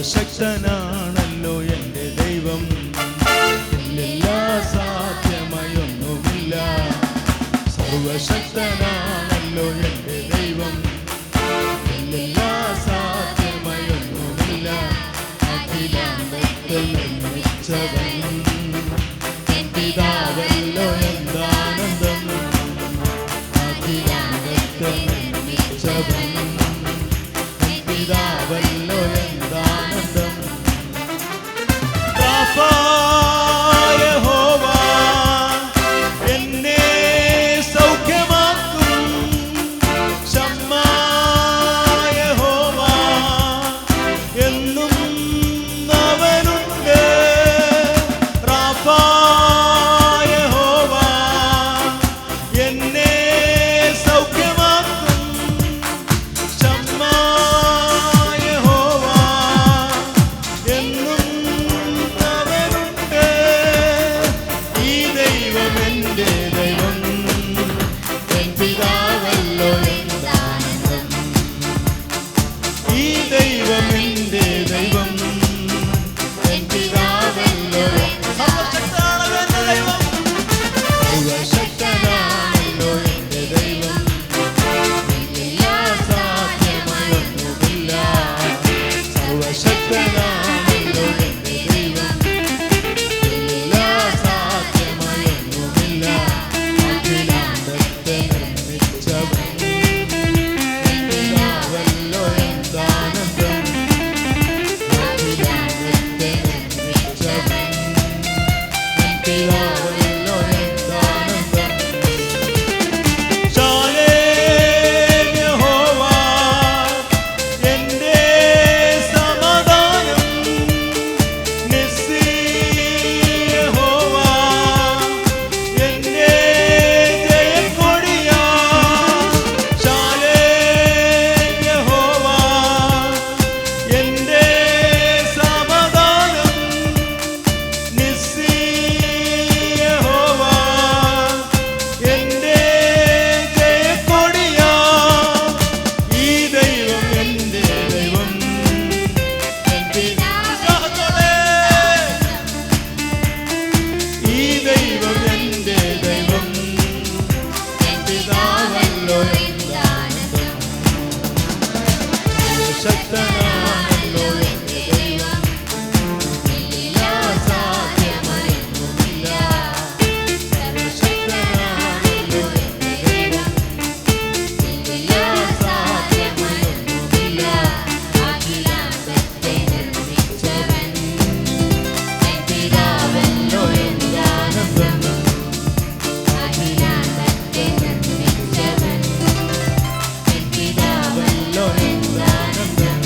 സർവശക്തനാണല്ലോ എൻ്റെ ദൈവം, എല്ലാ സാധ്യമായൊന്നുമില്ല. സർവശക്തനാണല്ലോ എൻ്റെ ദൈവം, എല്ലാ സാധ്യമായൊന്നുമില്ല. അഖിലാണ്ടത്തിൽ നിർമ്മിച്ചവൻ പിതാവല്ലോ എന്താനന്ദം. അഖിലാണ്ടത്തിൽ നിർമ്മിച്ചവൻ പിതാവല്ലോ എന്താനന്ദം. യഹോവ എന്നെ സൗഖ്യമാക്കും. ശമ്മാ യഹോവ എന്നും അവനുണ്ട്. റാഫാ യഹോവ എന്നെ സൗഖ്യമാക്കും. ശമ്മാ യഹോവ എന്നും അവനുണ്ട്. ഈ ദൈവം എൻ്റെ ദൈവം, എൻ പിതാവല്ലോ എന്താനന്ദം. ഈ ദൈവം എൻ്റെ ദൈവം, എൻ പിതാവല്ലോ. സർവശക്തനാണല്ലോ എൻ്റെ ദൈവം, സർവശക്തനാണല്ലോ എൻ്റെ ദൈവം, എല്ലാ സാധ്യമായൊന്നുമില്ല. സർവശക്തനാണല്ലോ എൻ്റെ ദൈവം, എല്ലാ സാധ്യമായൊന്നുമില്ല. അഖിലാണ്ടത്തെ നിർമ്മിച്ചവൻ പിതാവല്ലോ എന്താനന്ദം. അഖിലാണ്ടത്തെ നിർമ്മിച്ചവൻ പിതാവല്ലോ എന്താനന്ദം. ശാലേം യഹോവ എൻ്റെ സമാധാനം. നിസ്സി യഹോവ എൻ്റെ ജയക്കൊടിയാ. ശാലേം യഹോവ എൻ്റെ സമാധാനം. നിസ്സി യഹോവ എൻ്റെ ജയക്കൊടിയാ. ഈ ദൈവം എൻ്റെ ദൈവം, എൻ പിതാവേ. ഈ ദൈവം എൻ്റെ ദൈവം, എൻ പിതാവല്ലോ എന്താനന്ദം. സർവശക്തനാണല്ലോ എൻ്റെ ദൈവം, എല്ലാ സാധ്യമായൊന്നുമില്ല. സർവശക്തനാണല്ലോ എൻ്റെ ദൈവം, എല്ലാ സാധ്യമായൊന്നുമില്ല. അഖിലാണ്ടത്തെ നിർമ്മിച്ചവൻ പിതാവല്ലോ എന്താനന്ദം. അഖിലാണ്ടത്തെ നിർമ്മിച്ചവൻ പിതാവല്ലോ എന്താനന്ദം.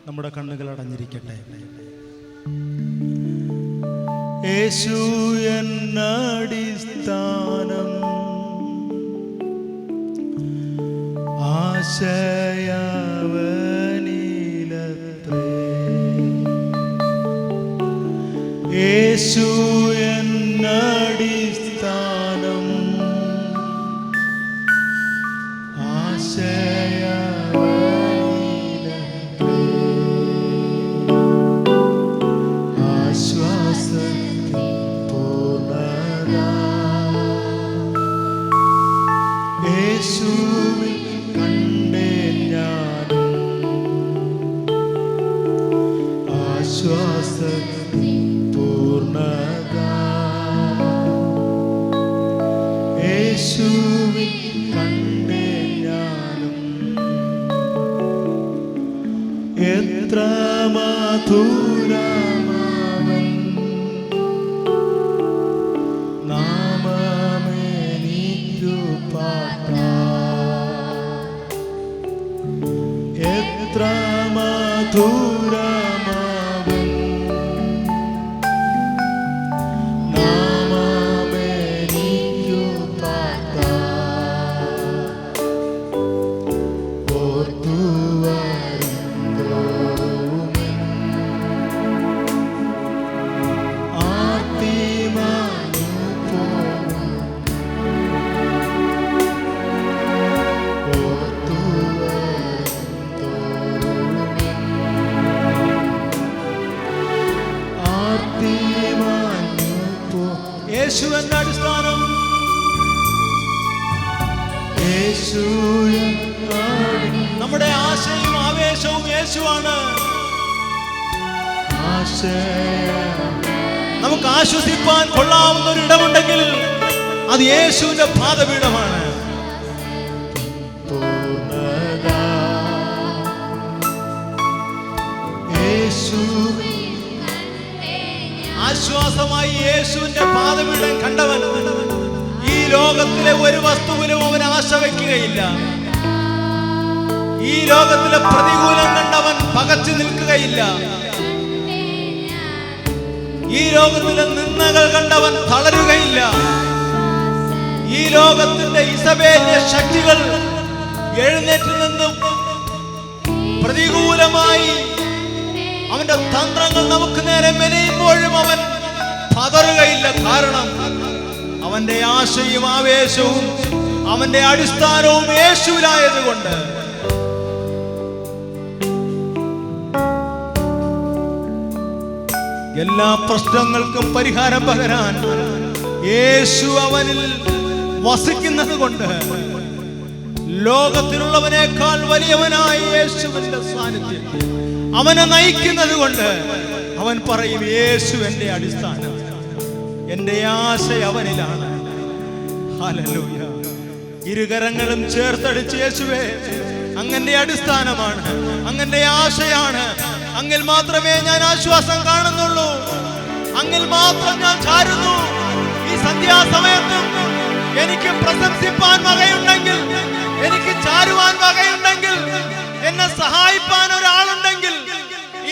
നമ്മുടെ കണ്ണുകൾ അടഞ്ഞിരിക്കട്ടെ. യേശു എന്നടിസ്ഥാനം ആശയവനിലത്രേ. യേശു എന്നടിസ്ഥാനം എത്ര മധുരമാവൻ നാമമെനിക്കു പാടാം. എത്ര മധുരമാവൻ നാമമെനിക്കു പാടാം. യേശു എന്ന അടിസ്ഥാനം, യേശു നമ്മുടെ ആശയും ആവേശവും യേശുവാണ്. നമുക്ക് ആശ്വസിപ്പാൻ കൊള്ളാവുന്ന ഒരു ഇടമുണ്ടെങ്കിൽ അത് യേശുവിന്റെ പാദപീഠമാണ്. ആശ്വാസമായി യേശുവിന്റെ പാദപീഠം കണ്ടവൻ ഈ ലോകത്തിലെ ഒരു വസ്തുവിലും അവൻ ആശ വയ്ക്കുകയില്ല. ഈ ലോകത്തിലെ പ്രതികൂലം കണ്ടവൻ പകച്ചു നിൽക്കുകയില്ല. ഈ ലോകത്തിലെ നിന്ദകൾ കണ്ടവൻ തളരുകയില്ല. ഈ ലോകത്തിന്റെ ഇസബേലിയ ശക്തികൾ എഴുന്നേറ്റ് നിന്നും പ്രതികൂലമായി അവന്റെ തന്ത്രങ്ങൾ നമുക്ക് നേരെ മെനയുമ്പോഴും അവൻ പതറുകയില്ല. കാരണം അവന്റെ ആശയും ആവേശവും അവന്റെ അടിസ്ഥാനവും യേശുവിലായതുകൊണ്ട്. എല്ലാ പ്രശ്നങ്ങൾക്കും പരിഹാരം പകരാൻ യേശു അവനിൽ വസിക്കുന്നത് കൊണ്ട് ലോകത്തിലുള്ളവനേക്കാൾ വലിയവനായ യേശുവിന്റെ സാന്നിധ്യം അവനെ നയിക്കുന്നത് കൊണ്ട് അവൻ പറയും, യേശു എന്റെ അടിസ്ഥാനം, എന്റെ ആശ അവനിലാണ്. ഹല്ലേലൂയ. ഇരുകരങ്ങളും ചേർത്തടിച്ച്, യേശുവേ, അങ്ങന്റെ അടിസ്ഥാനമാണ്, അങ്ങന്റെ ആശയാണ്, അങ്ങിൽ മാത്രമേ ഞാൻ ആശ്വാസം കാണുന്നുള്ളൂ, അങ്ങിൽ മാത്രം ഞാൻ ചാരുന്നു. ഈ സന്ധ്യാസമയത്തും എനിക്ക് പ്രശംസിപ്പാൻ വകയുണ്ടെങ്കിൽ, എനിക്ക് ചാരുവാൻ വകയുണ്ടെങ്കിൽ, എന്നെ സഹായിപ്പാൻ ഒരാളുണ്ടെങ്കിൽ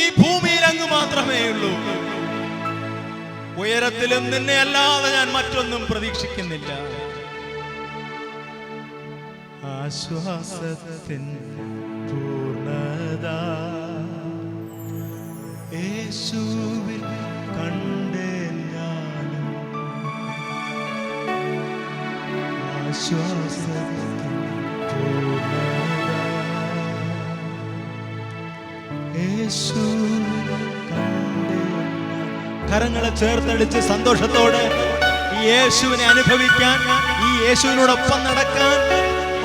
ഈ ഭൂമിയിൽ അങ്ങ് മാത്രമേ ഉള്ളൂ. ഉയരത്തിലും നിന്നെ അല്ലാതെ ഞാൻ മറ്റൊന്നും പ്രതീക്ഷിക്കുന്നില്ല. ആശ്വാസത്തിൻ പൂർണ്ണത യേശുവിൽ കണ്ടേ ഞാനും, ആശ്വാസത്തിൻ പൂർണ്ണത യേശുവിൽ കണ്ടേ. കരങ്ങളെ ചേർത്തടിച്ച് സന്തോഷത്തോടെ ഈ യേശുവിനെ അനുഭവിക്കാൻ, ഈ യേശുവിനോടൊപ്പം നടക്കാൻ,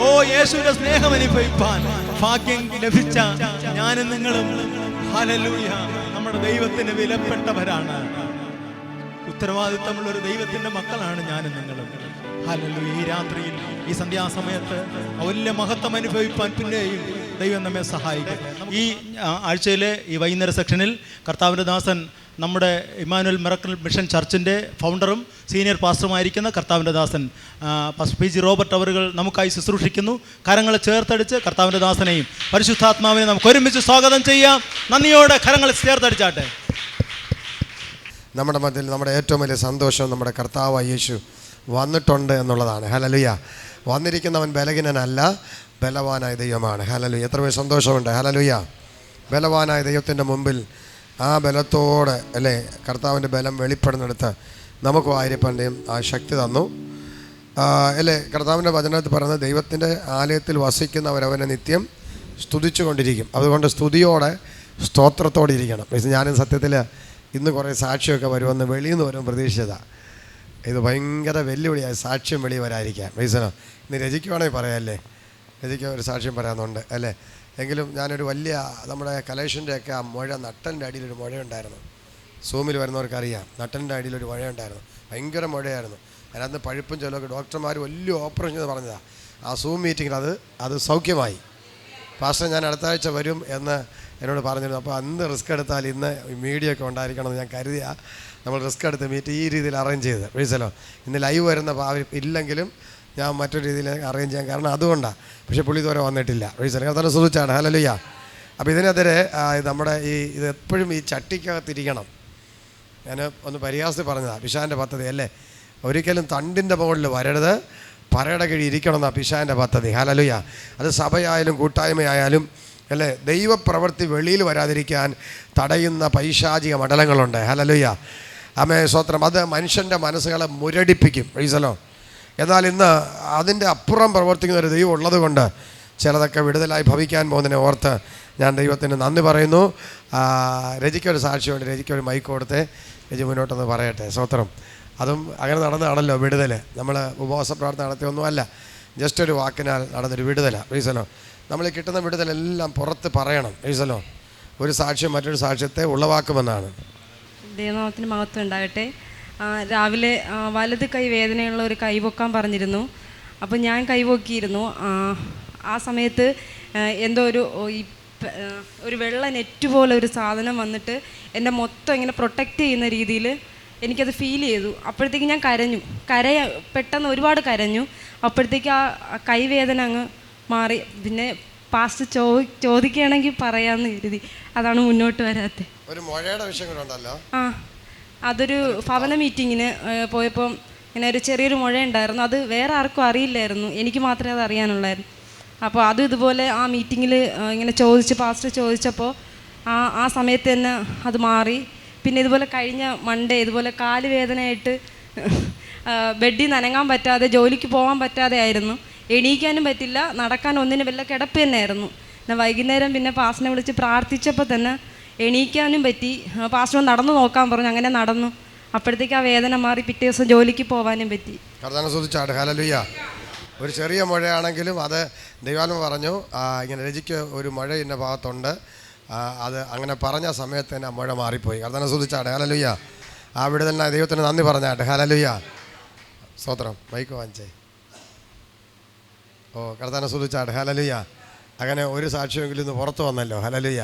ഓ യേശുവിന്റെ സ്നേഹം അനുഭവിപ്പാൻ ഭാഗ്യം ലഭിച്ച ഞാനും നിങ്ങളും, ഹല്ലേലൂയ, നമ്മുടെ ദൈവത്തിന് വിലപ്പെട്ടവരാണ്. ഉത്തരവാദിത്തമുള്ള ഒരു ദൈവത്തിന്റെ മക്കളാണ് ഞാനും നിങ്ങളും. ഹല്ലേലൂയ. ഈ രാത്രിയിൽ, ഈ സന്ധ്യാസമയത്ത് വലിയ മഹത്വം അനുഭവിപ്പാൻ പിന്നെയും ദൈവം നമ്മെ സഹായിക്കും. ഈ ആഴ്ചയിലെ ഈ വൈകുന്നേര സെക്ഷനിൽ കർത്താവിൻ്റെ ദാസൻ, നമ്മുടെ ഇമ്മാനുവൽ മിറക്കിൾ മിഷൻ ചർച്ചിൻ്റെ ഫൗണ്ടറും സീനിയർ പാസ്റ്ററുമായിരിക്കുന്ന കർത്താവിൻ്റെ ദാസൻ പി.ജി. റോബർട്ട് അവറുകൾ നമുക്കായി ശുശ്രൂഷിക്കുന്നു. കരങ്ങളെ ചേർത്തടിച്ച് കർത്താവിൻ്റെ ദാസനെയും പരിശുദ്ധാത്മാവിനെ നമുക്ക് ഒരുമിച്ച് സ്വാഗതം ചെയ്യാം. നന്ദിയോടെ കരങ്ങൾ ചേർത്തടിച്ചാട്ടെ. നമ്മുടെ മധ്യത്തിൽ നമ്മുടെ ഏറ്റവും വലിയ സന്തോഷം നമ്മുടെ കർത്താവായ യേശു വന്നിട്ടുണ്ട് എന്നുള്ളതാണ്. ഹല്ലേലൂയ. വന്നിരിക്കുന്നവൻ ബലഹീനനല്ല, ബലവാനായ ദൈവമാണ്. ഹല്ലേലൂയ. എത്ര പേർ സന്തോഷമുണ്ട്. ഹല്ലേലൂയ. ബലവാനായ ദൈവത്തിൻ്റെ മുമ്പിൽ ആ ബലത്തോടെ, അല്ലേ, കർത്താവിൻ്റെ ബലം വെളിപ്പെടുന്നിടത്ത് നമുക്ക് ആയിരിപ്പൻ്റെയും ആ ശക്തി തന്നു. അല്ലേ, കർത്താവിൻ്റെ വചനത്തിൽ പറയുന്നത്, ദൈവത്തിൻ്റെ ആലയത്തിൽ വസിക്കുന്നവരവനെ നിത്യം സ്തുതിച്ചു കൊണ്ടിരിക്കും. അതുകൊണ്ട് സ്തുതിയോടെ, സ്തോത്രത്തോടെ ഇരിക്കണം. ഞാനും സത്യത്തിൽ ഇന്ന് കുറേ സാക്ഷിയൊക്കെ വരുമെന്ന് വെളിയിൽ നിന്ന് വരും പ്രതീക്ഷിച്ചതാണ്. ഇത് ഭയങ്കര വെല്ലുവിളിയായി സാക്ഷ്യം വെളി വരാതിരിക്കാം. റീസണോ ഇന്ന് രചിക്കുവാണെങ്കിൽ പറയാമല്ലേ, രചിക്കാൻ ഒരു സാക്ഷ്യം പറയാമെന്നുണ്ട്, അല്ലേ. എങ്കിലും ഞാനൊരു വലിയ നമ്മുടെ കലേഷൻ്റെയൊക്കെ ആ മുഴ, നട്ടലിൻ്റെ അടിയിലൊരു മുഴയുണ്ടായിരുന്നു. സൂമിൽ വരുന്നവർക്കറിയാം, നട്ടലിൻ്റെ അടിയിലൊരു മുഴയുണ്ടായിരുന്നു. ഭയങ്കര മുഴയായിരുന്നു. അതിനകത്ത് പഴുപ്പും ചിലവൊക്കെ ഡോക്ടർമാർ വലിയ ഓപ്പറേഷൻ എന്ന് പറഞ്ഞതാണ്. ആ സൂം മീറ്റിങ്ങിൽ അത് സൗഖ്യമായി. പാസ്റ്റർ ഞാൻ അടുത്ത ആഴ്ച വരും എന്ന് എന്നോട് പറഞ്ഞിരുന്നു. അപ്പോൾ അന്ന് റിസ്ക് എടുത്താൽ ഇന്ന് മീഡിയ ഒക്കെ ഉണ്ടായിരിക്കണമെന്ന് ഞാൻ കരുതിയ നമ്മൾ റിസ്ക് എടുത്ത് മീറ്റ് ഈ രീതിയിൽ അറേഞ്ച് ചെയ്ത്. വിളിച്ചല്ലോ, ഇന്ന് ലൈവ് വരുന്ന ഇല്ലെങ്കിലും ഞാൻ മറ്റൊരു രീതിയിൽ അറേഞ്ച് ചെയ്യാൻ കാരണം അതുകൊണ്ടാണ്. പക്ഷേ പുള്ളി ഇതുവരെ വന്നിട്ടില്ല. വിളിച്ചല്ലോ, കർത്താവിനെ സ്തുതിച്ചാണ്. ഹല്ലേലൂയ. അപ്പോൾ ഇതിനെതിരെ നമ്മുടെ ഇത് എപ്പോഴും ഈ ചട്ടിക്കകത്തിരിക്കണം. ഞാൻ ഒന്ന് പരിഹാസത്തിൽ പറഞ്ഞതാണ്, പിശാൻ്റെ പദ്ധതി അല്ലേ. ഒരിക്കലും തണ്ടിൻ്റെ മുകളിൽ വരരുത്, പറയുടെ കീഴിൽ ഇരിക്കണമെന്നാണ് പിശാൻ്റെ പദ്ധതി. ഹല്ലേലൂയ. അത് സഭയായാലും കൂട്ടായ്മയായാലും, അല്ലേ, ദൈവപ്രവൃത്തി വെളിയിൽ വരാതിരിക്കാൻ തടയുന്ന പൈശാചിക മണ്ഡലങ്ങളുണ്ട്. ഹല്ലേലൂയ. ആമേ, സ്തോത്രം. അത് മനുഷ്യൻ്റെ മനസ്സുകളെ മുരടിപ്പിക്കും. പ്രൈസലോ. എന്നാൽ ഇന്ന് അതിൻ്റെ അപ്പുറം പ്രവർത്തിക്കുന്ന ഒരു ദൈവം ഉള്ളത് കൊണ്ട് ചിലതൊക്കെ വിടുതലായി ഭവിക്കാൻ പോകുന്നതിനെ ഓർത്ത് ഞാൻ ദൈവത്തിന് നന്ദി പറയുന്നു. രചിക്കൊരു സാക്ഷിയുണ്ട്. രചിക്കൊരു മൈക്ക് കൊടുത്ത് രചി മുന്നോട്ടൊന്ന് പറയട്ടെ. സ്തോത്രം. അതും അങ്ങനെ നടന്നതാണല്ലോ വിടുതൽ. നമ്മൾ ഉപവാസ പ്രാർത്ഥന നടത്തിയൊന്നുമല്ല, ജസ്റ്റ് ഒരു വാക്കിനാൽ നടന്നൊരു വിടുതലാണ്. പ്രൈസലോ. നമ്മൾ കിട്ടുന്ന വിടുതലെല്ലാം പുറത്ത് പറയണം. പ്രൈസലോ. ഒരു സാക്ഷ്യം മറ്റൊരു സാക്ഷ്യത്തെ ഉളവാക്കുമെന്നാണ്. ദൈവനാമത്തിന് മഹത്വം ഉണ്ടാകട്ടെ. രാവിലെ വലത് കൈ വേദനയുള്ള ഒരു കൈ പൊക്കാൻ പറഞ്ഞിരുന്നു. അപ്പോൾ ഞാൻ കൈപൊക്കിയിരുന്നു. ആ സമയത്ത് എന്തോ ഒരു വെള്ള നെറ്റ് പോലെ ഒരു സാധനം വന്നിട്ട് എന്നെ മൊത്തം ഇങ്ങനെ പ്രൊട്ടക്റ്റ് ചെയ്യുന്ന രീതിയിൽ എനിക്കത് ഫീൽ ചെയ്തു. അപ്പോഴത്തേക്ക് ഞാൻ പെട്ടെന്ന് ഒരുപാട് കരഞ്ഞു. അപ്പോഴത്തേക്ക് ആ കൈവേദന അങ്ങ് മാറി. പിന്നെ പാസ്റ്റ് ചോദിക്കുകയാണെങ്കിൽ പറയാമെന്ന് കരുതി, അതാണ് മുന്നോട്ട് വരാത്തത്. ഒരു മുഴയുടെ വിഷയം കൂടെ ഉണ്ടല്ലോ. അതൊരു ഭവന മീറ്റിങ്ങിന് പോയപ്പോൾ ഇങ്ങനെ ഒരു ചെറിയൊരു മുഴ ഉണ്ടായിരുന്നു. അത് വേറെ ആർക്കും അറിയില്ലായിരുന്നു, എനിക്ക് മാത്രമേ അത് അറിയാനുള്ളായിരുന്നു. അപ്പോൾ അതും ഇതുപോലെ ആ മീറ്റിങ്ങിൽ ഇങ്ങനെ പാസ്റ്റർ ചോദിച്ചപ്പോൾ ആ സമയത്ത് തന്നെ അത് മാറി. പിന്നെ ഇതുപോലെ കഴിഞ്ഞ മൺഡേ ഇതുപോലെ കാല് വേദനയായിട്ട് ബെഡിൽ നനങ്ങാൻ പറ്റാതെ, ജോലിക്ക് പോകാൻ പറ്റാതെ ആയിരുന്നു. എണീക്കാനും പറ്റില്ല, നടക്കാൻ ഒന്നിനും വല്ല കിടപ്പ് തന്നെയായിരുന്നു. പിന്നെ വൈകുന്നേരം പിന്നെ പാസ്റ്ററിനെ വിളിച്ച് പ്രാർത്ഥിച്ചപ്പോൾ തന്നെ എണീക്കാനും പറ്റി. പാസ്റ്റർ നടന്നു നോക്കാൻ പറഞ്ഞു, അങ്ങനെ നടന്നു. അപ്പോഴത്തേക്ക് ആ വേദന മാറി, പിറ്റേ ദിവസം ജോലിക്ക് പോകാനും പറ്റി. ഹല്ലേലൂയ. ഒരു ചെറിയ മുഴയാണെങ്കിലും അത് ദൈവാത്മ പറഞ്ഞു ഇങ്ങനെ രചിക്ക് ഒരു മുഴ ഇന്ന ഭാഗത്തുണ്ട്, അത് അങ്ങനെ പറഞ്ഞ സമയത്ത് തന്നെ ആ മുഴ മാറിപ്പോയി. കർത്താവിനെ സ്തുതിച്ചാട്ടെ. ഹല്ലേലൂയ. ആ വിടുതലിനായ ദൈവത്തിന് നന്ദി പറഞ്ഞാട്ടെ. ഹല്ലേലൂയ. സ്തോത്രം. മൈക്ക് വാങ്ങിച്ചേ. കർത്താവിനെ സ്തുതിച്ചാട്ടെ. ഹല്ലേലൂയ. അങ്ങനെ ഒരു സാക്ഷ്യമെങ്കിലും ഇന്ന് പുറത്ത് വന്നല്ലോ. ഹല്ലേലൂയ.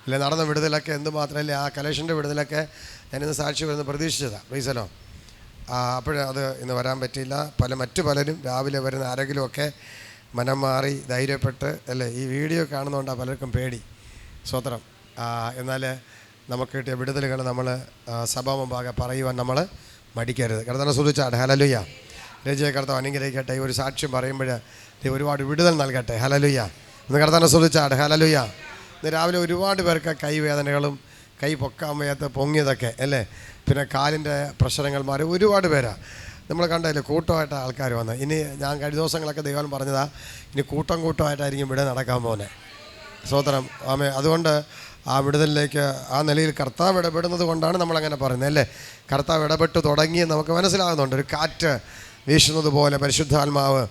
അല്ലെ നടന്ന വിടുതലൊക്കെ എന്തുമാത്രമല്ലേ, ആ കലേഷൻ്റെ വിടുതലൊക്കെ ഞാനിന്ന് സാക്ഷി വരുന്ന പ്രതീക്ഷിച്ചതാണ്. പ്രൈസലോ. അപ്പോഴത് ഇന്ന് വരാൻ പറ്റിയില്ല. മറ്റു പലരും രാവിലെ വരുന്ന ആരെങ്കിലുമൊക്കെ മനം മാറി ധൈര്യപ്പെട്ട് അല്ലേ ഈ വീഡിയോ കാണുന്നതുകൊണ്ടാണ് പലർക്കും പേടി. സ്തോത്രം. എന്നാൽ നമുക്ക് കിട്ടിയ വിടുതലുകൾ നമ്മൾ സഭാ മുമ്പാകെ പറയുവാൻ നമ്മൾ മടിക്കരുത്. കർത്താവിനെ സ്തുതിച്ചാട്ടെ. ഹല്ലേലൂയ. രജയ കർത്താവ് അനുഗ്രഹിക്കട്ടെ. ഈ ഒരു സാക്ഷ്യം പറയുമ്പോൾ ഒരുപാട് വിടുതൽ നൽകട്ടെ. ഹല്ലേലൂയ. ഇന്ന് കർത്താവിനെ സ്തുതിച്ചാട്ടെ. ഹല്ലേലൂയ. ഇന്ന് രാവിലെ ഒരുപാട് പേർക്ക് കൈവേദനകളും കൈ പൊക്കാൻ വയ്യാത്ത പൊങ്ങിയതൊക്കെ അല്ലേ, പിന്നെ കാലിൻ്റെ പ്രശ്നങ്ങൾ മാറി ഒരുപാട് പേരാണ് നമ്മൾ കണ്ടല്ലേ. കൂട്ടമായിട്ട് ആൾക്കാർ വന്ന് ഇനി ഞാൻ കഴിഞ്ഞ ദിവസങ്ങളൊക്കെ ദൈവം പറഞ്ഞതാ, ഇനി കൂട്ടമായിട്ടായിരിക്കും ഇവിടെ നടക്കാൻ പോകുന്നത്. സ്തോത്രം. ആമേ. അതുകൊണ്ട് ആ വിടുതലിലേക്ക് ആ നിലയിൽ കർത്താവ് ഇടപെടുന്നത് കൊണ്ടാണ് നമ്മളങ്ങനെ പറയുന്നത് അല്ലേ. കർത്താവ് ഇടപെട്ട് തുടങ്ങി നമുക്ക് മനസ്സിലാകുന്നുണ്ട്. ഒരു കാറ്റ് വീശുന്നത് പോലെ പരിശുദ്ധാത്മാവ്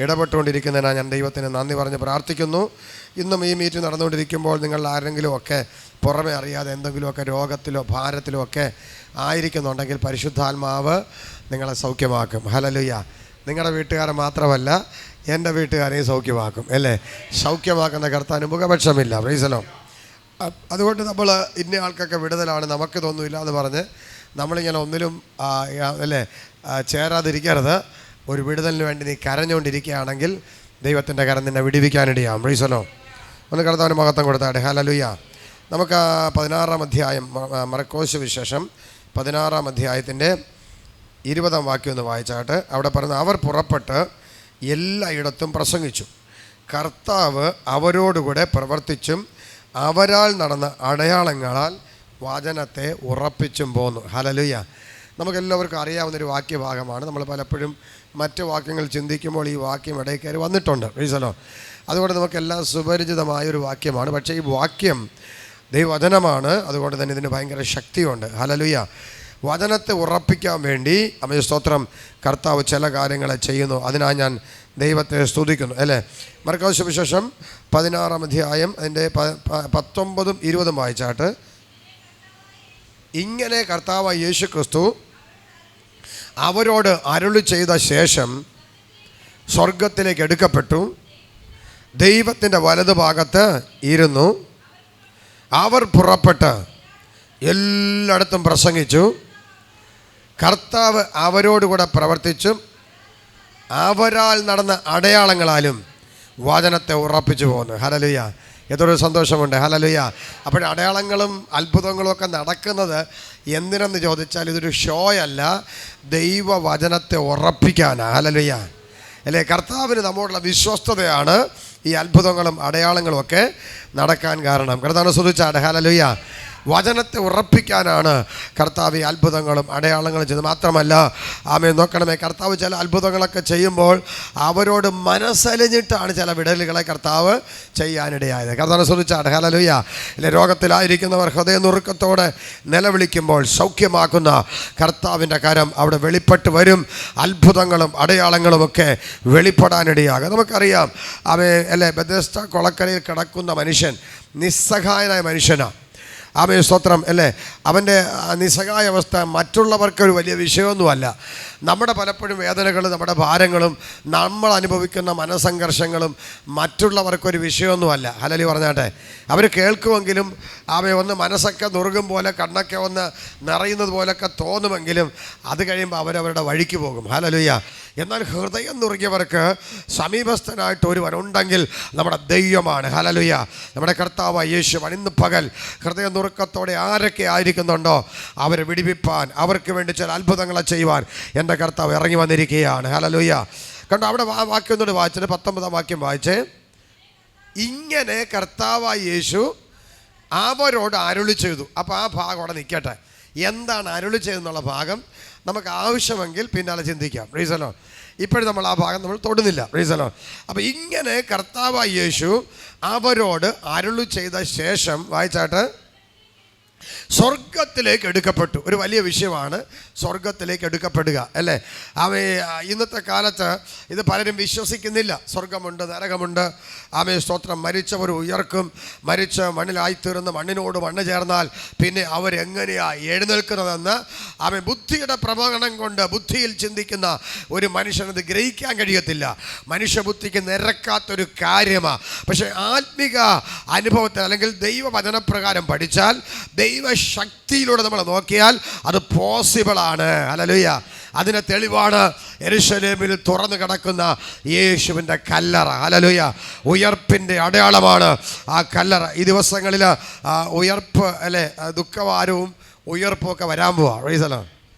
ഇടപെട്ടുകൊണ്ടിരിക്കുന്നതിനാണ് ഞാൻ ദൈവത്തിന് നന്ദി പറഞ്ഞ് പ്രാർത്ഥിക്കുന്നു. ഇന്നും ഈ മീറ്റിംഗ് നടന്നുകൊണ്ടിരിക്കുമ്പോൾ നിങ്ങൾ ആരെങ്കിലും ഒക്കെ പുറമെ അറിയാതെ എന്തെങ്കിലുമൊക്കെ രോഗത്തിലോ ഭാരത്തിലോ ഒക്കെ ആയിരിക്കുന്നുണ്ടെങ്കിൽ പരിശുദ്ധാത്മാവ് നിങ്ങളെ സൗഖ്യമാക്കും. ഹല്ലേലൂയ. നിങ്ങളുടെ വീട്ടുകാരെ മാത്രമല്ല എൻ്റെ വീട്ടുകാരെയും സൗഖ്യമാക്കും അല്ലേ. സൗഖ്യമാക്കുന്ന കർത്താവിന് മുഖപക്ഷമില്ല. പ്രൈസലോ. അതുകൊണ്ട് നമ്മൾ ഇന്ന ആൾക്കൊക്കെ വിടുതലാണ് നമുക്ക് തോന്നുന്നില്ല എന്ന് പറഞ്ഞ് നമ്മളിങ്ങനെ ഒന്നിലും അല്ലേ ചേരാതിരിക്കരുത്. ഒരു വിടുതലിന് വേണ്ടി നീ കരഞ്ഞുകൊണ്ടിരിക്കുകയാണെങ്കിൽ ദൈവത്തിൻ്റെ കരം നിന്നെ വിടിവിക്കാനിടയാം. പ്രൈസലോ. ഒന്ന് കർത്താവിന് മഹത്വം കൊടുത്താട്ടെ. ഹല്ലേലൂയ. നമുക്ക് 16-ാം അധ്യായം മർക്കോസ് വിശേഷം 16-ാം അധ്യായത്തിൻ്റെ 20-ാം വാക്യം ഒന്ന് വായിച്ചാട്ട്. അവിടെ പറയുന്നത്, അവർ പുറപ്പെട്ട് എല്ലായിടത്തും പ്രസംഗിച്ചു, കർത്താവ് അവരോടുകൂടെ പ്രവർത്തിച്ചും അവരാൽ നടന്ന അടയാളങ്ങളാൽ വചനത്തെ ഉറപ്പിച്ചും പോന്നു. ഹല്ലേലൂയ. നമുക്കെല്ലാവർക്കും അറിയാവുന്നൊരു വാക്യഭാഗമാണ്. നമ്മൾ പലപ്പോഴും മറ്റ് വാക്യങ്ങൾ ചിന്തിക്കുമ്പോൾ ഈ വാക്യം ഇടയിൽ കയറി വന്നിട്ടുണ്ട്. പ്രൈസലോ. അതുകൊണ്ട് നമുക്കെല്ലാം സുപരിചിതമായൊരു വാക്യമാണ്. പക്ഷേ ഈ വാക്യം ദൈവവചനമാണ്. അതുകൊണ്ട് തന്നെ ഇതിന് ഭയങ്കര ശക്തിയുണ്ട്. ഹല്ലേലൂയ. വചനത്തെ ഉറപ്പിക്കാൻ വേണ്ടി അമ്മ സ്തോത്രം കർത്താവ് ചില കാര്യങ്ങളെ ചെയ്യുന്നു. അതിനായി ഞാൻ ദൈവത്തെ സ്തുതിക്കുന്നു അല്ലേ. മർക്കോസ് സുവിശേഷം 16-ാം അധ്യായം അതിൻ്റെ 19-ഉം 20-ഉം വായിച്ചാട്ട്. ഇങ്ങനെ കർത്താവ് യേശു ക്രിസ്തു അവരോട് അരുളി ചെയ്ത ശേഷം സ്വർഗത്തിലേക്ക് എടുക്കപ്പെട്ടു, ദൈവത്തിൻ്റെ വലതുഭാഗത്ത് ഇരുന്നു. അവർ പുറപ്പെട്ട് എല്ലായിടത്തും പ്രസംഗിച്ചു, കർത്താവ് അവരോടുകൂടെ പ്രവർത്തിച്ചും അവരാൽ നടന്ന അടയാളങ്ങളാലും വചനത്തെ ഉറപ്പിച്ചു പോകുന്നു. ഹല്ലേലൂയ. എത്രയോ സന്തോഷമുണ്ട്. ഹല്ലേലൂയ. അപ്പോൾ അടയാളങ്ങളും അത്ഭുതങ്ങളും ഒക്കെ നടക്കുന്നത് എന്തിനെന്ന് ചോദിച്ചാൽ ഇതൊരു ഷോ അല്ല, ദൈവവചനത്തെ ഉറപ്പിക്കാനാണ്. ഹല്ലേലൂയ അല്ലേ. കർത്താവിന് നമ്മോടുള്ള വിശ്വസ്തതയാണ് ഈ അത്ഭുതങ്ങളും അടയാളങ്ങളും ഒക്കെ നടക്കാൻ കാരണം. കർത്താവിനെ സ്തുതിച്ചാട്ടെ. ഹല്ലേലൂയ. വചനത്തെ ഉറപ്പിക്കാനാണ് കർത്താവ് ഈ അത്ഭുതങ്ങളും അടയാളങ്ങളും ചെയ്യുന്നത്. മാത്രമല്ല ആമേൻ നോക്കണമേ, കർത്താവ് ചില അത്ഭുതങ്ങളൊക്കെ ചെയ്യുമ്പോൾ അവരോട് മനസ്സലിഞ്ഞിട്ടാണ് ചില വിടലുകളെ കർത്താവ് ചെയ്യാനിടയായത്. കർത്താവിനെ സ്തുതിച്ചാട്ടെ. ഹല്ലേലൂയ. അല്ലെ, രോഗത്തിലായിരിക്കുന്നവർ ഹൃദയനുറുക്കത്തോടെ നിലവിളിക്കുമ്പോൾ സൗഖ്യമാക്കുന്ന കർത്താവിൻ്റെ കരം അവിടെ വെളിപ്പെട്ട് വരും. അത്ഭുതങ്ങളും അടയാളങ്ങളുമൊക്കെ വെളിപ്പെടാനിടയാകും. നമുക്കറിയാം അല്ലേ, ബെഥസ്ദ കൊളക്കരയിൽ കിടക്കുന്ന മനുഷ്യൻ നിസ്സഹായനായ മനുഷ്യനാണ്. ആമേ സ്തോത്രം അല്ലേ. അവൻ്റെ നിസ്സഹായ അവസ്ഥ മറ്റുള്ളവർക്കൊരു വലിയ വിഷയമൊന്നുമല്ല. നമ്മുടെ പലപ്പോഴും വേദനകളും നമ്മുടെ ഭാരങ്ങളും നമ്മൾ അനുഭവിക്കുന്ന മനസ്സംഘർഷങ്ങളും മറ്റുള്ളവർക്കൊരു വിഷയമൊന്നുമല്ല. ഹല്ലേലൂയ പറഞ്ഞാട്ടെ. അവർ കേൾക്കുമെങ്കിലും ഒന്ന് മനസ്സൊക്കെ നുറുകും പോലെ കണ്ണൊക്കെ ഒന്ന് നിറയുന്നത് പോലൊക്കെ തോന്നുമെങ്കിലും അത് കഴിയുമ്പോൾ അവരവരുടെ വഴിക്ക് പോകും. ഹല്ലേലൂയ. എന്നാൽ ഹൃദയം നുറുകിയവർക്ക് സമീപസ്ഥനായിട്ട് ഒരുവനുണ്ടെങ്കിൽ നമ്മുടെ ദൈവമാണ്. ഹല്ലേലൂയ. നമ്മുടെ കർത്താവ് യേശുവാണ്. ഇന്ന് പകൽ ഹൃദയം നുറുക്കത്തോടെ ആരൊക്കെ ആയിരിക്കുന്നുണ്ടോ അവരെ വിടിവിപ്പാൻ, അവർക്ക് വേണ്ടി ചില അത്ഭുതങ്ങളെ ചെയ്യുവാൻ എൻ്റെ കർത്താവ് ഇറങ്ങി വന്നിരിക്കുകയാണ്. ഹല്ലേലൂയ. കണ്ടോ, അവിടെ വാക്യം ഒന്നുകൂടി വായിച്ചിട്ട് 19-ാം വാക്യം വായിച്ചേ. ഇങ്ങനെ കർത്താവായ യേശു അവരോട് അരുളി ചെയ്തു. അപ്പോൾ ആ ഭാഗം അവിടെ നിൽക്കട്ടെ. എന്താണ് അരുളി ചെയ്തെന്നുള്ള ഭാഗം നമുക്ക് ആവശ്യമെങ്കിൽ പിന്നാലെ ചിന്തിക്കാം. Price the Lord. ഇപ്പോഴും നമ്മൾ ആ ഭാഗം നമ്മൾ തൊടുന്നില്ല. Price the Lord. അപ്പോൾ ഇങ്ങനെ കർത്താവായ യേശു അവരോട് അരുളി ചെയ്ത ശേഷം വായിച്ചാട്ട് സ്വർഗത്തിലേക്ക് എടുക്കപ്പെട്ടു. ഒരു വലിയ വിഷയമാണ് സ്വർഗത്തിലേക്ക് എടുക്കപ്പെടുക, അല്ലേ? ഇന്നത്തെ കാലത്ത് ഇത് പലരും വിശ്വസിക്കുന്നില്ല. സ്വർഗമുണ്ട്, നരകമുണ്ട്. സ്തോത്രം. മരിച്ചവർ ഉയർക്കും. മരിച്ച് മണ്ണിലായിത്തീർന്ന് മണ്ണിനോട് മണ്ണ് ചേർന്നാൽ പിന്നെ അവരെങ്ങനെയാണ് എഴുന്നേൽക്കുന്നതെന്ന് ബുദ്ധിയുടെ പ്രമാണം കൊണ്ട് ബുദ്ധിയിൽ ചിന്തിക്കുന്ന ഒരു മനുഷ്യനത് ഗ്രഹിക്കാൻ കഴിയത്തില്ല. മനുഷ്യബുദ്ധിക്ക് നിരക്കാത്തൊരു കാര്യമാണ്. പക്ഷേ ആത്മിക അനുഭവത്തിൽ അല്ലെങ്കിൽ ദൈവവചനപ്രകാരം പഠിച്ചാൽ, ദൈവശക്തിയിലൂടെ നമ്മൾ നോക്കിയാൽ അത് പോസിബിളാണ്. ഹല്ലേലൂയ. അതിന് തെളിവാണ് യെരൂശലേമിൽ തുറന്നു കിടക്കുന്ന യേശുവിൻ്റെ കല്ലറ. ഹല്ലേലൂയ. ഉയർപ്പിൻ്റെ അടയാളമാണ് ആ കല്ലറ. ഈ ദിവസങ്ങളിൽ ഉയർപ്പ്, അല്ലേ, ദുഃഖവാരവും ഉയർപ്പും ഒക്കെ വരാൻ പോവാ. Praise the lord.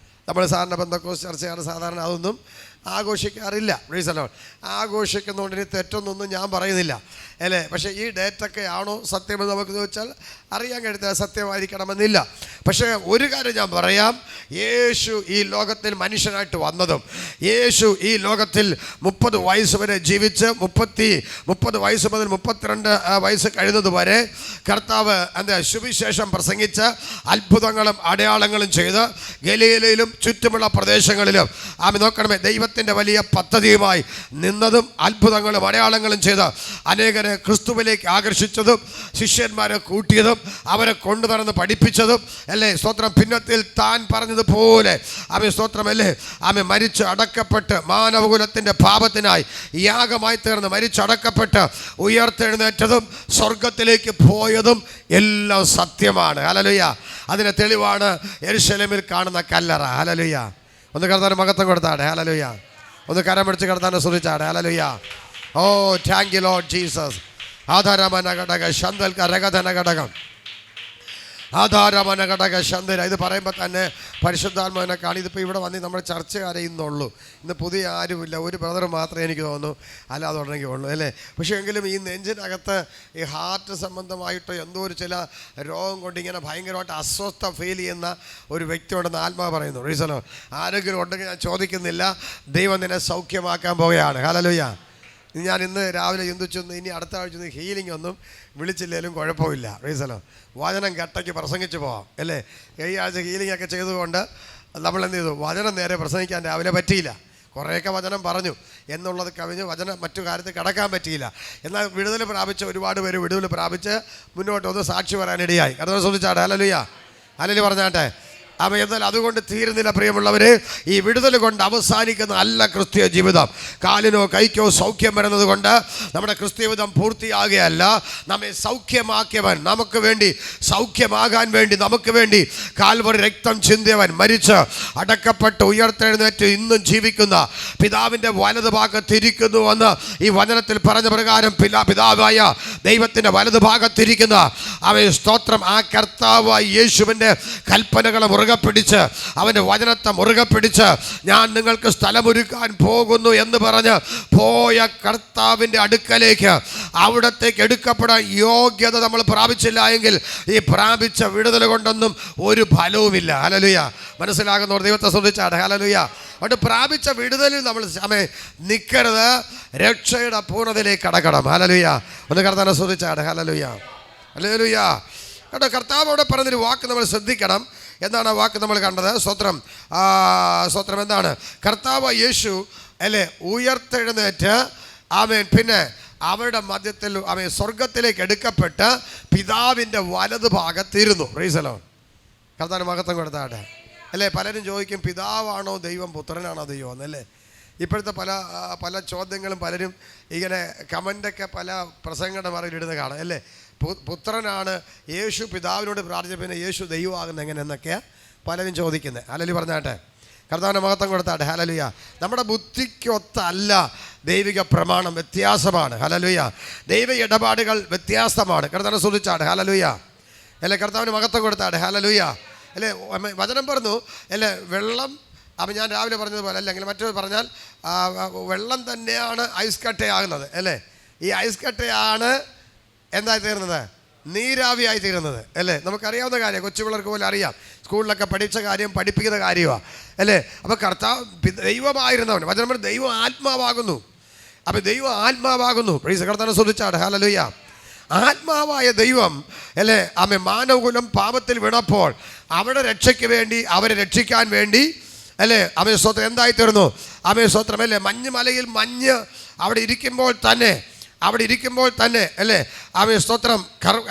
നമ്മൾ സാധാരണ പെന്തക്കോസ്ത് ചർച്ചയാണ് സാധാരണ അതൊന്നും ആഘോഷിക്കാറില്ല. Praise the lord. ആഘോഷിക്കുന്നതുകൊണ്ടിന് തെറ്റൊന്നും ഞാൻ പറയുന്നില്ല, അല്ലേ? പക്ഷേ ഈ ഡേറ്റൊക്കെ ആണോ സത്യമെന്ന് നമുക്ക് ചോദിച്ചാൽ അറിയാൻ കഴിയാത്ത സത്യമായിരിക്കണമെന്നില്ല. പക്ഷേ ഒരു കാര്യം ഞാൻ പറയാം, യേശു ഈ ലോകത്തിൽ മനുഷ്യനായിട്ട് വന്നതും, യേശു ഈ ലോകത്തിൽ 30 വയസ്സ് വരെ ജീവിച്ച് 30 വയസ്സ് മുതൽ 32 വയസ്സ് കഴിയുന്നത് വരെ കർത്താവ് സുവിശേഷം പ്രസംഗിച്ച് അത്ഭുതങ്ങളും അടയാളങ്ങളും ചെയ്ത് ഗലീലയിലും ചുറ്റുമുള്ള പ്രദേശങ്ങളിലും നോക്കണമേ, ദൈവത്തിൻ്റെ വലിയ പദ്ധതിയുമായി നിന്നതും അത്ഭുതങ്ങളും അടയാളങ്ങളും ചെയ്ത് അനേകരെ ക്രിസ്തുവിലേക്ക് ആകർഷിച്ചതും ശിഷ്യന്മാരെ കൂട്ടിയതും അവരെ കൊണ്ടുവന്ന് പഠിപ്പിച്ചതും, അല്ലേ? സ്തോത്രം. ഭിന്നത്തിൽ താൻ പറഞ്ഞതുപോലെ സ്തോത്രം, അല്ലേ, മരിച്ച് അടക്കപ്പെട്ട് മാനവകുലത്തിൻ്റെ പാപത്തിനായി യാഗമായി തീർന്ന് മരിച്ചടക്കപ്പെട്ട് ഉയർത്തെഴുന്നേറ്റതും സ്വർഗത്തിലേക്ക് പോയതും എല്ലാം സത്യമാണ്. ഹല്ലേലൂയ. അതിന് തെളിവാണ് യെരൂശലേമിൽ കാണുന്ന കല്ലറ. ഹല്ലേലൂയ. ഒന്ന് കർത്താവിന് മഹത്വം കൊടുത്താട്ടെ. ഹല്ലേലൂയ. ഒന്ന് കരം പിടിച്ച് കർത്താവിനെ സ്തുതിച്ചാട്ടെ. Hallelujah. Oh thank you lord Jesus. ആധാരമന ഘടക ശന്തൽക്ക രഗധന ഘടകം ആധാരമന ഘടക ശന്തര. ഇത് പറയുമ്പോൾ തന്നെ പരിശുദ്ധാത്മാവിനെ കാണി. ഇതിപ്പോൾ ഇവിടെ വന്ന് നമ്മൾ ചർച്ചക്കാരെ ഇന്നുള്ളൂ. ഇന്ന് പുതിയ ആരുമില്ല. ഒരു ബ്രദർ മാത്രമേ എനിക്ക് തോന്നുന്നു, അല്ലാതെ ഉണ്ടെങ്കിൽ ഉള്ളൂ, അല്ലേ? പക്ഷേ എങ്കിലും ഈ നെഞ്ചിനകത്ത് ഈ ഹാർട്ട് സംബന്ധമായിട്ട് എന്തോ ഒരു ചില രോഗം കൊണ്ട് ഇങ്ങനെ ഭയങ്കരമായിട്ട് അസ്വസ്ഥ ഫീൽ ചെയ്യുന്ന ഒരു വ്യക്തിയോടെന്ന് ആത്മാവ് പറയുന്നു. റീസണോ ആരെങ്കിലും ഉണ്ടെങ്കിൽ ഞാൻ ചോദിക്കുന്നില്ല, ദൈവം നിന്നെ സൗഖ്യമാക്കാൻ പോവുകയാണ്. ഹല്ലേലൂയ. ഞാൻ ഇന്ന് രാവിലെ ചിന്തിച്ചൊന്നും ഇനി അടുത്ത ആഴ്ച ഹീലിംഗ് ഒന്നും വിളിച്ചില്ലെങ്കിലും കുഴപ്പമില്ല. റീസലോ വചനം കട്ടയ്ക്ക് പ്രസംഗിച്ച് പോവാം, അല്ലേ? ഈ ആഴ്ച ഹീലിംഗ് ഒക്കെ ചെയ്തുകൊണ്ട് നമ്മൾ എന്ത് ചെയ്തു, വചനം നേരെ പ്രസംഗിക്കാൻ രാവിലെ പറ്റിയില്ല. കുറേയൊക്കെ വചനം പറഞ്ഞു എന്നുള്ളത് കവിഞ്ഞ് വചനം മറ്റു കാര്യത്തിൽ കടക്കാൻ പറ്റിയില്ല. എന്നാൽ വിടുതൽ പ്രാപിച്ച് ഒരുപാട് പേര് വിടുതൽ പ്രാപിച്ച് മുന്നോട്ട് ഒന്ന് സാക്ഷി പറയാനിടയായി. കർത്താവേ സ്തുതിച്ചാട്ടെ. ഹല്ലേലൂയ. ഹല്ലേലൂയ പറഞ്ഞാട്ടെ. എന്നാൽ അതുകൊണ്ട് തീരുന്നില്ല പ്രിയമുള്ളവരെ. ഈ വിടുതൽ കൊണ്ട് അവസാനിക്കുന്ന അല്ല ക്രിസ്തീയ ജീവിതം. കാലിനോ കൈക്കോ സൗഖ്യം വരുന്നത് കൊണ്ട് നമ്മുടെ ക്രിസ്തീയ ജീവിതം പൂർത്തിയാകുകയല്ല. നമ്മെ സൗഖ്യമാക്കിയവൻ, നമുക്ക് വേണ്ടി സൗഖ്യമാകാൻ വേണ്ടി നമുക്ക് വേണ്ടി കാൽവറി രക്തം ചിന്തിയവൻ, മരിച്ച് അടക്കപ്പെട്ട് ഉയർത്തെഴുന്നേറ്റ് ഇന്നും ജീവിക്കുന്ന പിതാവിൻ്റെ വലത് ഭാഗത്തിരിക്കുന്നുവെന്ന് ഈ വചനത്തിൽ പറഞ്ഞ പ്രകാരം പിതാവായ ദൈവത്തിൻ്റെ വലത് ഭാഗത്തിരിക്കുന്ന സ്തോത്രം, ആ കർത്താവായ യേശുവിൻ്റെ കൽപ്പനകളെ മുറുകെ പിടിച്ച് അവൻ്റെ വചനത്തെ മുറുകെ പിടിച്ച് ഞാൻ നിങ്ങൾക്ക് സ്ഥലമൊരുക്കാൻ പോകുന്നു എന്ന് പറഞ്ഞ് പോയ കർത്താവിൻ്റെ അടുക്കലേക്ക്, അവിടത്തേക്ക് എടുക്കപ്പെടാൻ യോഗ്യത നമ്മൾ പ്രാപിച്ചില്ല എങ്കിൽ ഈ പ്രാപിച്ച വിടുതൽ കൊണ്ടൊന്നും ഒരു ഫലവുമില്ല. ഹല്ലേലൂയ. മനസ്സിലാകുന്നവർ ദൈവത്തെ സ്തുതിച്ചാട്ടെ. ഹല്ലേലൂയ. അതുകൊണ്ട് പ്രാപിച്ച വിടുതലിൽ നമ്മൾ നിൽക്കരുത്, രക്ഷയുടെ പൂർണ്ണതയിലേക്ക് കടക്കണം. ഹല്ലേലൂയ. ഒന്ന് കർത്താവിനെ സ്തുതിച്ചാട്ടെ. ഹല്ലേലൂയ. ഹല്ലേലൂയ. കേട്ടോ, കർത്താവ് അവിടെ പറഞ്ഞൊരു വാക്ക് നമ്മൾ ശ്രദ്ധിക്കണം. എന്താണ് ആ വാക്ക് നമ്മൾ കണ്ടത്? സ്തോത്രം. സ്തോത്രം എന്താണ്? കർത്താവ് യേശു, അല്ലേ, ഉയർത്തെഴുന്നേറ്റ് പിന്നെ അവരുടെ മധ്യത്തിൽ സ്വർഗത്തിലേക്ക് എടുക്കപ്പെട്ട് പിതാവിൻ്റെ വലത് ഭാഗത്തിരുന്നു. Price the Lord. കർത്താവിന് മഹത്വം കൊടുത്താട്ടെ. അല്ലേ? പലരും ചോദിക്കും, പിതാവാണോ ദൈവം, പുത്രനാണോ ദൈവം എന്നല്ലേ? ഇപ്പോഴത്തെ പല ചോദ്യങ്ങളും പലരും ഇങ്ങനെ കമൻ്റൊക്കെ പല പ്രസംഗങ്ങളുടെ മറയിലിടുന്ന കാണാം, അല്ലേ? പുത്രനാണ് യേശു പിതാവിനോട് പ്രാർത്ഥിച്ച, പിന്നെ യേശു ദൈവമാകുന്നത് എങ്ങനെയെന്നൊക്കെയാണ് പലരും ചോദിക്കുന്നത്. ഹല്ലേലൂയ പറഞ്ഞാട്ടെ. കർത്താവിൻ്റെ മഹത്വം കൊടുത്താട്ടെ. ഹല്ലേലൂയ. നമ്മുടെ ബുദ്ധിക്കൊത്തല്ല ദൈവിക പ്രമാണം, വ്യത്യാസമാണ്. ഹല്ലേലൂയ. ദൈവ ഇടപാടുകൾ വ്യത്യാസമാണ്. കർത്താവിനെ സ്തുതിച്ചാട്ടെ. ഹല്ലേലൂയ. അല്ലേ? കർത്താവിന് മഹത്വം കൊടുത്താട്ടെ. ഹല്ലേലൂയ. അല്ലേ? വചനം പറഞ്ഞു, അല്ലേ, വെള്ളം ഞാൻ രാവിലെ പറഞ്ഞതുപോലെ, അല്ലെങ്കിൽ മറ്റൊരു പറഞ്ഞാൽ വെള്ളം തന്നെയാണ് ഐസ് കട്ടയാകുന്നത്, അല്ലേ? ഈ ഐസ് കട്ടയാണ് എന്തായി തീർന്നത്? നീരാവിയായി തീരുന്നത്, അല്ലേ? നമുക്കറിയാവുന്ന കാര്യം, കൊച്ചു പിള്ളേർക്ക് പോലും അറിയാം, സ്കൂളിലൊക്കെ പഠിച്ച കാര്യം, പഠിപ്പിക്കുന്ന കാര്യമാണ്, അല്ലേ? അപ്പോൾ കർത്താവ് ദൈവമായിരുന്നവൻ, വചനം ദൈവം ആത്മാവാകുന്നു. അപ്പോൾ ദൈവം ആത്മാവാകുന്നു. പ്രൈസ് കർത്താവിനെ സ്തുതിച്ചാട്ടെ. ഹല്ലേലൂയ. ആത്മാവായ ദൈവം അല്ലേ ആമേ മാനവകുലം പാപത്തിൽ വീണപ്പോൾ അവിടെ രക്ഷയ്ക്ക് വേണ്ടി അവരെ രക്ഷിക്കാൻ വേണ്ടി അല്ലേ ആമേ സ്തോത്രം എന്തായി തീർന്നു? ആമേ സ്തോത്രം അല്ലേ മഞ്ഞ് മഞ്ഞ് അവിടെ ഇരിക്കുമ്പോൾ തന്നെ അല്ലേ ആമേ സ്തോത്രം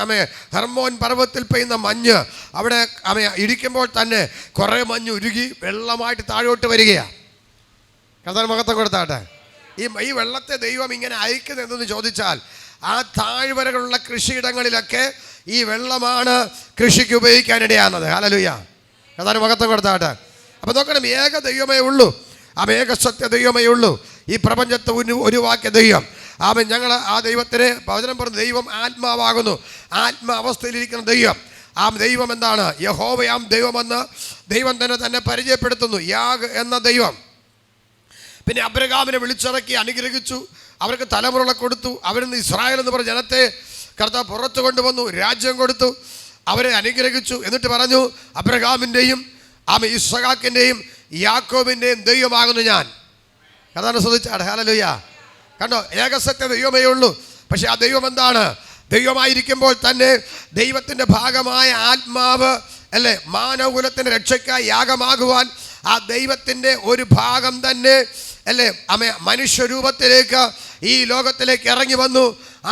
ആമേ ഹെർമോൻ പർവ്വതത്തിൽ പെയ്യുന്ന മഞ്ഞ് അവിടെ ആമേ ഇരിക്കുമ്പോൾ തന്നെ കുറേ മഞ്ഞ് ഉരുകി വെള്ളമായിട്ട് താഴോട്ട് വരികയാണ്. കർത്താവിന് മഹത്വം കൊടുത്താട്ടെ. ഈ വെള്ളത്തെ ദൈവം ഇങ്ങനെ അയക്കുന്നത് എന്തെന്ന് ചോദിച്ചാൽ ആ താഴ്വരകളുള്ള കൃഷിയിടങ്ങളിലൊക്കെ ഈ വെള്ളമാണ് കൃഷിക്ക് ഉപയോഗിക്കാനിടയാകുന്നത്. ഹല്ലേലൂയ. കർത്താവിന് മഹത്വം കൊടുത്താട്ടെ. അപ്പം നോക്കണം, ഏക ദൈവമേ ഉള്ളൂ, ഏക സത്യ ദൈവമേ ഉള്ളൂ ഈ പ്രപഞ്ചത്തെ ഉരുവാക്കിയ ദൈവം. ഞങ്ങൾ ആ ദൈവത്തിന് വചനം പറഞ്ഞു ദൈവം ആത്മാവാകുന്നു, ആത്മാവസ്ഥയിലിരിക്കുന്ന ദൈവം. ദൈവം എന്താണ്? യഹോവയാം ദൈവമെന്ന് ദൈവം തന്നെ പരിചയപ്പെടുത്തുന്നു, യാഗ് എന്ന ദൈവം. പിന്നെ അബ്രഹാമിനെ വിളിച്ചിറക്കി അനുഗ്രഹിച്ചു, അവർക്ക് തലമുറകളെ കൊടുത്തു. അവരിൽ നിന്ന് ഇസ്രായേൽ എന്ന് പറഞ്ഞ ജനത്തെ കർത്താവ് പുറത്തു കൊണ്ടുവന്നു, രാജ്യം കൊടുത്തു, അവരെ അനുഗ്രഹിച്ചു. എന്നിട്ട് പറഞ്ഞു അബ്രഹാമിൻ്റെയും ഇസ്ഹാക്കിൻ്റെയും യാക്കോബിൻ്റെയും ദൈവമാകുന്നു ഞാൻ. അതാണ് ശ്രദ്ധിച്ചാണ്. ഹല്ലേലൂയ. കണ്ടോ, ഏകസത്യ ദൈവമേ ഉള്ളൂ. പക്ഷെ ആ ദൈവം എന്താണ്? ദൈവമായിരിക്കുമ്പോൾ തന്നെ ദൈവത്തിൻ്റെ ഭാഗമായ ആത്മാവ് അല്ലേ മാനവകുലത്തിൻ്റെ രക്ഷയ്ക്കായി യാഗമാകുവാൻ ആ ദൈവത്തിൻ്റെ ഒരു ഭാഗം തന്നെ അല്ലേ മനുഷ്യരൂപത്തിലേക്ക് ഈ ലോകത്തിലേക്ക് ഇറങ്ങി വന്നു.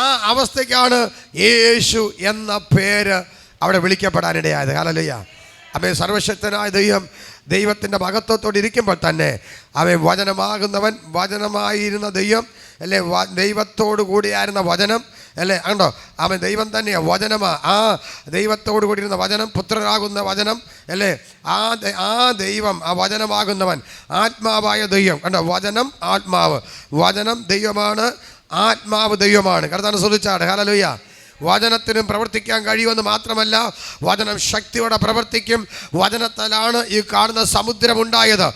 ആ അവസ്ഥയ്ക്കാണ് യേശു എന്ന പേര് അവിടെ വിളിക്കപ്പെടാനിടയായത്. ഹല്ലേലൂയ. സർവശക്തനായ ദൈവത്തിൻ്റെ മഹത്വത്തോടെ ഇരിക്കുമ്പോൾ തന്നെ വചനമാകുന്നവൻ, വചനമായിരുന്ന ദൈവം അല്ലേ, ദൈവത്തോടു കൂടിയായിരുന്ന വചനം അല്ലേ, കണ്ടോ ദൈവം തന്നെയാണ് വചനമാ. ആ ദൈവത്തോടു കൂടിയിരുന്ന വചനം, പുത്രനാകുന്ന വചനം അല്ലേ, ആ ദൈവം, ആ വചനമാകുന്നവൻ, ആത്മാവായ ദൈവം. കണ്ടോ, വചനം ആത്മാവ്, വചനം ദൈവമാണ്, ആത്മാവ് ദൈവമാണ്. കർത്താവിനെ സ്തുതിച്ചാട്ടെ. ഹല്ലേലൂയ. വചനത്തിനും പ്രവർത്തിക്കാൻ കഴിയുമെന്ന് മാത്രമല്ല, വചനം ശക്തിയോടെ പ്രവർത്തിക്കും. വചനത്താലാണ് ഈ കാണുന്ന സമുദ്രമുണ്ടായത്.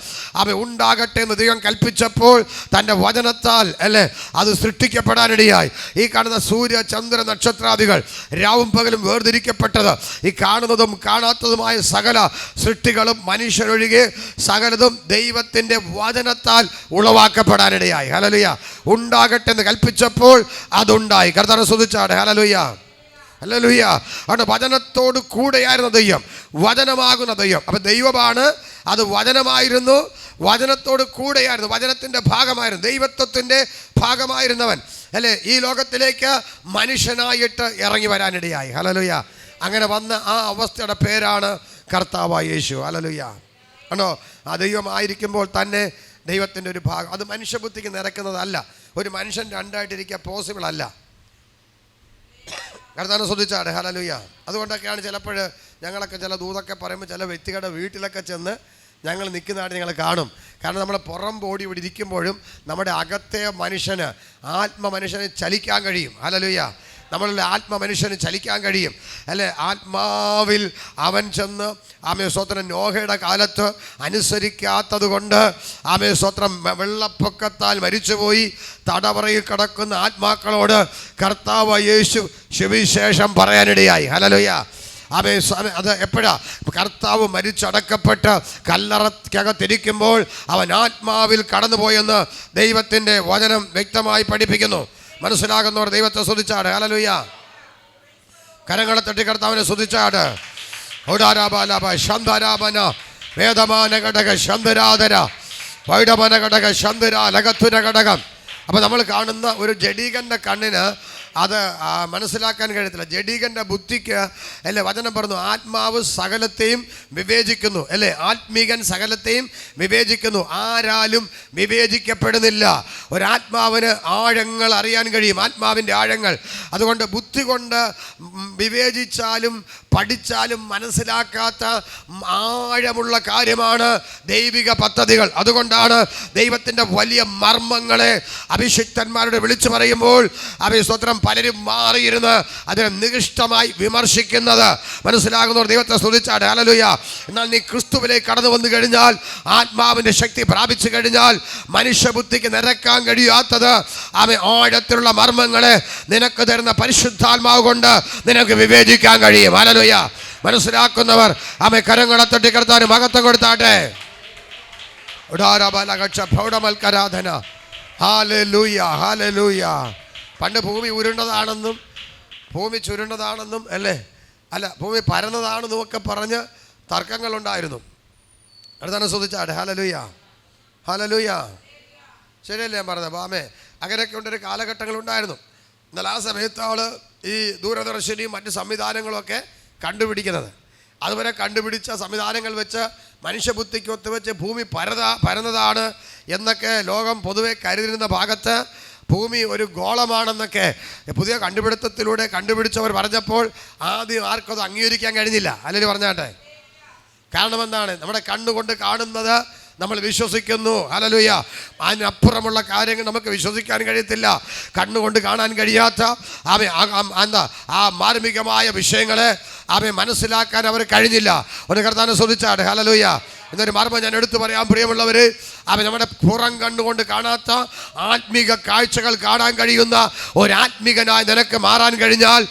ഉണ്ടാകട്ടെ എന്ന് ദൈവം കൽപ്പിച്ചപ്പോൾ തൻ്റെ വചനത്താൽ അല്ലേ അത് സൃഷ്ടിക്കപ്പെടാനിടയായി. ഈ കാണുന്ന സൂര്യ ചന്ദ്ര നക്ഷത്രാദികൾ രാവും പകലും വേർതിരിക്കപ്പെട്ടത്, ഈ കാണുന്നതും കാണാത്തതുമായ സകല സൃഷ്ടികളും മനുഷ്യരൊഴികെ സകലതും ദൈവത്തിൻ്റെ വചനത്താൽ ഉളവാക്കപ്പെടാനിടയായി. ഹല്ലേലൂയ. ഉണ്ടാകട്ടെ എന്ന് കൽപ്പിച്ചപ്പോൾ അതുണ്ടായി. കർത്താവിനെ സ്തുതിച്ചാട്ടെ. ഹല്ലേലൂയ. ഹല്ലേലൂയ. അവിടെ വചനത്തോട് കൂടെയായിരുന്ന ദൈവം, വചനമാകുന്ന ദൈവം. അപ്പം ദൈവമാണ്, അത് വചനമായിരുന്നു, വചനത്തോട് കൂടെയായിരുന്നു, വചനത്തിൻ്റെ ഭാഗമായിരുന്നു, ദൈവത്വത്തിൻ്റെ ഭാഗമായിരുന്നവൻ അല്ലേ ഈ ലോകത്തിലേക്ക് മനുഷ്യനായിട്ട് ഇറങ്ങി വരാനിടയായി. ഹല്ലേലൂയ. അങ്ങനെ വന്ന ആ അവസ്ഥയുടെ പേരാണ് കർത്താവായ യേശു. ഹല്ലേലൂയ. ആണോ, ആ ദൈവമായിരിക്കുമ്പോൾ തന്നെ ദൈവത്തിൻ്റെ ഒരു ഭാഗം. അത് മനുഷ്യബുദ്ധിക്ക് നിരക്കുന്നതല്ല. ഒരു മനുഷ്യൻ രണ്ടായിട്ടിരിക്കുക പോസിബിൾ അല്ല. കർത്താവിനെ ശ്രദ്ധിച്ചാട്ടെ. ഹല്ലേലൂയ. അതുകൊണ്ടൊക്കെയാണ് ചിലപ്പോൾ ഞങ്ങളൊക്കെ ചില ദൂതൊക്കെ പറയുമ്പോൾ ചില വ്യക്തികളുടെ വീട്ടിലൊക്കെ ചെന്ന് ഞങ്ങൾ നിൽക്കുന്നതായിട്ട് നിങ്ങൾ കാണും. കാരണം നമ്മുടെ പുറം ബോഡി ഇവിടെ ഇരിക്കുമ്പോഴും നമ്മുടെ അകത്തെ മനുഷ്യന്, ആത്മമനുഷ്യന് ചലിക്കാൻ കഴിയും. ഹല്ലേലൂയ. നമ്മളുടെ ആത്മമനുഷ്യന് ചലിക്കാൻ കഴിയും അല്ലേ. ആത്മാവിൽ അവൻ ചെന്ന് സ്തോത്രം നോഹയുടെ കാലത്ത് അനുസരിക്കാത്തത് കൊണ്ട് സ്തോത്രം വെള്ളപ്പൊക്കത്താൽ മരിച്ചുപോയി തടവറയിൽ കിടക്കുന്ന ആത്മാക്കളോട് കർത്താവ് യേശു സുവിശേഷം പറയാനിടയായി. ഹല്ലേലൂയ. അത് എപ്പോഴാ? കർത്താവ് മരിച്ചടക്കപ്പെട്ട് കല്ലറയ്ക്കകത്തിരിക്കുമ്പോൾ അവൻ ആത്മാവിൽ കടന്നുപോയെന്ന് ദൈവത്തിൻ്റെ വചനം വ്യക്തമായി പഠിപ്പിക്കുന്നു. മനസ്സിലാകുന്നവർ ദൈവത്തെ സ്തുതിച്ചാട്. ഹല്ലേലൂയ. കരങ്ങളെ തട്ടി കർത്താവിനെ സ്തുതിച്ചാട്. ശന്തരാമന വേദമാന ഘടക ശന്തരാധര വൈഡമന ഘടക ശന്തര ലകത്തുര ഘടകം. അപ്പം നമ്മൾ കാണുന്ന ഒരു ജഡീകൻ്റെ കണ്ണിന് അത് മനസ്സിലാക്കാൻ കഴിയത്തില്ല. ജഡീകൻ്റെ ബുദ്ധിക്ക് അല്ലേ വചനം പറഞ്ഞു ആത്മാവ് സകലത്തെയും വിവേചിക്കുന്നു അല്ലേ. ആത്മീകൻ സകലത്തെയും വിവേചിക്കുന്നു, ആരാലും വിവേചിക്കപ്പെടുന്നില്ല. ഒരാത്മാവിന് ആഴങ്ങൾ അറിയാൻ കഴിയും, ആത്മാവിൻ്റെ ആഴങ്ങൾ. അതുകൊണ്ട് ബുദ്ധി കൊണ്ട് വിവേചിച്ചാലും പഠിച്ചാലും മനസ്സിലാക്കാത്ത ആഴമുള്ള കാര്യമാണ് ദൈവിക പദ്ധതികൾ. അതുകൊണ്ടാണ് ദൈവത്തിൻ്റെ വലിയ മർമ്മങ്ങളെ അഭിഷിക്തന്മാരോട് വിളിച്ചു പറയുമ്പോൾ സ്തോത്രം പലരും മാറിയിരുന്ന് അതിനെ നികൃഷ്ടമായി വിമർശിക്കുന്നത്. മനസ്സിലാകുന്നവർ ദൈവത്തെ സ്തുതിച്ചാട്ടെ. ഹല്ലേലൂയ. എന്നാൽ നീ ക്രിസ്തുവിലേക്ക് കടന്നു വന്നു കഴിഞ്ഞാൽ, ആത്മാവിൻ്റെ ശക്തി പ്രാപിച്ചു കഴിഞ്ഞാൽ, മനുഷ്യബുദ്ധിക്ക് നിരക്കാൻ കഴിയാത്തത് ആഴത്തിലുള്ള മർമ്മങ്ങളെ നിനക്ക് തരുന്ന പരിശുദ്ധാത്മാവ് കൊണ്ട് നിനക്ക് വിവേചിക്കാൻ കഴിയും. ഹല്ലേലൂയ. മനസ്സിലാക്കുന്നവർ കരങ്ങളെ തട്ടി കർത്താവിന് മഹത്വം കൊടുത്താട്ടെ. ഹല്ലേലൂയ. ഹല്ലേലൂയ. പണ്ട് ഭൂമി ഉരുണ്ടതാണെന്നും ഭൂമി ചുരുണ്ടതാണെന്നും അല്ല ഭൂമി പരന്നതാണെന്നും ഒക്കെ പറഞ്ഞ് തർക്കങ്ങളുണ്ടായിരുന്നു. അടുത്താണ് ശ്രദ്ധിച്ചാട്ടെ. Hallelujah, hallelujah. ശരിയല്ലേ ഞാൻ പറഞ്ഞത്? ആമേ. അങ്ങനെയൊക്കെ ഉണ്ടൊരു കാലഘട്ടങ്ങളുണ്ടായിരുന്നു. എന്നാൽ ആ സമയത്ത് അവൾ ഈ ദൂരദർശിനിയും മറ്റ് സംവിധാനങ്ങളൊക്കെ കണ്ടുപിടിക്കുന്നത്. അതുവരെ കണ്ടുപിടിച്ച സംവിധാനങ്ങൾ വെച്ച് മനുഷ്യബുദ്ധിക്ക് ഒത്തുവെച്ച് ഭൂമി പരന്നതാണ് എന്നൊക്കെ ലോകം പൊതുവെ കരുതിരുന്ന ഭാഗത്ത് ഭൂമി ഒരു ഗോളമാണെന്നൊക്കെ പുതിയ കണ്ടുപിടുത്തത്തിലൂടെ കണ്ടുപിടിച്ചവർ പറഞ്ഞപ്പോൾ ആദ്യം ആർക്കും അത് അംഗീകരിക്കാൻ കഴിഞ്ഞില്ല. അല്ലെങ്കിൽ പറഞ്ഞാട്ടെ, കാരണം എന്താണ്? നമ്മുടെ കണ്ണുകൊണ്ട് കാണുന്നത് നമ്മൾ വിശ്വസിക്കുന്നു. ഹല്ലേലൂയ. അതിനപ്പുറമുള്ള കാര്യങ്ങൾ നമുക്ക് വിശ്വസിക്കാൻ കഴിയത്തില്ല. കണ്ണുകൊണ്ട് കാണാൻ കഴിയാത്ത ആ മാർമികമായ വിഷയങ്ങളെ മനസ്സിലാക്കാൻ അവർ കഴിഞ്ഞില്ല. ഒരു കർത്താവിനെ സ്തുതിച്ചാട്ടെ. ഹല്ലേലൂയ. എന്നൊരു മർമ്മം ഞാൻ എടുത്തു പറയാം പ്രിയമുള്ളവർ. നമ്മുടെ പുറം കണ്ണുകൊണ്ട് കാണാത്ത ആത്മീക കാഴ്ചകൾ കാണാൻ കഴിയുന്ന ഒരാത്മീകനായി നിനക്ക് മാറാൻ കഴിഞ്ഞാൽ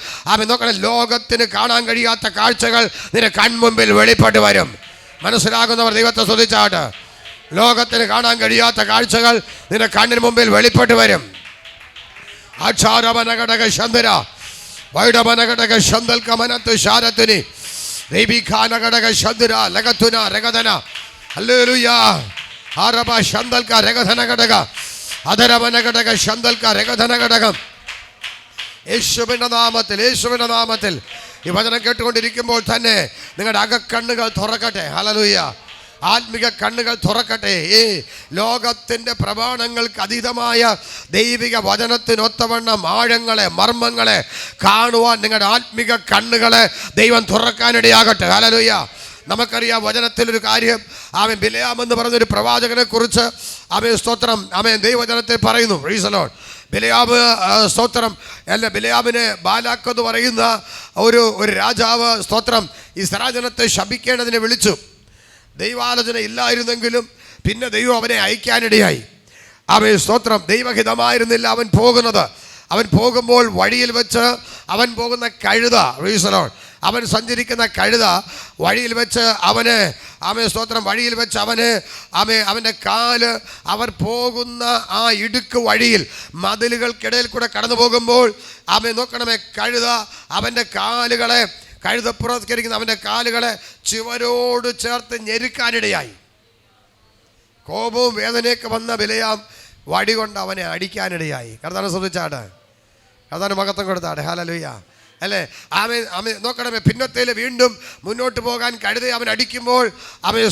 നോക്കണം, ലോകത്തിന് കാണാൻ കഴിയാത്ത കാഴ്ചകൾ നിന്റെ കൺമുമ്പിൽ വെളിപ്പെട്ട് വരും. മനസ്സിലാകുന്നവർ ദൈവത്തെ സ്തുതിച്ചാട്ടെ. ലോകത്തിന് കാണാൻ കഴിയാത്ത കാഴ്ചകൾ നിന്റെ കണ്ണിന് മുമ്പിൽ വെളിപ്പെട്ട് വരും. ആചാരവനഘടക ശന്തര വൈഡവനഘടക ശന്തൽക്കമനത്ത് ശാരത്തുനി ദൈവികാനഘടക ശന്ദര ലഗത്തുന രഗധന. ഹല്ലേലൂയ. ആരബ ശന്തൽക്ക രഗധന ഘടക അധരവനഘടക ശന്തൽക്ക രഗധന ഘടകം. യേശുവിൻ്റെ നാമത്തിൽ ഈ വചനം കേട്ടുകൊണ്ടിരിക്കുമ്പോൾ തന്നെ നിങ്ങളുടെ അകക്കണ്ണുകൾ തുറക്കട്ടെ. ഹല്ലേലൂയ. ആത്മിക കണ്ണുകൾ തുറക്കട്ടെ. ഈ ലോകത്തിൻ്റെ പ്രമാണങ്ങൾക്ക് അതീതമായ ദൈവിക വചനത്തിനൊത്തവണ്ണം ആഴങ്ങളെ മർമ്മങ്ങളെ കാണുവാൻ നിങ്ങളുടെ ആത്മിക കണ്ണുകളെ ദൈവം തുറക്കാനിടയാകട്ടെ. ഹല്ലേലൂയ. നമുക്കറിയാം വചനത്തിലൊരു കാര്യം. ബിലെയാം എന്ന് പറഞ്ഞൊരു പ്രവാചകനെ കുറിച്ച് സ്തോത്രം ദൈവവചനത്തിൽ പറയുന്നു. Price the Lord. ബിലെയാം സ്തോത്രം ബിലെയാമിനെ ബാലാക്ക് എന്ന് പറയുന്ന ഒരു രാജാവ് സ്തോത്രം ഇസ്രായേൽ ശപിക്കേണ്ടതിനെ വിളിച്ചു. ദൈവാലോചന ഇല്ലായിരുന്നെങ്കിലും പിന്നെ ദൈവം അവനെ അയക്കാനിടയായി. സ്തോത്രം ദൈവഹിതമായിരുന്നില്ല അവൻ പോകുന്നത്. അവൻ പോകുമ്പോൾ വഴിയിൽ വെച്ച് അവൻ പോകുന്ന കഴുത, പ്രൈസ് ദി ലോർഡ്, അവൻ സഞ്ചരിക്കുന്ന കഴുത വഴിയിൽ വെച്ച് സ്തോത്രം വഴിയിൽ വെച്ച് അവൻ്റെ കാല് അവർ പോകുന്ന ആ ഇടുക്ക് വഴിയിൽ മതിലുകൾക്കിടയിൽ കൂടെ കടന്നു പോകുമ്പോൾ നോക്കണമേ, കഴുത അവൻ്റെ കാലുകളെ കഴുതപ്പുറസ്കരിക്കുന്ന അവൻ്റെ കാലുകളെ ചുവരോട് ചേർത്ത് ഞെരുക്കാനിടയായി. കോപവും വേദനയൊക്കെ വന്ന ബിലെയാം വടി കൊണ്ട് അവനെ അടിക്കാനിടയായി. കർത്താവിനെ ശ്രദ്ധിച്ചാട്ടെ. കർത്താവിന് മഹത്വം കൊടുത്താട്ടെ. ഹല്ലേലൂയ. അല്ലേ? നോക്കണമേ, പിന്നത്തേൽ വീണ്ടും മുന്നോട്ട് പോകാൻ കഴുത അവൻ അടിക്കുമ്പോൾ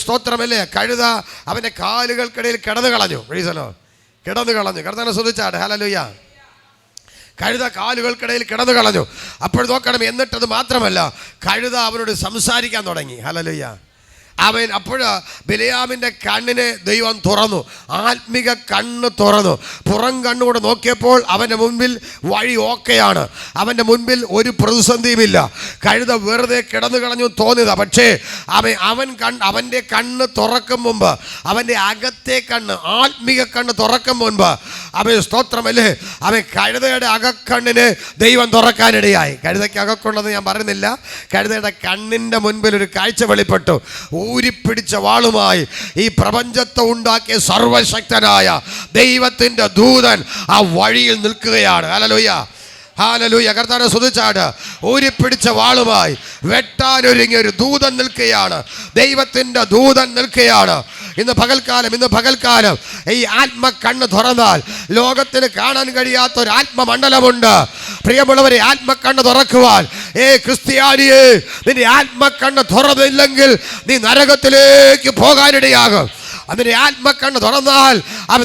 സ്തോത്രമല്ലേ, കഴുത അവൻ്റെ കാലുകൾക്കിടയിൽ കിടന്നു കളഞ്ഞു. കർത്താവിനെ ശ്രദ്ധിച്ചാട്ടെ. ഹല്ലേലൂയ. കഴുത കാലുകൾക്കിടയിൽ കിടന്നു കളഞ്ഞു. അപ്പോൾ നോക്കണം, എന്നിട്ടത് മാത്രമല്ല, കഴുത അവനോട് സംസാരിക്കാൻ തുടങ്ങി. ഹല്ലേലൂയ. അപ്പോൾ ബിലെയാമിൻ്റെ കണ്ണിനെ ദൈവം തുറന്നു. ആത്മിക കണ്ണ് തുറന്നു. പുറം കണ്ണുകൊണ്ട് നോക്കിയപ്പോൾ അവൻ്റെ മുൻപിൽ വഴി ഓക്കെയാണ്. അവൻ്റെ മുൻപിൽ ഒരു പ്രതിസന്ധിയുമില്ല. കഴുത വെറുതെ കിടന്നു കളഞ്ഞു തോന്നിയതാ. പക്ഷേ അവൻ്റെ കണ്ണ് തുറക്കും മുമ്പ്, അവൻ്റെ അകത്തെ കണ്ണ്, ആത്മിക കണ്ണ് തുറക്കും മുൻപ് സ്തോത്രമല്ലേ, കഴുതയുടെ അകക്കണ്ണിന് ദൈവം തുറക്കാനിടയായി. കഴുതയ്ക്ക് അകക്കുണ്ടെന്ന് ഞാൻ പറയുന്നില്ല. കഴുതയുടെ കണ്ണിൻ്റെ മുൻപിൽ ഒരു കാഴ്ച വെളിപ്പെട്ടു. ഊരിപ്പിടിച്ച വാളുമായി ഈ പ്രപഞ്ചത്തെ ഉണ്ടാക്കിയ സർവശക്തനായ ദൈവത്തിൻ്റെ ദൂതൻ ആ വഴിയിൽ നിൽക്കുകയാണ്. ഹല്ലേലൂയ. ഹല്ലേലൂയ. കർത്താവിനെ സ്തുതിച്ചാട്. ഊരിപ്പിടിച്ച വാളുമായി വെട്ടാനൊരുങ്ങിയ ഒരു ദൂതൻ നിൽക്കുകയാണ്. ദൈവത്തിൻ്റെ ദൂതൻ നിൽക്കുകയാണ്. ഇന്ന് പകൽക്കാലം ഈ ആത്മക്കണ്ണ് തുറന്നാൽ ലോകത്തിന് കാണാൻ കഴിയാത്ത ഒരു ആത്മമണ്ഡലമുണ്ട്. പ്രിയമുള്ളവരെ, ആത്മക്കണ്ണ് തുറക്കുവാൻ ക്രിസ്ത്യാനിയെ, നിന്റെ ആത്മക്കണ്ണ് തുറന്നില്ലെങ്കിൽ നീ നരകത്തിലേക്ക് പോകാനിടയാകും. അതിൻ്റെ ആത്മക്കണ്ണ് തുറന്നാൽ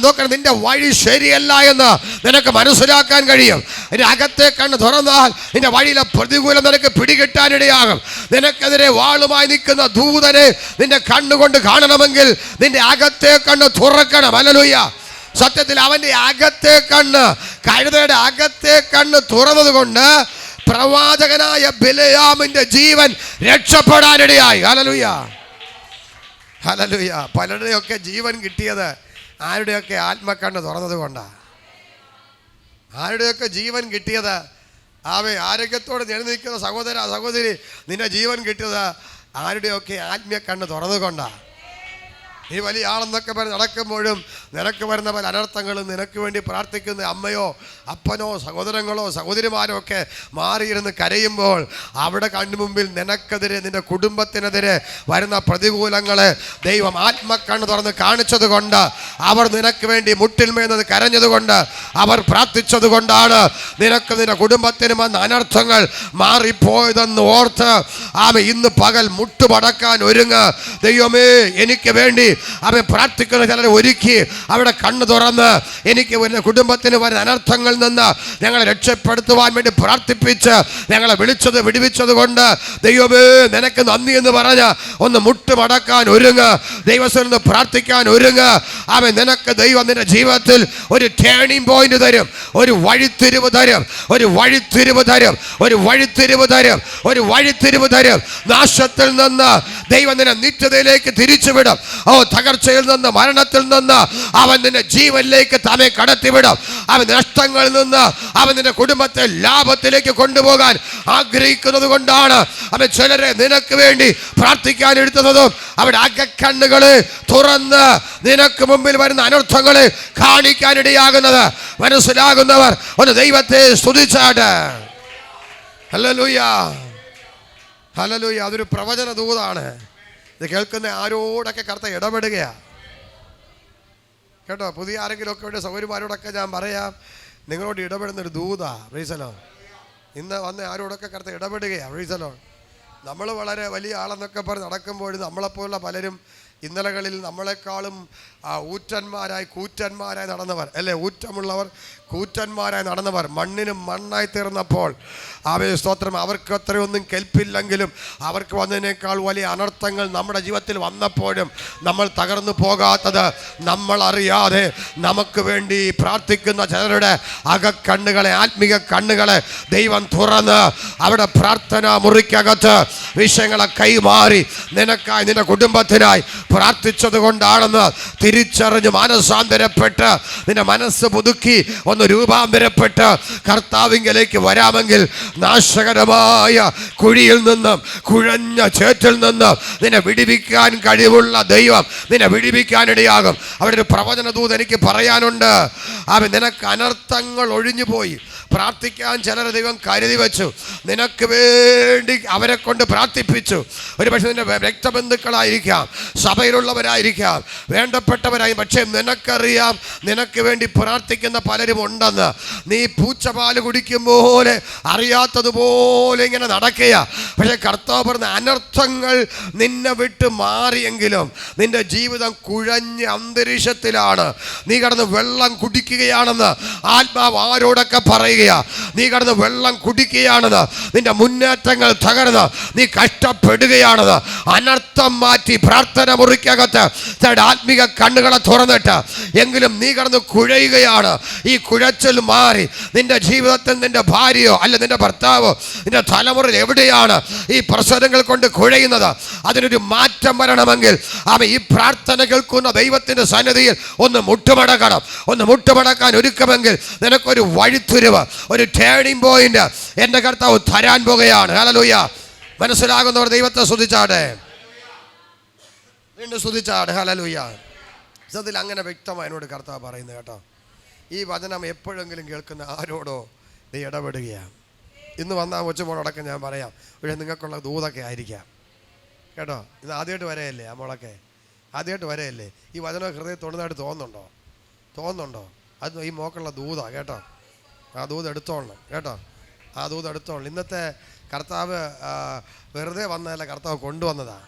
നോക്കണം, നിന്റെ വഴി ശരിയല്ല എന്ന് നിനക്ക് മനസ്സിലാക്കാൻ കഴിയും. നിന്റെ അകത്തെ കണ്ണ് തുറന്നാൽ നിന്റെ വഴിയിലെ പ്രതികൂലം നിനക്ക് പിടികിട്ടാനിടയാകും. നിനക്കെതിരെ വാളുമായി നിൽക്കുന്ന ദൂതനെ നിന്റെ കണ്ണുകൊണ്ട് കാണണമെങ്കിൽ നിന്റെ അകത്തെ കണ്ണ് തുറക്കണം. ഹല്ലേലൂയ. സത്യത്തിൽ അവൻ്റെ അകത്തെ കണ്ണ്, കഴുതയുടെ അകത്തെ കണ്ണ് തുറന്നത് കൊണ്ട് പ്രവാചകനായ ബിലെയാമിൻ്റെ ജീവൻ രക്ഷപ്പെടാനിടയായി. ഹല്ലേലൂയ. ഹല്ലേലൂയ. പലരുടെയൊക്കെ ജീവൻ കിട്ടിയത് ആരുടെയൊക്കെ ആത്മക്കണ്ണ് തുറന്നത് കൊണ്ടാണ്. ആരുടെയൊക്കെ ജീവൻ കിട്ടിയത് ആരോഗ്യത്തോട് നിലനിൽക്കുന്ന സഹോദരി, നിന്റെ ജീവൻ കിട്ടിയത് ആരുടെയൊക്കെ ആത്മീയ കണ്ണ് തുറന്നത് കൊണ്ടാണ്. നീ വലിയ ആളെന്നൊക്കെ പറഞ്ഞ് നടക്കുമ്പോഴും നിനക്ക് വരുന്ന പല അനർത്ഥങ്ങളും നിനക്ക് വേണ്ടി പ്രാർത്ഥിക്കുന്ന അമ്മയോ അപ്പനോ സഹോദരങ്ങളോ സഹോദരിമാരോ ഒക്കെ മാറിയിരുന്ന് കരയുമ്പോൾ അവിടെ കണ്ണുമുമ്പിൽ നിനക്കെതിരെ നിന്റെ കുടുംബത്തിനെതിരെ വരുന്ന പ്രതികൂലങ്ങളെ ദൈവം ആത്മക്കണ്ണ് തുറന്ന് കാണിച്ചത് കൊണ്ട്, അവർ നിനക്ക് വേണ്ടി മുട്ടിൽമേന്നത് കരഞ്ഞതുകൊണ്ട്, അവർ പ്രാർത്ഥിച്ചത് കൊണ്ടാണ് നിനക്ക് നിന്റെ കുടുംബത്തിനും വന്ന അനർത്ഥങ്ങൾ മാറിപ്പോയതെന്ന് ഓർത്ത് ഇന്ന് പകൽ മുട്ടുമടക്കാൻ ഒരുങ്ങ്. ദൈവമേ, എനിക്ക് വേണ്ടി അവൻ പ്രാർത്ഥിക്കുന്ന ചിലരെ ഒരുക്കി അവിടെ കണ്ണ് തുറന്ന് എനിക്ക് വരുന്ന കുടുംബത്തിന് വരുന്ന അനർത്ഥങ്ങളിൽ നിന്ന് ഞങ്ങളെ രക്ഷപ്പെടുത്തുവാൻ വേണ്ടി പ്രാർത്ഥിപ്പിച്ച് ഞങ്ങളെ വിളിച്ചത് വിടുവിച്ചത് കൊണ്ട് ദൈവമേ നിനക്ക് നന്ദി എന്ന് പറഞ്ഞ് ഒന്ന് മുട്ടുമടക്കാൻ ഒരുങ്ങ്. ദൈവസ്ഥ പ്രാർത്ഥിക്കാൻ ഒരുങ്ങ്. അവൻ നിനക്ക് ദൈവം നിന്റെ ജീവിതത്തിൽ ഒരു ടേണിംഗ് പോയിന്റ് തരും, ഒരു വഴിത്തിരിവ് തരും, ഒരു വഴിത്തിരിവ് തരും, ഒരു വഴിത്തിരിവ് തരും, ഒരു വഴിത്തിരിവ് തരും. നാശത്തിൽ നിന്ന് ദൈവം നിന്നെ നിത്യതയിലേക്ക് തിരിച്ചുവിടും. തകർച്ചയിൽ നിന്ന് മരണത്തിൽ നിന്ന് അവൻ നിന്റെ ജീവനിലേക്ക് തന്നെ കടത്തിവിടും. അവൻ നഷ്ടങ്ങളിൽ നിന്ന് അവൻ നിന്റെ കുടുംബത്തെ ലാഭത്തിലേക്ക് കൊണ്ടുപോകാൻ ആഗ്രഹിക്കുന്നത് കൊണ്ടാണ് അവൻ ചിലരെ നിനക്ക് വേണ്ടി പ്രാർത്ഥിക്കാൻ എടുത്തതും അവിടെ അകക്കണ്ണുകളെ തുറന്ന് നിനക്ക് മുമ്പിൽ വരുന്ന അനർത്ഥങ്ങളെ കാണിക്കാനിടയാകുന്നത്. മനസ്സിലാകുന്നവർ ഒന്ന് ദൈവത്തെ സ്തുതിച്ചാട്ട്. Hallelujah, hallelujah. അതൊരു പ്രവചന ദൂതാണ്. ഇത് കേൾക്കുന്ന ആരോടൊക്കെ കർത്താവ് ഇടപെടുകയാണ് കേട്ടോ. പുതിയ ആരെങ്കിലുമൊക്കെ ഇവിടെ സൗകര്യമാരോടൊക്കെ ഞാൻ പറയാം, നിങ്ങളോട് ഇടപെടുന്നൊരു ദൂതാ. പ്രൈസലോ. ഇന്ന് വന്ന് ആരോടൊക്കെ കർത്താവ് ഇടപെടുകയാണ്. പ്രൈസലോ. നമ്മൾ വളരെ വലിയ ആളെന്നൊക്കെ പറഞ്ഞ് നടക്കുമ്പോഴും നമ്മളെപ്പോലുള്ള പലരും ഇന്നലകളിൽ നമ്മളെക്കാളും ഊറ്റന്മാരായി കൂറ്റന്മാരായി നടന്നവർ, അല്ലേ? ഊറ്റമുള്ളവർ കൂറ്റന്മാരായി നടന്നവർ മണ്ണിനും മണ്ണായി തീർന്നപ്പോൾ സ്തോത്രം, അവർക്ക് അത്രയൊന്നും കെൽപ്പില്ലെങ്കിലും അവർക്ക് വന്നതിനേക്കാൾ വലിയ അനർത്ഥങ്ങൾ നമ്മുടെ ജീവിതത്തിൽ വന്നപ്പോഴും നമ്മൾ തകർന്നു പോകാത്തത് നമ്മൾ അറിയാതെ നമുക്ക് വേണ്ടി പ്രാർത്ഥിക്കുന്ന ചിലരുടെ അകക്കണ്ണുകളെ, ആത്മീക കണ്ണുകളെ ദൈവം തുറന്ന് അവിടെ പ്രാർത്ഥന മുറിക്കകത്ത് വിഷയങ്ങളെ കൈമാറി നിനക്കായി നിന്റെ കുടുംബത്തിനായി പ്രാർത്ഥിച്ചത് കൊണ്ടാണെന്ന് തിരിച്ചറിഞ്ഞ് മാനസാന്തരപ്പെട്ട് നിന്റെ മനസ്സ് പുതുക്കി ഒന്ന് രൂപാന്തരപ്പെട്ട് കർത്താവിങ്കലേക്ക് വരാമെങ്കിൽ നാശകരമായ കുഴിയിൽ നിന്നും കുഴഞ്ഞ ചേറ്റിൽ നിന്നും നിന്നെ വിടിവിക്കാൻ കഴിവുള്ള ദൈവം നിന്നെ വിടിവിക്കാനിടയാകും. അവിടെ ഒരു പ്രവചന ദൂത് എനിക്ക് പറയാനുണ്ട്. അവൻ നിനക്ക് അനർത്ഥങ്ങൾ ഒഴിഞ്ഞു പോയി. പ്രാർത്ഥിക്കാൻ ചിലരെ ദൈവം കരുതി വെച്ചു, നിനക്ക് വേണ്ടി അവരെ കൊണ്ട് പ്രാർത്ഥിപ്പിച്ചു. ഒരു പക്ഷേ നിന്റെ രക്തബന്ധുക്കളായിരിക്കാം, സഭയിലുള്ളവരായിരിക്കാം, വേണ്ടപ്പെട്ടവരായി. പക്ഷേ നിനക്കറിയാം നിനക്ക് വേണ്ടി പ്രാർത്ഥിക്കുന്ന പലരും ഉണ്ടെന്ന്. നീ പൂച്ചപാല് കുടിക്കും പോലെ അറിയാത്തതുപോലെ ഇങ്ങനെ നടക്കുക. പക്ഷേ കർത്താവ് പറഞ്ഞ അനർത്ഥങ്ങൾ നിന്നെ വിട്ട് മാറിയെങ്കിലും നിന്റെ ജീവിതം കുഴഞ്ഞ അന്തരീക്ഷത്തിലാണ്. നീ കടന്ന് വെള്ളം കുടിക്കുകയാണെന്ന് ആത്മാവ് ആരോടൊക്കെ പറയുക. നീ കടന്ന് വെള്ളം കുടിക്കുകയാണെന്ന്, നിന്റെ മുന്നേറ്റങ്ങൾ തകർന്ന് നീ കഷ്ടപ്പെടുകയാണെന്ന്. അനർത്ഥം മാറ്റി പ്രാർത്ഥന മുറിക്കകത്ത് ആത്മീക കണ്ണുകളെ തുറന്നിട്ട് എങ്കിലും നീ കടന്ന് കുഴയുകയാണ്. ഈ കുഴച്ചിൽ മാറി നിന്റെ ജീവിതത്തിൽ നിന്റെ ഭാര്യയോ അല്ല നിന്റെ ഭർത്താവോ നിന്റെ തലമുറയിൽ എവിടെയാണ് ഈ പ്രശ്നങ്ങൾ കൊണ്ട് കുഴയുന്നത്? അതിനൊരു മാറ്റം വരണമെങ്കിൽ അവൻ ഈ പ്രാർത്ഥന കേൾക്കുന്ന ദൈവത്തിന്റെ സന്നിധിയിൽ ഒന്ന് മുട്ടുമടക്കണം. ഒന്ന് മുട്ടുമടക്കാൻ ഒരുക്കമെങ്കിൽ നിനക്കൊരു വഴിത്തിരിവ്, ഒരു ടേണിംഗ് പോയിന്റ് എൻ്റെ കർത്താവ് തരാൻ പോകുകയാണ്. ഹല്ലേലൂയ. മനസ്സിലാകുന്നവർ ദൈവത്തെ സ്തുതിച്ചാട്ടെ, വീണ്ടും സ്തുതിച്ചാട്ടെ. ഹല്ലേലൂയ. സത്യത്തിൽ അങ്ങനെ വ്യക്തമായി എന്നോട് കർത്താവ് പറയുന്നത് കേട്ടോ. ഈ വചനം എപ്പോഴെങ്കിലും കേൾക്കുന്ന ആരോടോ നീ ഇടപെടുകയാണ്. ഇന്ന് വന്ന കൊച്ചുമോളടക്കം ഞാൻ പറയാം, പക്ഷേ നിങ്ങൾക്കുള്ള ദൂതൊക്കെ ആയിരിക്കാം കേട്ടോ. ഇത് ആദ്യമായിട്ട് വരെയല്ലേ ആ മോളൊക്കെ, ആദ്യമായിട്ട് വരെയല്ലേ. ഈ വചനം ഹൃദയം തൊടുന്നതായിട്ട് തോന്നുന്നുണ്ടോ? അത് ഈ മോക്കുള്ള ദൂതാ കേട്ടോ. ആ ദൂത് എടുത്തോളണം കേട്ടോ, ആ ദൂത് എടുത്തോളണം. ഇന്നത്തെ കർത്താവ് വെറുതെ വന്നതല്ല, കർത്താവ് കൊണ്ടുവന്നതാണ്.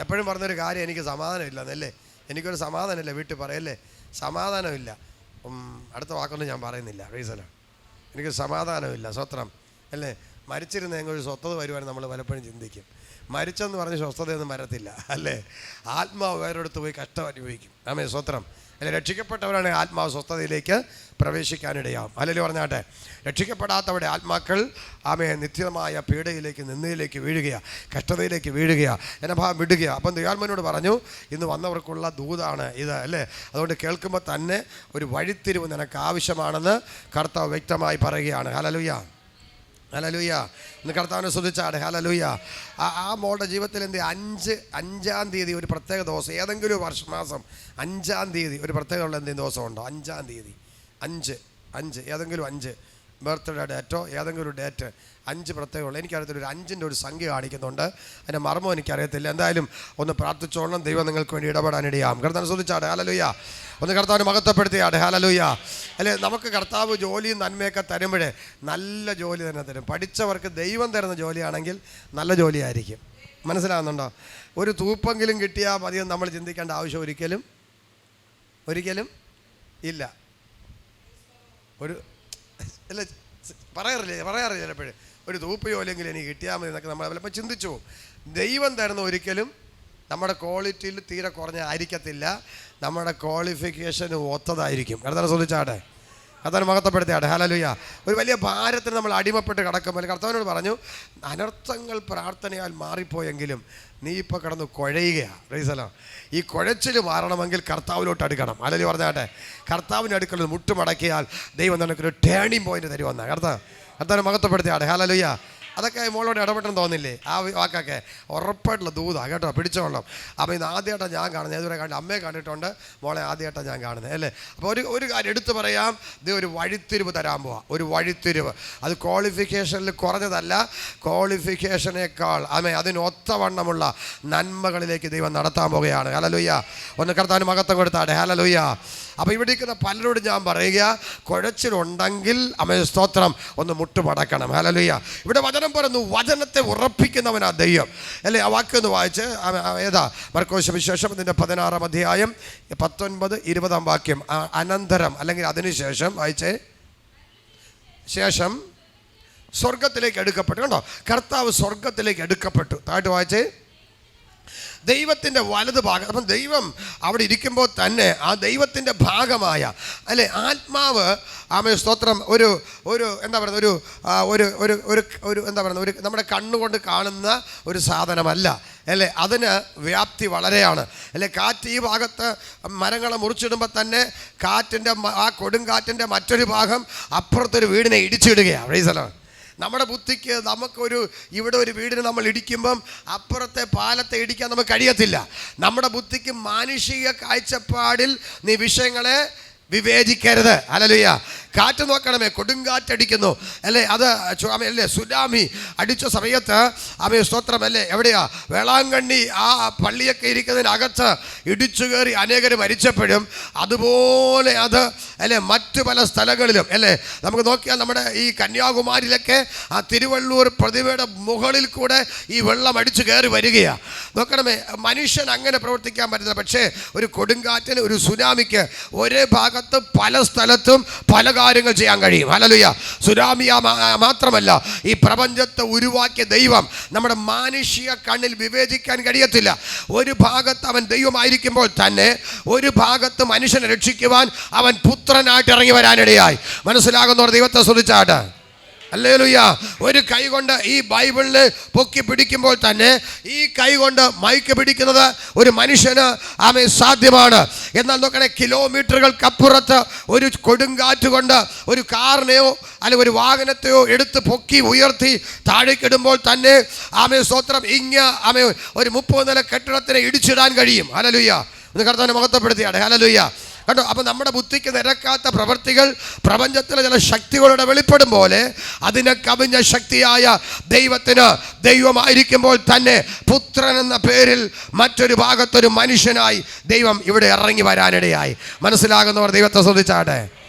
എപ്പോഴും പറഞ്ഞൊരു കാര്യം, എനിക്ക് സമാധാനമില്ലെന്നല്ലേ, എനിക്കൊരു സമാധാനമില്ല വീട്ടിൽ പറയല്ലേ, സമാധാനമില്ല. അടുത്ത വാക്കൊന്നും ഞാൻ പറയുന്നില്ല. റീസല എനിക്ക് സമാധാനമില്ല. സ്വത്രം അല്ലേ. മരിച്ചിരുന്നെങ്കിൽ ഒരു സ്വസ്ഥത വരുവാൻ നമ്മൾ പലപ്പോഴും ചിന്തിക്കും. മരിച്ചെന്ന് പറഞ്ഞ് സ്വസ്ഥതയൊന്നും വരത്തില്ല അല്ലേ. ആത്മാവ് വേറെടുത്ത് പോയി കഷ്ടം അനുഭവിക്കും. ആമേ സ്വത്രം അല്ലെ. രക്ഷിക്കപ്പെട്ടവരാണ് ആത്മാവ് സ്വസ്ഥതയിലേക്ക് പ്രവേശിക്കാനിടയാവും. അല്ലെങ്കിൽ പറഞ്ഞാട്ടെ, രക്ഷിക്കപ്പെടാത്തവരുടെ ആത്മാക്കൾ നിത്യമായ പീഡയിലേക്ക്, നിന്ദയിലേക്ക് വീഴുകയാണ്, കഷ്ടതയിലേക്ക് വീഴുകയാണ്, എനഭാവം വിടുകയാണ്. അപ്പം ദൈവാത്മാവിനോട് പറഞ്ഞു, ഇന്ന് വന്നവർക്കുള്ള ദൂതാണ് ഇത് അല്ലേ. അതുകൊണ്ട് കേൾക്കുമ്പോൾ തന്നെ ഒരു വഴിത്തിരിവ് നിനക്ക് ആവശ്യമാണെന്ന് കർത്താവ് വ്യക്തമായി പറയുകയാണ്. ഹല്ലേലൂയ. ഹല്ലേലൂയ. ഇന്ന് കർത്താവിനെ സ്തുതിച്ചാട്ടെ. ഹല്ലേലൂയ. ആ മോളുടെ ജീവിതത്തിൽ എന്ത് 5-ാം തീയതി ഒരു പ്രത്യേക ദിവസം, ഏതെങ്കിലും ഒരു മാസം 5-ാം തീയതി ഒരു പ്രത്യേകമുള്ള എന്തെങ്കിലും ദിവസം ഉണ്ടോ? 5-ാം തീയതി 5 ഏതെങ്കിലും 5 ബർത്ത്ഡേ ഡേറ്റോ ഏതെങ്കിലും ഒരു ഡേറ്റ് 5 പ്രത്യേകമുള്ള, എനിക്കറിയത്തില്ല, ഒരു 5ൻ്റെ ഒരു സംഖ്യ കാണിക്കുന്നുണ്ട്. അതിൻ്റെ മർമ്മം എനിക്കറിയത്തില്ല. എന്തായാലും ഒന്ന് പ്രാർത്ഥിച്ചോളണം. ദൈവം നിങ്ങൾക്ക് വേണ്ടി ഇടപെടാനിടയാം. കർത്താവിനെ സ്തുതിച്ചാട്ടെ. ഹല്ലേലൂയ. ഒന്ന് കർത്താവിനെ മഹത്വപ്പെടുത്തിയാട്ടെ. ഹല്ലേലൂയ. അല്ലേ, നമുക്ക് കർത്താവ് ജോലിയും നന്മയൊക്കെ തരുമ്പോഴേ നല്ല ജോലി തന്നെ തരും. പഠിച്ചവർക്ക് ദൈവം തരുന്ന ജോലിയാണെങ്കിൽ നല്ല ജോലിയായിരിക്കും. മനസ്സിലാകുന്നുണ്ടോ? ഒരു തൂപ്പെങ്കിലും കിട്ടിയാൽ മതിയെന്ന് നമ്മൾ ചിന്തിക്കേണ്ട ആവശ്യം ഒരിക്കലും ഇല്ല. ഒരു അല്ല, പറയാറില്ല ചിലപ്പോഴും ഒരു തൂപ്പ് ജോലിയെങ്കിലും എനിക്ക് കിട്ടിയാൽ മതി എന്നൊക്കെ നമ്മൾ ചിലപ്പോൾ ചിന്തിച്ചു പോകും. ദൈവം തരുന്ന ഒരിക്കലും നമ്മുടെ ക്വാളിറ്റിയിൽ തീരെ കുറഞ്ഞ ആയിരിക്കത്തില്ല, നമ്മുടെ ക്വാളിഫിക്കേഷന് ഒത്തതായിരിക്കും. കർത്താവിനെ ശ്രദ്ധിച്ചാട്ടെ. കർത്താവിനെ മഹത്വപ്പെടുത്തിയാട്ടെ. ഹല്ലേലൂയ. ഒരു വലിയ ഭാരത്തിന് നമ്മൾ അടിമപ്പെട്ട് കിടക്കുമ്പോൾ കർത്താവിനോട് പറഞ്ഞു, അനർത്ഥങ്ങൾ പ്രാർത്ഥനയാൽ മാറിപ്പോയെങ്കിലും നീ ഇപ്പോൾ കിടന്ന് കുഴയുകയാണ്. റൈസലോ, ഈ കുഴച്ചിൽ മാറണമെങ്കിൽ കർത്താവിലോട്ട് അടുക്കണം. ഹല്ലേലൂയ പറഞ്ഞാട്ടെ. കർത്താവിൻ്റെ അടുക്കൽ മുട്ടുമടക്കിയാൽ ദൈവം നിനക്കൊരു ടേണിംഗ് പോയിന്റ് തരുമെന്നാണ്. കർത്താവിനെ മഹത്വപ്പെടുത്തിയാട്ടെ. ഹല്ലേലൂയ. അതൊക്കെ മോളോട് ഇടപെട്ടെന്ന് തോന്നില്ലേ? ആ വാക്കൊക്കെ ഉറപ്പായിട്ടുള്ള ദൂതാണ് കേട്ടോ, പിടിച്ചോളാം. അപ്പോൾ ഇത് ആദ്യമായിട്ടാണ് ഞാൻ കാണുന്നത്. ഇതുവരെ അമ്മയെ കണ്ടിട്ടുണ്ട്, മോളെ ആദ്യമായിട്ടാണ് ഞാൻ കാണുന്നത് അല്ലേ. അപ്പോൾ ഒരു കാര്യം എടുത്തു പറയാം. ഇത് ഒരു വഴിത്തിരിവ് തരാൻ പോവാം. ഒരു വഴിത്തിരിവ്. അത് ക്വാളിഫിക്കേഷനിൽ കുറഞ്ഞതല്ല, ക്വാളിഫിക്കേഷനേക്കാൾ അതിനൊത്തവണ്ണമുള്ള നന്മകളിലേക്ക് ദൈവം നടത്താൻ പോകുകയാണ്. ഹല്ലേലൂയ. ഒന്ന് കർത്താവിന് മഹത്വം കൊടുത്താട്ടെ. ഹല്ലേലൂയ. അപ്പോൾ ഇവിടെ ഇരിക്കുന്ന പലരോട് ഞാൻ പറയുക, കുഴച്ചിലുണ്ടെങ്കിൽ സ്തോത്രം ഒന്ന് മുട്ടുമടക്കണം. ഹല്ലേലൂയ. ഇവിടെ വചനം പറയുന്നു, വചനത്തെ ഉറപ്പിക്കുന്നവനാ ദൈവം അല്ലേ. ആ വാക്കൊന്ന് വായിച്ച്, ഏതാ? മർക്കോസ് സുവിശേഷം ഇതിൻ്റെ 16-ാം അധ്യായം 19-20 വാക്യം. അനന്തരം അല്ലെങ്കിൽ അതിനുശേഷം വായിച്ചേ. ശേഷം സ്വർഗത്തിലേക്ക് എടുക്കപ്പെട്ടു. കണ്ടോ, കർത്താവ് സ്വർഗത്തിലേക്ക് എടുക്കപ്പെട്ടു. താഴോട്ട് വായിച്ചേ. ദൈവത്തിൻ്റെ വലത് ഭാഗം. അപ്പം ദൈവം അവിടെ ഇരിക്കുമ്പോൾ തന്നെ ആ ദൈവത്തിൻ്റെ ഭാഗമായ അല്ലേ ആത്മാവ് സ്തോത്രം ഒരു എന്താ പറയുന്നത്, ഒരു എന്താ പറയുന്നത്, ഒരു നമ്മുടെ കണ്ണുകൊണ്ട് കാണുന്ന ഒരു സാധനമല്ല അല്ലേ. അതിന് വ്യാപ്തി വളരെയാണ് അല്ലേ. കാറ്റ് ഈ ഭാഗത്ത് മരങ്ങളെ മുറിച്ചിടുമ്പോൾ തന്നെ കാറ്റിൻ്റെ ആ കൊടുങ്കാറ്റിൻ്റെ മറ്റൊരു ഭാഗം അപ്പുറത്തൊരു വീടിനെ ഇടിച്ചിടുകയാണ്. പ്രൈസ്. നമ്മുടെ ബുദ്ധിക്ക് ഇവിടെ ഒരു വീടിന് നമ്മൾ ഇടിക്കുമ്പം അപ്പുറത്തെ പാലത്തെ ഇടിക്കാൻ നമുക്ക് കഴിയത്തില്ല. നമ്മുടെ ബുദ്ധിക്ക് മാനുഷിക കാഴ്ചപ്പാടിൽ നീ വിഷയങ്ങളെ വിവേചിക്കരുത്. ഹല്ലേലൂയ. കാറ്റ് നോക്കണമേ, കൊടുങ്കാറ്റടിക്കുന്നു അല്ലേ. അത് അല്ലേ സുനാമി അടിച്ച സമയത്ത് സ്തോത്രം അല്ലേ, എവിടെയാ? വേളാങ്കണ്ണി ആ പള്ളിയൊക്കെ ഇരിക്കുന്നതിനകത്ത് ഇടിച്ചു കയറി അനേകർ മരിച്ചപ്പോഴും അതുപോലെ അത് അല്ലേ മറ്റു പല സ്ഥലങ്ങളിലും അല്ലേ. നമുക്ക് നോക്കിയാൽ നമ്മുടെ ഈ കന്യാകുമാരിയിലൊക്കെ ആ തിരുവള്ളൂർ പ്രതിമയുടെ മുകളിൽ കൂടെ ഈ വെള്ളം അടിച്ചു കയറി വരികയാണ്. നോക്കണമേ, മനുഷ്യൻ അങ്ങനെ പ്രവർത്തിക്കാൻ പറ്റില്ല. പക്ഷേ ഒരു കൊടുങ്കാറ്റിന്, ഒരു സുനാമിക്ക് ഒരേ ഭാഗത്ത് പല സ്ഥലത്തും പല കാര്യങ്ങൾ ചെയ്യാൻ കഴിയും. ഹല്ലേലൂയ. സുനാമി മാത്രമല്ല, ഈ പ്രപഞ്ചത്തെ ഉരുവാക്കിയ ദൈവം നമ്മുടെ മാനുഷിക കണ്ണിൽ വിവേചിക്കാൻ കഴിയത്തില്ല. ഒരു ഭാഗത്ത് അവൻ ദൈവമായിരിക്കുമ്പോൾ തന്നെ ഒരു ഭാഗത്ത് മനുഷ്യനെ രക്ഷിക്കുവാൻ അവൻ പുത്രനായിട്ട് ഇറങ്ങി വരാനിടയായി. മനസ്സിലാകുന്നവർ ദൈവത്തെ സ്തുതിച്ചാട്ടെ. ഹല്ലേലൂയ. ഒരു കൈ കൊണ്ട് ഈ ബൈബിളിൽ പൊക്കി പിടിക്കുമ്പോൾ തന്നെ ഈ കൈ കൊണ്ട് മൈക്ക് പിടിക്കുന്നത് ഒരു മനുഷ്യന് സാധ്യമാണ്. എന്നാൽ നോക്കണേ, കിലോമീറ്ററുകൾക്കപ്പുറത്ത് ഒരു കൊടുങ്കാറ്റ് കൊണ്ട് ഒരു കാറിനെയോ അല്ലെങ്കിൽ ഒരു വാഹനത്തെയോ എടുത്ത് പൊക്കി ഉയർത്തി താഴേക്കിടുമ്പോൾ തന്നെ സ്തോത്രം ഒരു 30 നില കെട്ടിടത്തിനെ ഇടിച്ചിടാൻ കഴിയും. ഹല്ലേലൂയ. ഒന്ന് കർത്താവിനെ മഹത്വപ്പെടുത്തിയാട്ടെ. ഹല്ലേലൂയ. കണ്ടോ, അപ്പം നമ്മുടെ ബുദ്ധിക്ക് നിരക്കാത്ത പ്രവൃത്തികൾ പ്രപഞ്ചത്തിലെ ചില ശക്തികളുടെ വെളിപ്പെടും പോലെ അതിനെ കവിഞ്ഞ ശക്തിയായ ദൈവത്തിന് ദൈവമായിരിക്കുമ്പോൾ തന്നെ പുത്രൻ എന്ന പേരിൽ മറ്റൊരു ഭാഗത്തൊരു മനുഷ്യനായി ദൈവം ഇവിടെ ഇറങ്ങി വരാനിടയായി. മനസ്സിലാകുന്നവർ ദൈവത്തെ ശ്രദ്ധിച്ചാട്ടെ.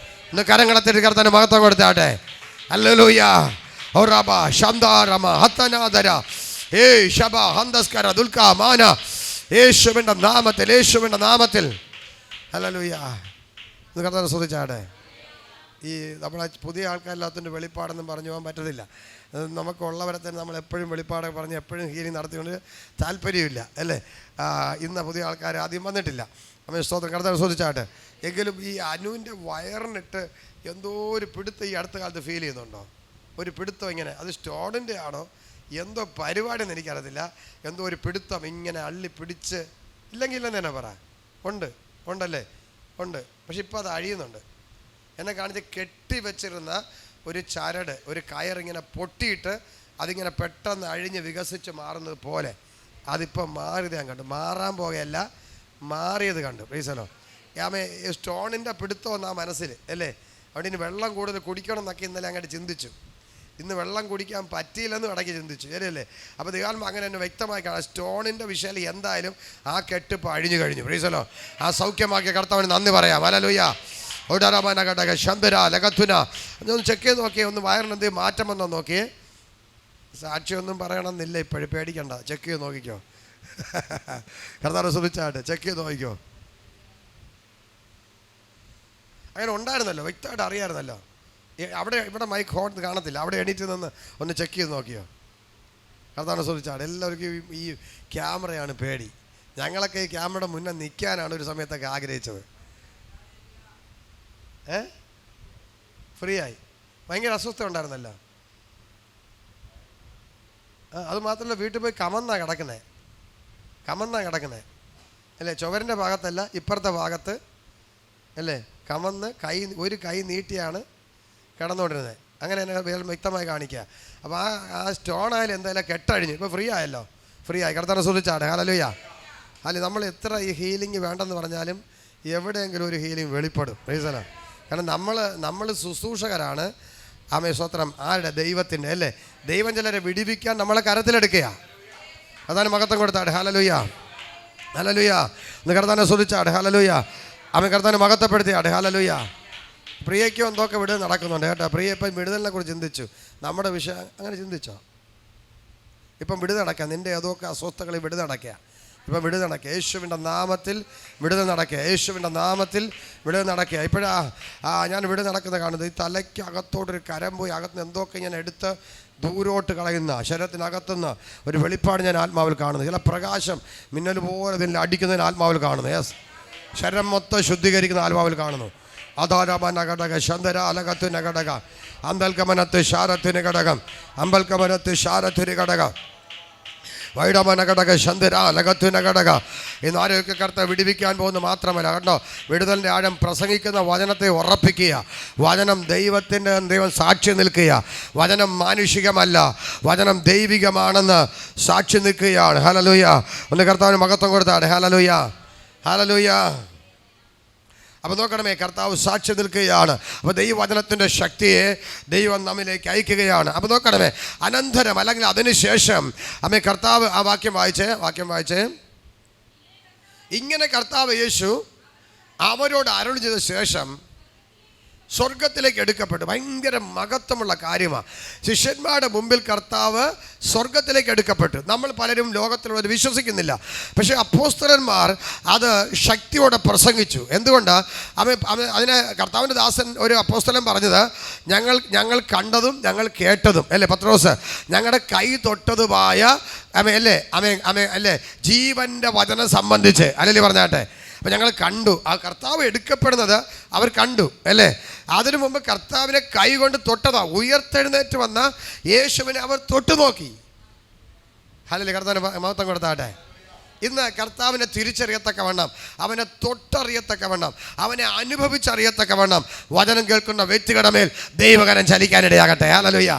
ഇന്ന് കരങ്ങളെത്തിട്ട് കർത്താവിന് മഹത്വം കൊടുത്താട്ടെ. ഹല്ലേലൂയ. ഓറാബ ശാന്താരമ ഹത്തനാദര ഏ ശബ ഹന്തസ്കര ദുൽക മാന യേശുവിൻ്റെ നാമത്തിൽ ഹല്ലേലൂയ. ഇത് കർത്താവിനെ സ്തുതിച്ചാട്ടെ. ഈ നമ്മളെ പുതിയ ആൾക്കാരില്ലാത്തതിൻ്റെ വെളിപ്പാടൊന്നും പറഞ്ഞു പോകാൻ പറ്റത്തില്ല. നമുക്കുള്ളവരെ തന്നെ നമ്മൾ എപ്പോഴും വെളിപ്പാടൊക്കെ പറഞ്ഞ് എപ്പോഴും ഹീലിംഗ് നടത്തിക്കൊണ്ട് താല്പര്യമില്ല അല്ലേ. ഇന്ന് പുതിയ ആൾക്കാർ ആദ്യം വന്നിട്ടില്ല. സ്തോത്രം. കർത്താവിനെ സ്തുതിച്ചാട്ടെ. എങ്കിലും ഈ അനുവിൻ്റെ വയറിനിട്ട് എന്തോ ഒരു പിടുത്തം ഈ അടുത്ത കാലത്ത് ഫീൽ ചെയ്യുന്നുണ്ടോ? ഒരു പിടുത്തം ഇങ്ങനെ, അത് സ്റ്റോണിൻ്റെ ആണോ എന്തോ പരിപാടിയെന്ന് എനിക്കറിയത്തില്ല. എന്തോ ഒരു പിടുത്തം ഇങ്ങനെ അള്ളി പിടിച്ച് ഇല്ലെങ്കിലെന്ന് തന്നെ പറ. ഉണ്ടല്ലേ? ഉണ്ട്. പക്ഷെ ഇപ്പോൾ അത് അഴിയുന്നുണ്ട്. എന്നെ കാണിച്ച് കെട്ടി വെച്ചിരുന്ന ഒരു ചരട്, ഒരു കയറിങ്ങനെ പൊട്ടിയിട്ട് അതിങ്ങനെ പെട്ടെന്ന് അഴിഞ്ഞ് വികസിച്ച് മാറുന്നത് പോലെ അതിപ്പം മാറിയത് ഞാൻ കണ്ടു. മാറാൻ പോകുകയല്ല, മാറിയത് കണ്ടു. പ്ലീസല്ലോ ആമേ. സ്റ്റോണിൻ്റെ പിടുത്തം എന്നാ മനസ്സിൽ അല്ലേ. അവിടെ ഇനി വെള്ളം കൂടുതൽ കുടിക്കണം എന്നൊക്കെ ഇന്നലെ അങ്ങോട്ട് ചിന്തിച്ചു. ഇന്ന് വെള്ളം കുടിക്കാൻ പറ്റിയില്ലെന്നും ഇടയ്ക്ക് ചിന്തിച്ചു ശരിയല്ലേ. അപ്പോൾ ദൈവാത്മ അങ്ങനെ തന്നെ വ്യക്തമായി കാണാം. സ്റ്റോണിൻ്റെ വിഷയം എന്തായാലും ആ കെട്ടിപ്പ് അഴിഞ്ഞു കഴിഞ്ഞു. പ്ലീസല്ലോ ആ സൗഖ്യമാക്കിയ കർത്താവിന് നന്ദി പറയാം. ഹല്ലേലൂയ. ഓടാറാമാന കടക ശന്തര ലഗത്തുന. ഒന്ന് ചെക്ക് ചെയ്ത് നോക്കിയേ, ഒന്ന് വയറിന് എന്തെങ്കിലും മാറ്റം വന്നോ നോക്കിയേ. സാക്ഷിയൊന്നും പറയണമെന്നില്ല ഇപ്പോഴും, പേടിക്കണ്ട. ചെക്ക് ചെയ്ത് നോക്കിക്കോ. കർത്താവ് ശ്രദ്ധിച്ചാട്ടെ, ചെക്ക് ചെയ്ത് നോക്കിക്കോ. അങ്ങനെ ഉണ്ടായിരുന്നല്ലോ, വ്യക്തമായിട്ട് അറിയാമായിരുന്നല്ലോ. അവിടെ ഇവിടെ മൈക്ക് ഹോൺ കാണത്തില്ല, അവിടെ എണീറ്റ് നിന്ന് ഒന്ന് ചെക്ക് ചെയ്ത് നോക്കിയോ. കർത്താവ് ശ്രദ്ധിച്ചാട്ടെ. എല്ലാവർക്കും ഈ ക്യാമറയാണ് പേടി. ഞങ്ങളൊക്കെ ഈ ക്യാമറയുടെ മുന്നേ നിൽക്കാനാണ് ഒരു സമയത്തൊക്കെ ആഗ്രഹിച്ചത്. ഫ്രീ ആയി. ഭയങ്കര അസ്വസ്ഥ ഉണ്ടായിരുന്നല്ലോ. അത് മാത്രമല്ല, വീട്ടിൽ പോയി കമന്നാ കിടക്കണേ അല്ലേ. ചുവരിൻ്റെ ഭാഗത്തല്ല, ഇപ്പുറത്തെ ഭാഗത്ത് അല്ലേ കമന്ന് ഒരു കൈ നീട്ടിയാണ് കിടന്നുകൊണ്ടിരുന്നത്. അങ്ങനെ എന്നെ വ്യക്തമായി കാണിക്കുക. അപ്പോൾ ആ സ്റ്റോൺ ആയാലും എന്തായാലും കെട്ടഴിഞ്ഞു. ഇപ്പോൾ ഫ്രീ ആയല്ലോ, ഫ്രീ ആയി. കർത്താവിനെ സ്തുതിച്ചാട്ടെ. ഹല്ലേലൂയ. അല്ലെ, നമ്മൾ എത്ര ഈ ഹീലിംഗ് വേണ്ടെന്ന് പറഞ്ഞാലും എവിടെയെങ്കിലും ഒരു ഹീലിംഗ് വെളിപ്പെടും. പ്രൈസ്. കാരണം നമ്മൾ ശുശ്രൂഷകരാണ്. ആമേ സ്തോത്രം. ആരുടെ? ദൈവത്തിൻ്റെ അല്ലേ. ദൈവം ചിലരെ വിടിവിക്കാൻ നമ്മളെ കരത്തിലെടുക്കുക. അതാണ് മഹത്വം കൊടുത്താട്ടെ. Hallelujah, hallelujah. ഒന്ന് കർത്താവിനെ സ്തുതിച്ചാട്ടെ. ഹല്ലേലൂയ. ആമേ കർത്താവിനെ മഹത്വപ്പെടുത്തിയാട്ടെ. ഹല്ലേലൂയ. പ്രിയയ്ക്കും എന്തൊക്കെ വിടുതൽ നടക്കുന്നുണ്ട് കേട്ടോ. പ്രിയ ഇപ്പം വിടുതലിനെ കുറിച്ച് ചിന്തിച്ചു. നമ്മുടെ വിഷയം അങ്ങനെ ചിന്തിച്ചോ? ഇപ്പം വിടുതൽ നടക്കുക. നിൻ്റെ ഏതൊക്കെ അസ്വസ്ഥകളിൽ വിടുതൽ നടക്കുക. ഇപ്പം വിടുതൽ നടക്കുക. യേശുവിൻ്റെ നാമത്തിൽ വിടുതൽ നടക്കുക. യേശുവിൻ്റെ നാമത്തിൽ വിടുതൽ നടക്കുക. ഇപ്പോഴാ ഞാൻ വിടുതൽ നടക്കുന്നത് കാണുന്നത്. ഈ തലയ്ക്ക് അകത്തോട്ടൊരു കരം പോയി അകത്തുനിന്ന് എന്തൊക്കെ ഞാൻ എടുത്ത് ദൂരോട്ട് കളയുന്ന, ശരീരത്തിനകത്തുനിന്ന് ഒരു വെളിപ്പാട് ഞാൻ ആത്മാവിൽ കാണുന്നു. ചില പ്രകാശം മിന്നൽ പോലെ ഇതിൽ അടിക്കുന്നതിന് ആത്മാവിൽ കാണുന്നു. യെസ്, ശരീരം മൊത്തം ശുദ്ധീകരിക്കുന്ന ആത്മാവിൽ കാണുന്നു. അധാരമന ഘടക ശന്തര അലകത്തിന് ഘടക അന്തൽക്കമനത്ത് ശാരത്തിന് ഘടകം അമ്പൽക്കമനത്ത് ശാരത്തിന് ഘടകം വൈഡമന ഘടക ശന്തര അലകത്തിന് ഘടക. ഇന്ന് ആരോഗ്യകർത്ത വിടുവിക്കാൻ പോകുന്ന മാത്രമല്ല കേട്ടോ, വിടുതലിൻ്റെ ആഴം പ്രസംഗിക്കുന്ന വചനത്തെ ഉറപ്പിക്കുക. വചനം ദൈവത്തിൻ്റെ, ദൈവം സാക്ഷി നിൽക്കുക. വചനം മാനുഷികമല്ല, വചനം ദൈവികമാണെന്ന് സാക്ഷി നിൽക്കുകയാണ്. ഹല്ലേലൂയ. ഒന്ന് കർത്താവിന് മഹത്വം കൊടുത്താണ്. Hallelujah, hallelujah. അപ്പോൾ നോക്കണമേ, കർത്താവ് സാക്ഷി നിൽക്കുകയാണ്. അപ്പോൾ ദൈവവചനത്തിൻ്റെ ശക്തിയെ ദൈവം നമ്മിലേക്ക് അയക്കുകയാണ്. അപ്പോൾ നോക്കണമേ, അനന്തരം അല്ലെങ്കിൽ അതിനുശേഷം അമ്മേ കർത്താവ് ആ വാക്യം വായിച്ചേ. ഇങ്ങനെ കർത്താവ് യേശു അവരോട് അരുളി ചെയ്ത ശേഷം സ്വർഗത്തിലേക്ക് എടുക്കപ്പെട്ടു. ഭയങ്കര മഹത്വമുള്ള കാര്യമാണ്. ശിഷ്യന്മാരുടെ മുമ്പിൽ കർത്താവ് സ്വർഗത്തിലേക്ക് എടുക്കപ്പെട്ടു. നമ്മൾ പലരും ലോകത്തിലുള്ളത് വിശ്വസിക്കുന്നില്ല. പക്ഷേ അപ്പോസ്തലന്മാർ അത് ശക്തിയോടെ പ്രസംഗിച്ചു. എന്തുകൊണ്ടാണ്? അതിന് കർത്താവിൻ്റെ ദാസൻ ഒരു അപ്പോസ്തലൻ പറഞ്ഞത്, ഞങ്ങൾ കണ്ടതും ഞങ്ങൾ കേട്ടതും അല്ലേ പത്രോസ്, ഞങ്ങളുടെ കൈ തൊട്ടതുമായ അല്ലേ ജീവൻ്റെ വചനം സംബന്ധിച്ച് അല്ലേ പറഞ്ഞാട്ടെ. അപ്പം ഞങ്ങൾ കണ്ടു. ആ കർത്താവ് എടുക്കപ്പെടുന്നത് അവർ കണ്ടു അല്ലേ. അതിനു മുമ്പ് കർത്താവിനെ കൈ കൊണ്ട് തൊട്ടതാ. ഉയർത്തെഴുന്നേറ്റ് വന്ന യേശുവിനെ അവർ തൊട്ടു നോക്കി. ഹല്ലേലൂയ. കർത്താവിന് മഹത്വം കൊടുത്താട്ടെ. ഇന്ന് കർത്താവിനെ തിരിച്ചറിയത്തക്കവണ്ണം, അവനെ തൊട്ടറിയത്തക്കവണ്ണം, അവനെ അനുഭവിച്ചറിയത്തക്കവണ്ണം വചനം കേൾക്കുന്ന വ്യക്തികളുടെ മേൽ ദൈവകരം ചലിക്കാനിടയാകട്ടെ. ഹല്ലേലൂയ.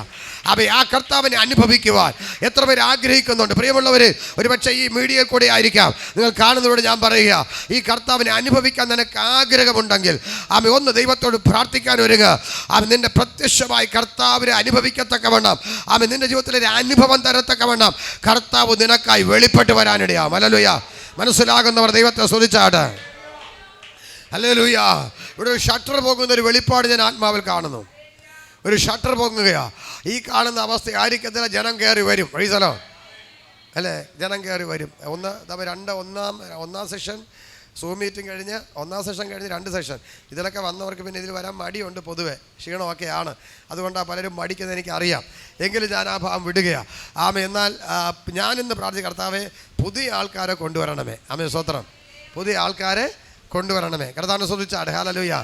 അപ്പോൾ ആ കർത്താവിനെ അനുഭവിക്കുവാൻ എത്ര പേര് ആഗ്രഹിക്കുന്നുണ്ട്? പ്രിയമുള്ളവർ, ഒരുപക്ഷെ ഈ മീഡിയയിൽ കൂടെ ആയിരിക്കാം നിങ്ങൾ കാണുന്നതോട് ഞാൻ പറയുക, ഈ കർത്താവിനെ അനുഭവിക്കാൻ നിനക്ക് ആഗ്രഹമുണ്ടെങ്കിൽ ആമേ ഒന്ന് ദൈവത്തോട് പ്രാർത്ഥിക്കാൻ ഒരുങ്ങുക. ആമേ നിന്റെ പ്രത്യക്ഷമായി കർത്താവിനെ അനുഭവിക്കത്തക്കവണ്ണം, ആമേ നിന്റെ ജീവിതത്തിലൊരു അനുഭവം തരത്തക്കവണ്ണം കർത്താവ് നിനക്കായി വെളിപ്പെട്ട് വരാനിടയാം. ഹല്ലേലൂയ. മനസ്സിലാകുന്നവർ ദൈവത്തെ സ്തുതിച്ചാട്ടെ. ഹല്ലേലൂയ. ഇവിടെ ഒരു ഷട്ടർ പോകുന്ന ഒരു വെളിപ്പാട് ഞാൻ ആത്മാവിൽ കാണുന്നു. ഒരു ഷട്ടർ പൊങ്ങുകയാണ്. ഈ കാണുന്ന അവസ്ഥ ആയിരിക്കത്തില്ല. ജനം കയറി വരും. വഴിസലോ അല്ലേ, ജനം കയറി വരും. ഒന്നാം സെഷൻ സൂം മീറ്റിംഗ് കഴിഞ്ഞ്, ഒന്നാം സെഷൻ കഴിഞ്ഞ് 2 സെഷൻ. ഇതിലൊക്കെ വന്നവർക്ക് പിന്നെ ഇതിൽ വരാൻ മടിയുണ്ട്. പൊതുവെ ക്ഷീണമൊക്കെയാണ്. അതുകൊണ്ടാണ് പലരും മടിക്കുന്നത് എനിക്കറിയാം. എങ്കിലും ഞാൻ ആ ഭാവം വിടുകയാണ്. എന്നാൽ ഞാനിന്ന് പ്രാർത്ഥിച്ച കർത്താവെ, പുതിയ ആൾക്കാരെ കൊണ്ടുവരണമേ. ആമേ സ്തോത്രം. പുതിയ ആൾക്കാരെ കൊണ്ടുവരണമേ. കർത്താവിനെ സ്തുതിച്ചാട്ടെ. ഹല്ലേലൂയ.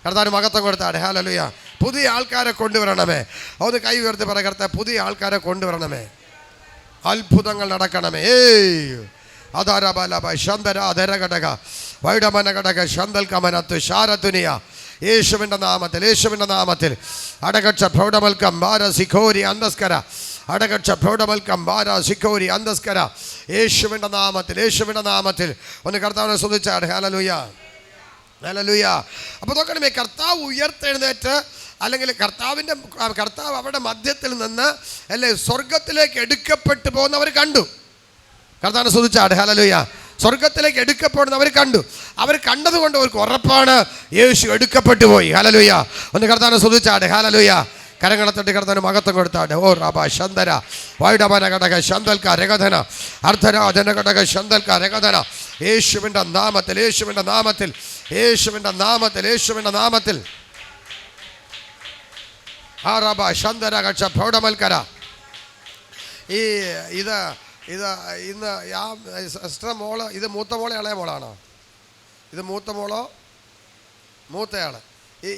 കർത്താവിന് മഹത്വം കൊടുത്താട്ടെ. ഹല്ലേലൂയ. പുതിയ ആൾക്കാരെ കൊണ്ടുവരണമേ. ഒന്ന് കൈ ഉയർത്തി പറ, കർത്താവേ പുതിയ ആൾക്കാരെ കൊണ്ടുവരണമേ. അത്ഭുതങ്ങൾ നടക്കണമേ. അധാരബലഭ ശന്തര ധരഘടക വൈഡമന ഘടക ശന്തൽ കമനത്ത് ശാരതുനിയ യേശുവിൻ്റെ നാമത്തിൽ, യേശുവിൻ്റെ നാമത്തിൽ. അടകക്ഷ പ്രൗഢമൽക്കം ബാര സിഖോരി അന്തസ്കര, അടകക്ഷ പ്രൗഢമൽക്കം ബാര സിഖോരി അന്തസ്കര. യേശുവിൻ്റെ നാമത്തിൽ, യേശുവിൻ്റെ നാമത്തിൽ. ഒന്ന് കർത്താവിനെ സ്തുതിച്ചാട്. Hallelujah, hallelujah. അപ്പോൾ നോക്കണമേ, കർത്താവ് ഉയർത്തെഴുന്നേറ്റ് അല്ലെങ്കിൽ കർത്താവ് അവരുടെ മധ്യത്തിൽ നിന്ന് അല്ലേ സ്വർഗത്തിലേക്ക് എടുക്കപ്പെട്ടു പോകുന്നവർ കണ്ടു. കർത്താവിനെ സ്തുതിച്ചാട്. ഹല്ലേലൂയ. സ്വർഗത്തിലേക്ക് എടുക്കപ്പെടുന്നവർ കണ്ടു. അവർ കണ്ടതുകൊണ്ട് അവർക്ക് ഉറപ്പാണ് യേശു എടുക്കപ്പെട്ടു പോയി. ഹല്ലേലൂയ. ഒന്ന് കർത്താവിനെ സ്തുതിച്ചാട്. ഹല്ലേലൂയ. കരങ്ങളെത്തട്ടി കർത്താവിന് മഹത്വം കൊടുത്താട്. ഓ റാബ ശന്തര വൈഡബന ഘടക ശന്തൽക്ക രഗധന അർദ്ധരാജന ഘടക ശന്തൽക്ക രഗധന. യേശുവിൻ്റെ നാമത്തിൽ, യേശുവിൻ്റെ നാമത്തിൽ, യേശുവിൻ്റെ നാമത്തിൽ, യേശുവിൻ്റെ നാമത്തിൽ. ആ റാബ ശന്തര കക്ഷ പ്രൗഢമൽക്കര. ഇത് ഇന്ന് സിസ്റ്റർ മോള്, ഇത് മൂത്ത മോളെ ഇളയ മോളാണോ? ഇത് മൂത്ത മോളോ മൂത്തയാൾ?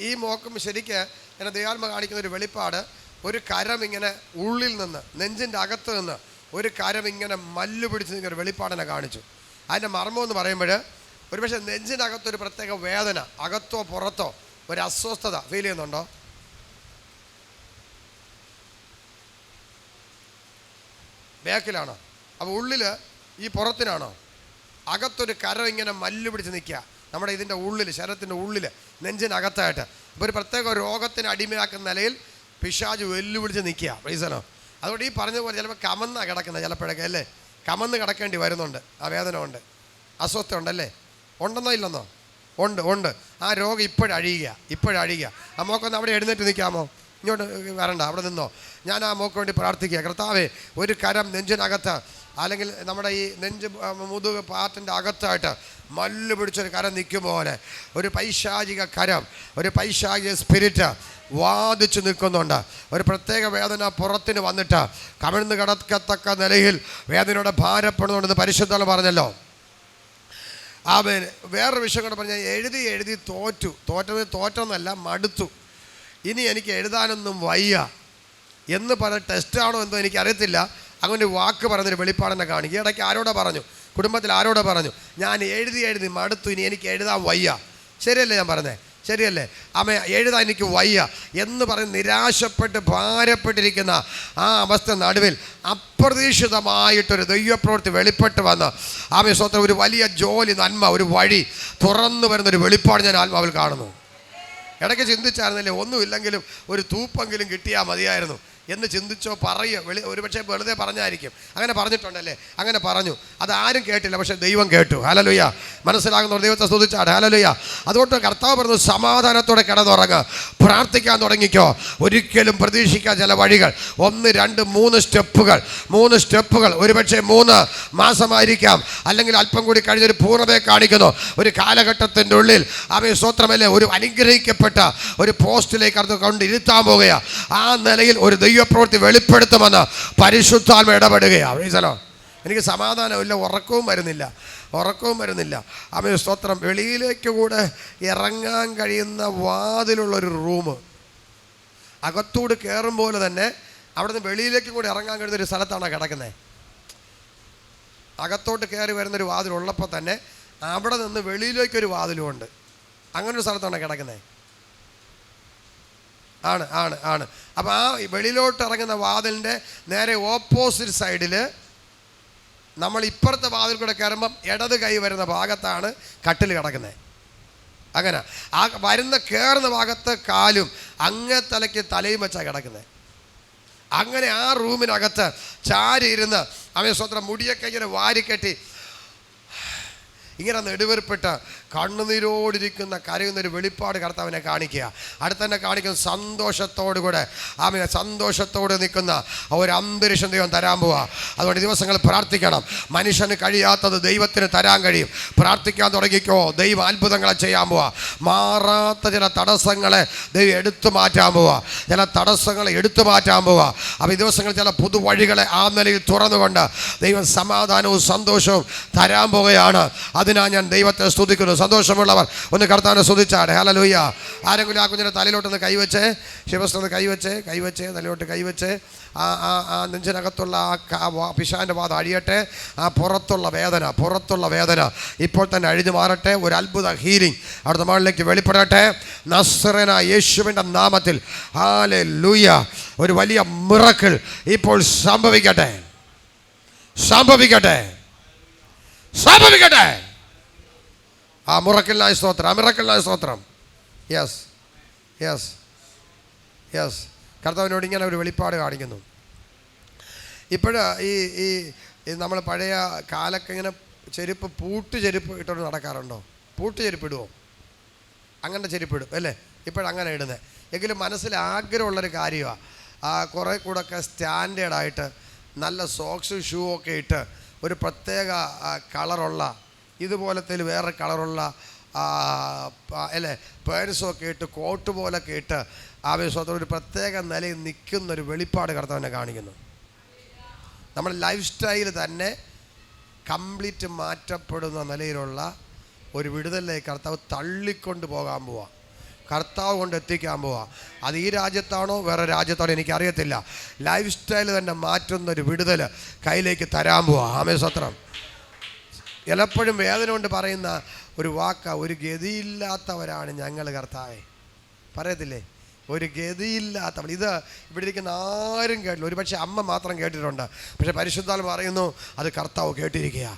ഈ മോക്കും ശരിക്ക് എന്നെ ദൈവാത്മ കാണിക്കുന്ന ഒരു വെളിപ്പാട്. ഒരു കരം ഇങ്ങനെ ഉള്ളിൽ നിന്ന്, നെഞ്ചിൻ്റെ അകത്ത് നിന്ന് ഒരു കരം ഇങ്ങനെ മല്ലു പിടിച്ച് നിൽക്കുന്ന ഒരു വെളിപ്പാടിനെ കാണിച്ചു. അതിൻ്റെ മർമ്മം എന്ന് പറയുമ്പോൾ ഒരുപക്ഷെ നെഞ്ചിനകത്തൊരു പ്രത്യേക വേദന, അകത്തോ പുറത്തോ ഒരു അസ്വസ്ഥത ഫീൽ ചെയ്യുന്നുണ്ടോ? ബാക്കിലാണോ? അപ്പോൾ ഉള്ളിൽ ഈ പുറത്തിനാണോ? അകത്തൊരു കരം ഇങ്ങനെ മല്ലു പിടിച്ച് നിൽക്കുക നമ്മുടെ ഇതിൻ്റെ ഉള്ളിൽ, ശരീരത്തിൻ്റെ ഉള്ളിൽ, നെഞ്ചിനകത്തായിട്ട്. അപ്പോൾ ഒരു പ്രത്യേക രോഗത്തിന് അടിമയാക്കുന്ന നിലയിൽ പിശാച് വെല്ലുപിടിച്ച് നിൽക്കുക. പ്രൈസലോ. അതുകൊണ്ട് ഈ പറഞ്ഞതുപോലെ ചിലപ്പോൾ കമന്നാണ് കിടക്കുന്നത്, ചിലപ്പോഴൊക്കെ അല്ലേ കമന്ന് കിടക്കേണ്ടി വരുന്നുണ്ട്. ആ വേദന ഉണ്ട്, അസ്വസ്ഥ ഉണ്ടല്ലേ? ഉണ്ടെന്നോ ഇല്ലെന്നോ? ഉണ്ട്. ആ രോഗം ഇപ്പോഴഴിയുക. ആ മോക്കൊന്ന് അവിടെ എഴുന്നേറ്റ് നിൽക്കാമോ? ഇങ്ങോട്ട് വരണ്ട, അവിടെ നിന്നോ. ഞാൻ ആ മോക്ക് വേണ്ടി പ്രാർത്ഥിക്കുക. കർത്താവേ, ഒരു കരം നെഞ്ചിനകത്ത് അല്ലെങ്കിൽ നമ്മുടെ ഈ നെഞ്ച് മുതുക് പാറ്റിൻ്റെ അകത്തായിട്ട് മല്ല് പിടിച്ചൊരു കരം നിൽക്കും പോലെ ഒരു പൈശാചിക കരം, ഒരു പൈശാചിക സ്പിരിറ്റ് വാദിച്ചു നിൽക്കുന്നുണ്ട്. ഒരു പ്രത്യേക വേദന പുറത്തിന് വന്നിട്ട് കമിഴ്ന്ന് കിടക്കത്തക്ക നിലയിൽ വേദനയോടെ ഭാരപ്പെടുന്നുണ്ടെന്ന് പരിശുദ്ധങ്ങൾ പറഞ്ഞല്ലോ. ആമേൻ. വേറൊരു വിഷയം കൂടെ പറഞ്ഞാൽ എഴുതി തോറ്റെന്നല്ല, മടുത്തു. ഇനി എനിക്ക് എഴുതാനൊന്നും വയ്യ എന്ന് പറഞ്ഞ ടെസ്റ്റാണോ എന്തോ എനിക്കറിയത്തില്ല. അങ്ങനെ വാക്ക് പറഞ്ഞൊരു വെളിപ്പാടെന്നെ കാണിക്കും. ഇടയ്ക്ക് ആരോടെ പറഞ്ഞു, കുടുംബത്തിൽ ആരോടെ പറഞ്ഞു, ഞാൻ എഴുതി മടുത്തു, ഇനി എനിക്ക് എഴുതാൻ വയ്യ. ശരിയല്ലേ ഞാൻ പറഞ്ഞേ? ശരിയല്ലേ? അമ്മ എഴുതാൻ എനിക്ക് വയ്യ എന്ന് പറഞ്ഞ് നിരാശപ്പെട്ട് ഭാരപ്പെട്ടിരിക്കുന്ന ആ അവസ്ഥ നടുവിൽ അപ്രതീക്ഷിതമായിട്ടൊരു ദൈവപ്രവൃത്തി വെളിപ്പെട്ട് വന്ന് ആമേ സ്വന്തം ഒരു വലിയ ജോലി, നന്മ, ഒരു വഴി തുറന്നു വരുന്നൊരു വെളിപ്പാട് ഞാൻ ആത്മാവിൽ കാണുന്നു. ഇടയ്ക്ക് ചിന്തിച്ചായിരുന്നില്ലേ, ഒന്നുമില്ലെങ്കിലും ഒരു തൂപ്പെങ്കിലും കിട്ടിയാൽ മതിയായിരുന്നു എന്ന് ചിന്തിച്ചോ പറയുക. ഒരുപക്ഷെ വെറുതെ പറഞ്ഞായിരിക്കും. അങ്ങനെ പറഞ്ഞിട്ടുണ്ടല്ലേ? അങ്ങനെ പറഞ്ഞു, അതാരും കേട്ടില്ല, പക്ഷെ ദൈവം കേട്ടു. ഹല്ലേലൂയ. മനസ്സിലാകുന്നവർ ദൈവത്തെ സ്തുതിച്ചാട്. ഹല്ലേലൂയ. അതുകൊണ്ട് കർത്താവ് പറഞ്ഞു, സമാധാനത്തോടെ കിടന്നുറങ്ങുക, പ്രാർത്ഥിക്കാൻ തുടങ്ങിക്കോ. ഒരിക്കലും പ്രതീക്ഷിക്കാൻ ചില വഴികൾ, 1, 2, 3 സ്റ്റെപ്പുകൾ ഒരുപക്ഷെ 3 മാസമായിരിക്കാം, അല്ലെങ്കിൽ അല്പം കൂടി കഴിഞ്ഞൊരു പൂർണ്ണതയെ കാണിക്കുന്നു. ഒരു കാലഘട്ടത്തിൻ്റെ ഉള്ളിൽ അവയെ സ്വത്രമല്ലേ ഒരു അനുഗ്രഹിക്കപ്പെട്ട ഒരു പോസ്റ്റിലേക്ക് അത് കൊണ്ടിരുത്താൻ പോകുകയാണ്. ആ നിലയിൽ ഒരു ദൈവപ്രവൃത്തി വെളിപ്പെടുത്തുമെന്ന് പരിശുദ്ധാത്മ ഇടപെടുകയാണ്. എനിക്ക് സമാധാനമില്ല, ഉറക്കവും വരുന്നില്ല. അമ്മേ സ്തോത്രം. വെളിയിലേക്ക് കൂടെ ഇറങ്ങാൻ കഴിയുന്ന വാതിലുള്ളൊരു റൂം, അകത്തൂട് കയറും പോലെ തന്നെ അവിടെ നിന്ന് വെളിയിലേക്ക് കൂടെ ഇറങ്ങാൻ കഴിയുന്ന ഒരു സ്ഥലത്താണ് കിടക്കുന്നത്. അകത്തോട്ട് കയറി വരുന്നൊരു വാതിലുള്ളപ്പോൾ തന്നെ അവിടെ നിന്ന് വെളിയിലേക്കൊരു വാതിലുമുണ്ട്. അങ്ങനൊരു സ്ഥലത്താണ് കിടക്കുന്നത്. ആണ്. അപ്പോൾ ആ വെളിയിലോട്ട് ഇറങ്ങുന്ന വാതിലിൻ്റെ നേരെ ഓപ്പോസിറ്റ് സൈഡിൽ നമ്മൾ ഇപ്പുറത്തെ വാതിൽ കൂടെ കയറുമ്പം ഇടത് കൈ വരുന്ന ഭാഗത്താണ് കട്ടിൽ കിടക്കുന്നത്. അങ്ങനെ ആ കയറുന്ന ഭാഗത്ത് കാലും അങ്ങേ തലയ്ക്ക് തലയും വെച്ചാണ് കിടക്കുന്നത്. അങ്ങനെ ആ റൂമിനകത്ത് ചാരി ഇരുന്ന് അവയെ സ്വന്തം മുടിയൊക്കെ ഇങ്ങനെ വാരിക്കെട്ടി ഇങ്ങനെ നെടുവേർപ്പെട്ട് കണ്ണുനീരോടിരിക്കുന്ന കരയുന്നൊരു വെളിപ്പാട് കർത്താവിനെ കാണിക്കുക. അടുത്തന്നെ കാണിക്കുന്ന സന്തോഷത്തോടുകൂടെ ആമേൻ സന്തോഷത്തോടെ നിൽക്കുന്ന ഒരു അന്തരീക്ഷം ദൈവം തരാൻ പോവുക. അതുകൊണ്ട് ദിവസങ്ങൾ പ്രാർത്ഥിക്കണം. മനുഷ്യന് കഴിയാത്തത് ദൈവത്തിന് തരാൻ കഴിയും. പ്രാർത്ഥിക്കാൻ തുടങ്ങിക്കോ. ദൈവം അത്ഭുതങ്ങളെ ചെയ്യാൻ പോവുക. മാറാത്ത ചില തടസ്സങ്ങളെ ദൈവം എടുത്തു മാറ്റാൻ പോവുക. ചില തടസ്സങ്ങളെ എടുത്തു മാറ്റാൻ പോവുക. അപ്പോൾ ഈ ദിവസങ്ങൾ ചില പുതുവഴികളെ ആ നിലയിൽ തുറന്നുകൊണ്ട് ദൈവം സമാധാനവും സന്തോഷവും തരാൻ പോവുകയാണ്. അതിനാ ഞാൻ ദൈവത്തെ സ്തുതിക്കുന്നു. സന്തോഷമുള്ളവർ ഒന്ന് കർത്താവിനെ സ്തുതിച്ചാട്ടെ. ഹല്ലേലൂയ. ആരെങ്കിലും ആ കുഞ്ഞിനെ തലയിലോട്ടൊന്ന് കൈവച്ച്, ശിവസ്ത്രന്ന് കൈവച്ച് തലയിലോട്ട് കൈവച്ച് ആ നെഞ്ചിനകത്തുള്ള ആ പിശാചിൻ്റെ ബാധ അഴിയട്ടെ. ആ പുറത്തുള്ള വേദന ഇപ്പോൾ തന്നെ അഴിഞ്ഞു മാറട്ടെ. ഒരു അത്ഭുത ഹീലിംഗ് അവിടുത്തെ മകളിലേക്ക് വെളിപ്പെടട്ടെ നസ്രേനായ യേശുവിൻ്റെ നാമത്തിൽ. ഹല്ലേലൂയ. ഒരു വലിയ മിറക്കിൾ ഇപ്പോൾ സംഭവിക്കട്ടെ. ആ മിറക്കിളിനായ സ്തോത്രം. യെസ് കർത്താവിനോട് ഇങ്ങനെ ഒരു വെളിപ്പാട് കാണിക്കുന്നു. ഇപ്പോഴ് ഈ നമ്മൾ പഴയ കാലൊക്കെ ഇങ്ങനെ ചെരുപ്പ് ചെരുപ്പ് ഇട്ടോണ്ട് നടക്കാറുണ്ടോ? ചെരുപ്പ് ഇടുമോ? അങ്ങനെ ചെരുപ്പ് ഇടും അല്ലേ? ഇപ്പോഴങ്ങനെ ഇടുന്നത്. എങ്കിലും മനസ്സിൽ ആഗ്രഹമുള്ളൊരു കാര്യമാണ് കുറേ കൂടെയൊക്കെ സ്റ്റാൻഡേർഡായിട്ട് നല്ല സോക്സും ഷൂ ഒക്കെ ഇട്ട് ഒരു പ്രത്യേക കളറുള്ള ഇതുപോലത്തെ വേറെ കളറുള്ള അല്ലേ പേഴ്സൊക്കെ ഇട്ട് കോട്ട് പോലൊക്കെ ഇട്ട് ആവേശത്തോടെ ഒരു പ്രത്യേക നിലയിൽ നിൽക്കുന്നൊരു വെളിപ്പാട് കർത്താവിനെ കാണിക്കുന്നു. നമ്മുടെ ലൈഫ് സ്റ്റൈൽ തന്നെ കംപ്ലീറ്റ് മാറ്റപ്പെടുന്ന നിലയിലുള്ള ഒരു വിടുതലിലേക്ക് കർത്താവ് തള്ളിക്കൊണ്ട് പോകാൻ പോവാ. കർത്താവ് കൊണ്ട് എത്തിക്കാൻ പോവാ. അത് ഈ രാജ്യത്താണോ വേറെ രാജ്യത്താണോ എനിക്കറിയത്തില്ല. ലൈഫ് സ്റ്റൈൽ തന്നെ മാറ്റുന്നൊരു വിടുതൽ കയ്യിലേക്ക് തരാൻ പോവാ. ആമേൻ സ്തോത്രം. എപ്പോഴും വേദന കൊണ്ട് പറയുന്ന ഒരു വാക്ക, ഒരു ഗതിയില്ലാത്തവരാണ് ഞങ്ങൾ കർത്താവേ. പറയത്തില്ലേ? ഒരു ഗതിയില്ലാത്തവൻ. ഇത് ഇവിടെ ഇരിക്കുന്ന ആരും കേട്ടില്ല. ഒരു പക്ഷേ അമ്മ മാത്രം കേട്ടിട്ടുണ്ട്. പക്ഷേ പരിശുദ്ധാത്മാവ് പറയുന്നു അത് കർത്താവ് കേട്ടിരിക്കുക.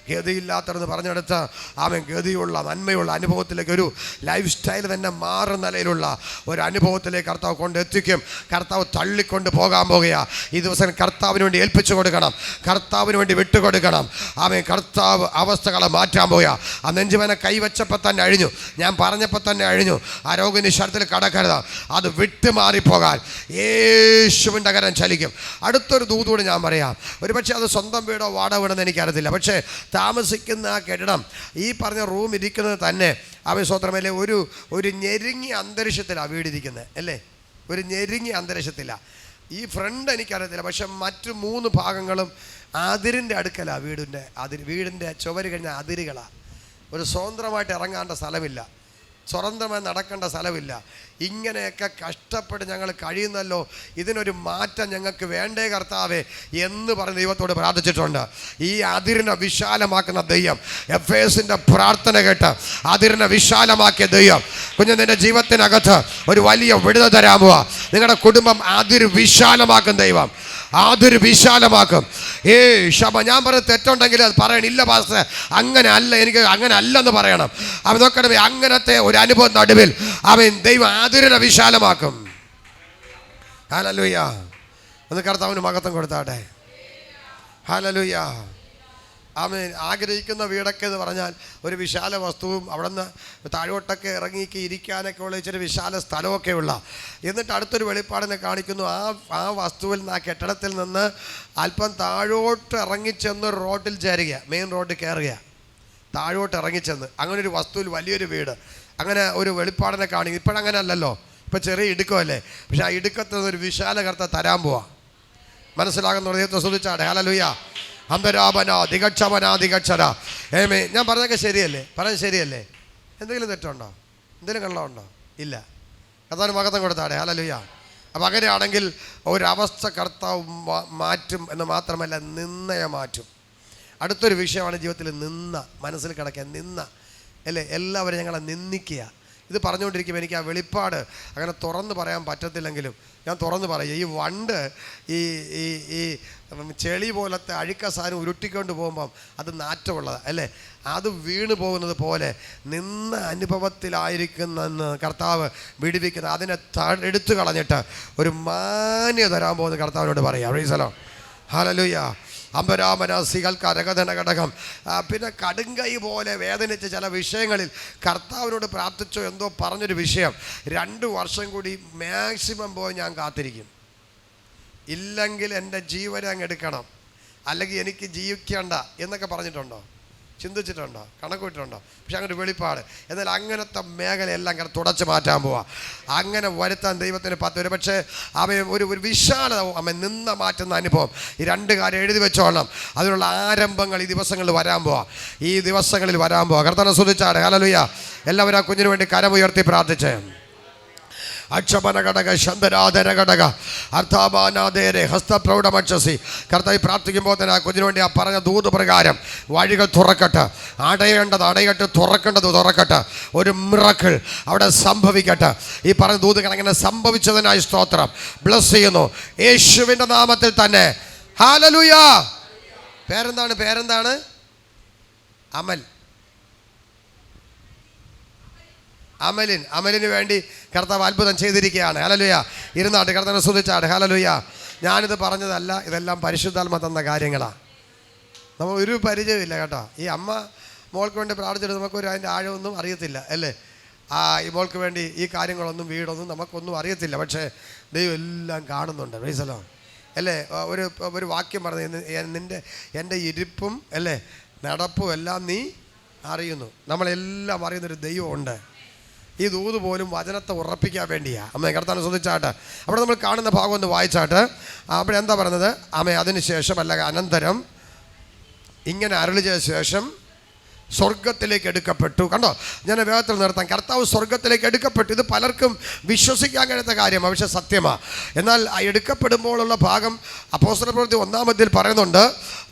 ഗതിയില്ലാത്തവരെന്ന് പറഞ്ഞെടുത്ത് അവൻ ഗതിയുള്ള നന്മയുള്ള അനുഭവത്തിലേക്ക് ഒരു ലൈഫ് സ്റ്റൈൽ തന്നെ മാറുന്ന നിലയിലുള്ള ഒരു അനുഭവത്തിലേക്ക് കർത്താവ് കൊണ്ടെത്തിക്കും. കർത്താവ് തള്ളിക്കൊണ്ട് പോകാൻ പോകുകയാണ്. ഈ ദിവസം കർത്താവിന് വേണ്ടി ഏൽപ്പിച്ചു കൊടുക്കണം. കർത്താവിന് വേണ്ടി വിട്ടുകൊടുക്കണം. അവൻ കർത്താവ് അവസ്ഥകളെ മാറ്റാൻ പോകുക. ആ നെഞ്ചുവേദന കൈവച്ചപ്പോൾ തന്നെ അഴിഞ്ഞു. ഞാൻ പറഞ്ഞപ്പോൾ തന്നെ അഴിഞ്ഞു. ആ രോഗനിശ്ചയത്തിൽ കടക്കരുത്. അത് വിട്ടുമാറിപ്പോകാൻ യേശുവിൻ്റെ കരം ചലിക്കും. അടുത്തൊരു ദൂതോട് ഞാൻ പറയാം. ഒരുപക്ഷെ അത് സ്വന്തം വീടോ വാടക വീടെന്ന് എനിക്കറിയത്തില്ല. പക്ഷേ താമസിക്കുന്ന ആ കെട്ടിടം ഈ പറഞ്ഞ റൂം ഇരിക്കുന്നത് തന്നെ അവൻ സ്വത്രമല്ലേ ഒരു ഞെരുങ്ങിയ അന്തരീക്ഷത്തിലാണ് വീടിരിക്കുന്നത് അല്ലേ? ഒരു ഞെരുങ്ങിയ അന്തരീക്ഷത്തിലാണ്. ഈ ഫ്രണ്ട് എനിക്കറിയത്തില്ല. പക്ഷെ മറ്റു 3 ഭാഗങ്ങളും അതിരിൻ്റെ അടുക്കലാണ്. വീടിൻ്റെ ചുവര് കഴിഞ്ഞ അതിരുകളാണ്. ഒരു സ്വതന്ത്രമായിട്ട് ഇറങ്ങാണ്ട സ്ഥലമില്ല, സ്വതന്ത്രമായി നടക്കേണ്ട സ്ഥലമില്ല. ഇങ്ങനെയൊക്കെ കഷ്ടപ്പെട്ട് ഞങ്ങൾ കഴിയുന്നല്ലോ, ഇതിനൊരു മാറ്റം ഞങ്ങൾക്ക് വേണ്ടേ കർത്താവേ എന്ന് പറഞ്ഞ് ദൈവത്തോട് പ്രാർത്ഥിച്ചിട്ടുണ്ട്. ഈ അതിരിനെ വിശാലമാക്കുന്ന ദൈവം, എഫേസിൻ്റെ പ്രാർത്ഥന കേട്ട് അതിരിനെ വിശാലമാക്കിയ ദൈവം നിന്റെ ജീവിതത്തിനകത്ത് ഒരു വലിയ വിടുതൽ തരാൻ പോവാ. നിങ്ങളുടെ കുടുംബം അതിര് വിശാലമാക്കും ദൈവം. അതൊരു വിശാലമാക്കും. ക്ഷമ ഞാൻ പറഞ്ഞ തെറ്റുണ്ടെങ്കിൽ അത് പറയണം. ഇല്ല പാസ്റ്റർ അങ്ങനെ അല്ല, എനിക്ക് അങ്ങനെ അല്ലെന്ന് പറയണം. അവൻ നോക്കണമേ, അങ്ങനത്തെ ഒരു അനുഭവം നടുവിൽ അവൻ ദൈവം അതിരിനെ വിശാലമാക്കും. ഹല്ലേലൂയ. ഒന്ന് കർത്താവിന് മഹത്വം കൊടുത്താട്ടെ. ഹല്ലേലൂയ. അവൻ ആഗ്രഹിക്കുന്ന വീടൊക്കെ എന്ന് പറഞ്ഞാൽ ഒരു വിശാല വസ്തുവും അവിടെ നിന്ന് താഴോട്ടൊക്കെ ഇറങ്ങിക്ക് ഇരിക്കാനൊക്കെ ഉള്ള ഇച്ചിരി വിശാല സ്ഥലമൊക്കെ ഉള്ള. എന്നിട്ട് അടുത്തൊരു വെളിപ്പാടിനെ കാണിക്കുന്നു. ആ വസ്തുവിൽ നിന്ന്, ആ കെട്ടിടത്തിൽ നിന്ന് അല്പം താഴോട്ട് ഇറങ്ങിച്ചെന്ന് റോഡിൽ ചേരുക, മെയിൻ റോഡിൽ കയറുക, താഴോട്ട് ഇറങ്ങിച്ചെന്ന് അങ്ങനെ ഒരു വസ്തുവിൽ വലിയൊരു വീട്. അങ്ങനെ ഒരു വെളിപ്പാടിനെ കാണിക്കും. ഇപ്പോഴങ്ങനെ അല്ലല്ലോ, ഇപ്പം ചെറിയ ഇടുക്കമല്ലേ. പക്ഷെ ആ ഇടുക്കത്തിൽ നിന്നൊരു വിശാല കർത്ത തരാൻ പോവാ. മനസ്സിലാകുന്ന ദൈവത്തെ സ്തുതിച്ചാട്ടെ. ഹല്ലേലൂയ. അന്തരാപന ദിഗക്ഷര. ഏമേ, ഞാൻ പറഞ്ഞതൊക്കെ ശരിയല്ലേ? പറഞ്ഞത് ശരിയല്ലേ? എന്തെങ്കിലും തെറ്റുണ്ടോ? എന്തെങ്കിലും കള്ളമുണ്ടോ? ഇല്ല. കർത്താവിന് മഹത്വം കൊടുത്താടെ. ഹല്ലേലൂയ. അപ്പം അങ്ങനെയാണെങ്കിൽ ഒരവസ്ഥ കർത്താവ് മാറ്റും എന്ന് മാത്രമല്ല, നിന്നയെ മാറ്റും. അടുത്തൊരു വിഷയമാണ് ജീവിതത്തിൽ മനസ്സിൽ കിടക്കുക നിന്ന അല്ലേ? എല്ലാവരും ഞങ്ങളെ നിന്ദിക്കുക. ഇത് പറഞ്ഞുകൊണ്ടിരിക്കുമ്പോൾ എനിക്ക് ആ വെളിപ്പാട് അങ്ങനെ തുറന്ന് പറയാൻ പറ്റത്തില്ലെങ്കിലും ഞാൻ തുറന്ന് പറയാം. ഈ വണ്ട് ഈ ചെളി പോലത്തെ അഴുക്ക സാധനം ഉരുട്ടിക്കൊണ്ട് പോകുമ്പം അത് നാറ്റമുള്ളത് അല്ലേ? അത് വീണ് പോകുന്നത് പോലെ നിന്ന അനുഭവത്തിലായിരിക്കുന്നെന്ന് കർത്താവ് വിടുവിക്കുന്ന അതിനെ എടുത്തു കളഞ്ഞിട്ട് ഒരു മാന്യത തരാൻ പോകുന്ന കർത്താവിനോട് പറയാം. Price the Lord. ഹല്ലേലൂയ. അമ്പരാമനാസികൾക്ക് അരകഥന ഘടകം. പിന്നെ കടുങ്കൈ പോലെ വേദനിച്ച ചില വിഷയങ്ങളിൽ കർത്താവിനോട് പ്രാർത്ഥിച്ചോ എന്തോ പറഞ്ഞൊരു വിഷയം 2 വർഷം കൂടി മാക്സിമം പോയി ഞാൻ കാത്തിരിക്കും. ഇല്ലെങ്കിൽ എൻ്റെ ജീവനെ അങ്ങ് എടുക്കണം, അല്ലെങ്കിൽ എനിക്ക് ജീവിക്കേണ്ട എന്നൊക്കെ പറഞ്ഞിട്ടുണ്ടോ? ചിന്തിച്ചിട്ടുണ്ടോ? കണക്കൂട്ടിട്ടുണ്ടോ? പക്ഷെ അങ്ങനെ ഒരു വെളിപ്പാട്. എന്നാൽ അങ്ങനത്തെ മേഖലയെല്ലാം അങ്ങനെ തുടച്ചു മാറ്റാൻ പോവാ. അങ്ങനെ വരുത്താൻ ദൈവത്തിന് ഒരു പക്ഷേ അവൻ ഒരു വിശാലത അവൻ നിന്ന് മാറ്റുന്ന അനുഭവം. ഈ രണ്ട് കാര്യം എഴുതി വെച്ചോളണം. അതിനുള്ള ആരംഭങ്ങൾ ഈ ദിവസങ്ങളിൽ വരാൻ പോവാ. ഈ ദിവസങ്ങളിൽ വരാൻ പോവാ. കർത്താവിനെ സ്തുതിച്ചാട്ടെ. ഹല്ലേലൂയ. എല്ലാവരും ആ കുഞ്ഞിന് വേണ്ടി കരമുയർത്തി പ്രാർത്ഥിച്ചേ. അക്ഷപന ഘടക ശന്തരാധര ഘടക അർത്ഥാപാനാദേരെ ഹസ്തപ്രൗഢമക്ഷസി. കർത്താവ് പ്രാർത്ഥിക്കുമ്പോൾ തന്നെ ആ കുഞ്ഞിന് വേണ്ടി ആ പറഞ്ഞ ദൂത് പ്രകാരം വഴികൾ തുറക്കട്ടെ. അടയേണ്ടത് അടയട്ടെ, തുറക്കേണ്ടത് തുറക്കട്ടെ. ഒരു മിറക്കിൾ അവിടെ സംഭവിക്കട്ടെ. ഈ പറഞ്ഞ ദൂതുകൾ അങ്ങനെ സംഭവിച്ചതിനായി സ്തോത്രം. ബ്ലസ് ചെയ്യുന്നു യേശുവിൻ്റെ നാമത്തിൽ തന്നെ. ഹല്ലേലൂയ. പേരെന്താണ്? അമലിന് വേണ്ടി കർത്താവ് അത്ഭുതം ചെയ്തിരിക്കുകയാണ്. ഹല്ലേലൂയ. ഇരുന്നാട്ട് കർത്താവിനെ സ്തുതിച്ചാട്ടെ. ഹല്ലേലൂയ. ഞാനിത് പറഞ്ഞതല്ല, ഇതെല്ലാം പരിശുദ്ധാത്മ തന്ന കാര്യങ്ങളാണ്. നമ്മൾ ഒരു പരിചയമില്ല കേട്ടോ. ഈ അമ്മ മോൾക്ക് വേണ്ടി പ്രാർത്ഥിച്ചിട്ട് നമുക്കൊരു അതിൻ്റെ ആഴമൊന്നും അറിയത്തില്ല അല്ലേ? ഈ മോൾക്ക് വേണ്ടി ഈ കാര്യങ്ങളൊന്നും വീടൊന്നും നമുക്കൊന്നും അറിയത്തില്ല. പക്ഷേ ദൈവം എല്ലാം കാണുന്നുണ്ട്. പ്രൈസ് ദി ലോർഡ് അല്ലേ? ഒരു വാക്യം പറഞ്ഞു, എൻ്റെ ഇരിപ്പും അല്ലേ നടപ്പും എല്ലാം നീ അറിയുന്നു. നമ്മളെല്ലാം അറിയുന്നൊരു ദൈവമുണ്ട്. ഈ ദൂത് പോലും വചനത്തെ ഉറപ്പിക്കാൻ വേണ്ടിയാണ്. അമ്മ കർത്താവിനെ സ്തുതിച്ചാട്ടെ. അവിടെ നമ്മൾ കാണുന്ന ഭാഗം ഒന്ന് വായിച്ചാട്ട്. അവിടെ എന്താ പറയുന്നത്? അതിനുശേഷം അനന്തരം ഇങ്ങനെ അരുളി ചെയ്ത ശേഷം സ്വർഗത്തിലേക്ക് എടുക്കപ്പെട്ടു. കണ്ടോ, ഞാൻ വേഗത്തിൽ നിർത്താം. കർത്താവ് സ്വർഗത്തിലേക്ക് എടുക്കപ്പെട്ടു. ഇത് പലർക്കും വിശ്വസിക്കാൻ കഴിയാത്ത കാര്യമാണ്, പക്ഷെ സത്യമാണ്. എന്നാൽ എടുക്കപ്പെടുമ്പോഴുള്ള ഭാഗം അപ്പോസ്തല പ്രവൃത്തി 1-ാം അധ്യായത്തിൽ പറയുന്നുണ്ട്.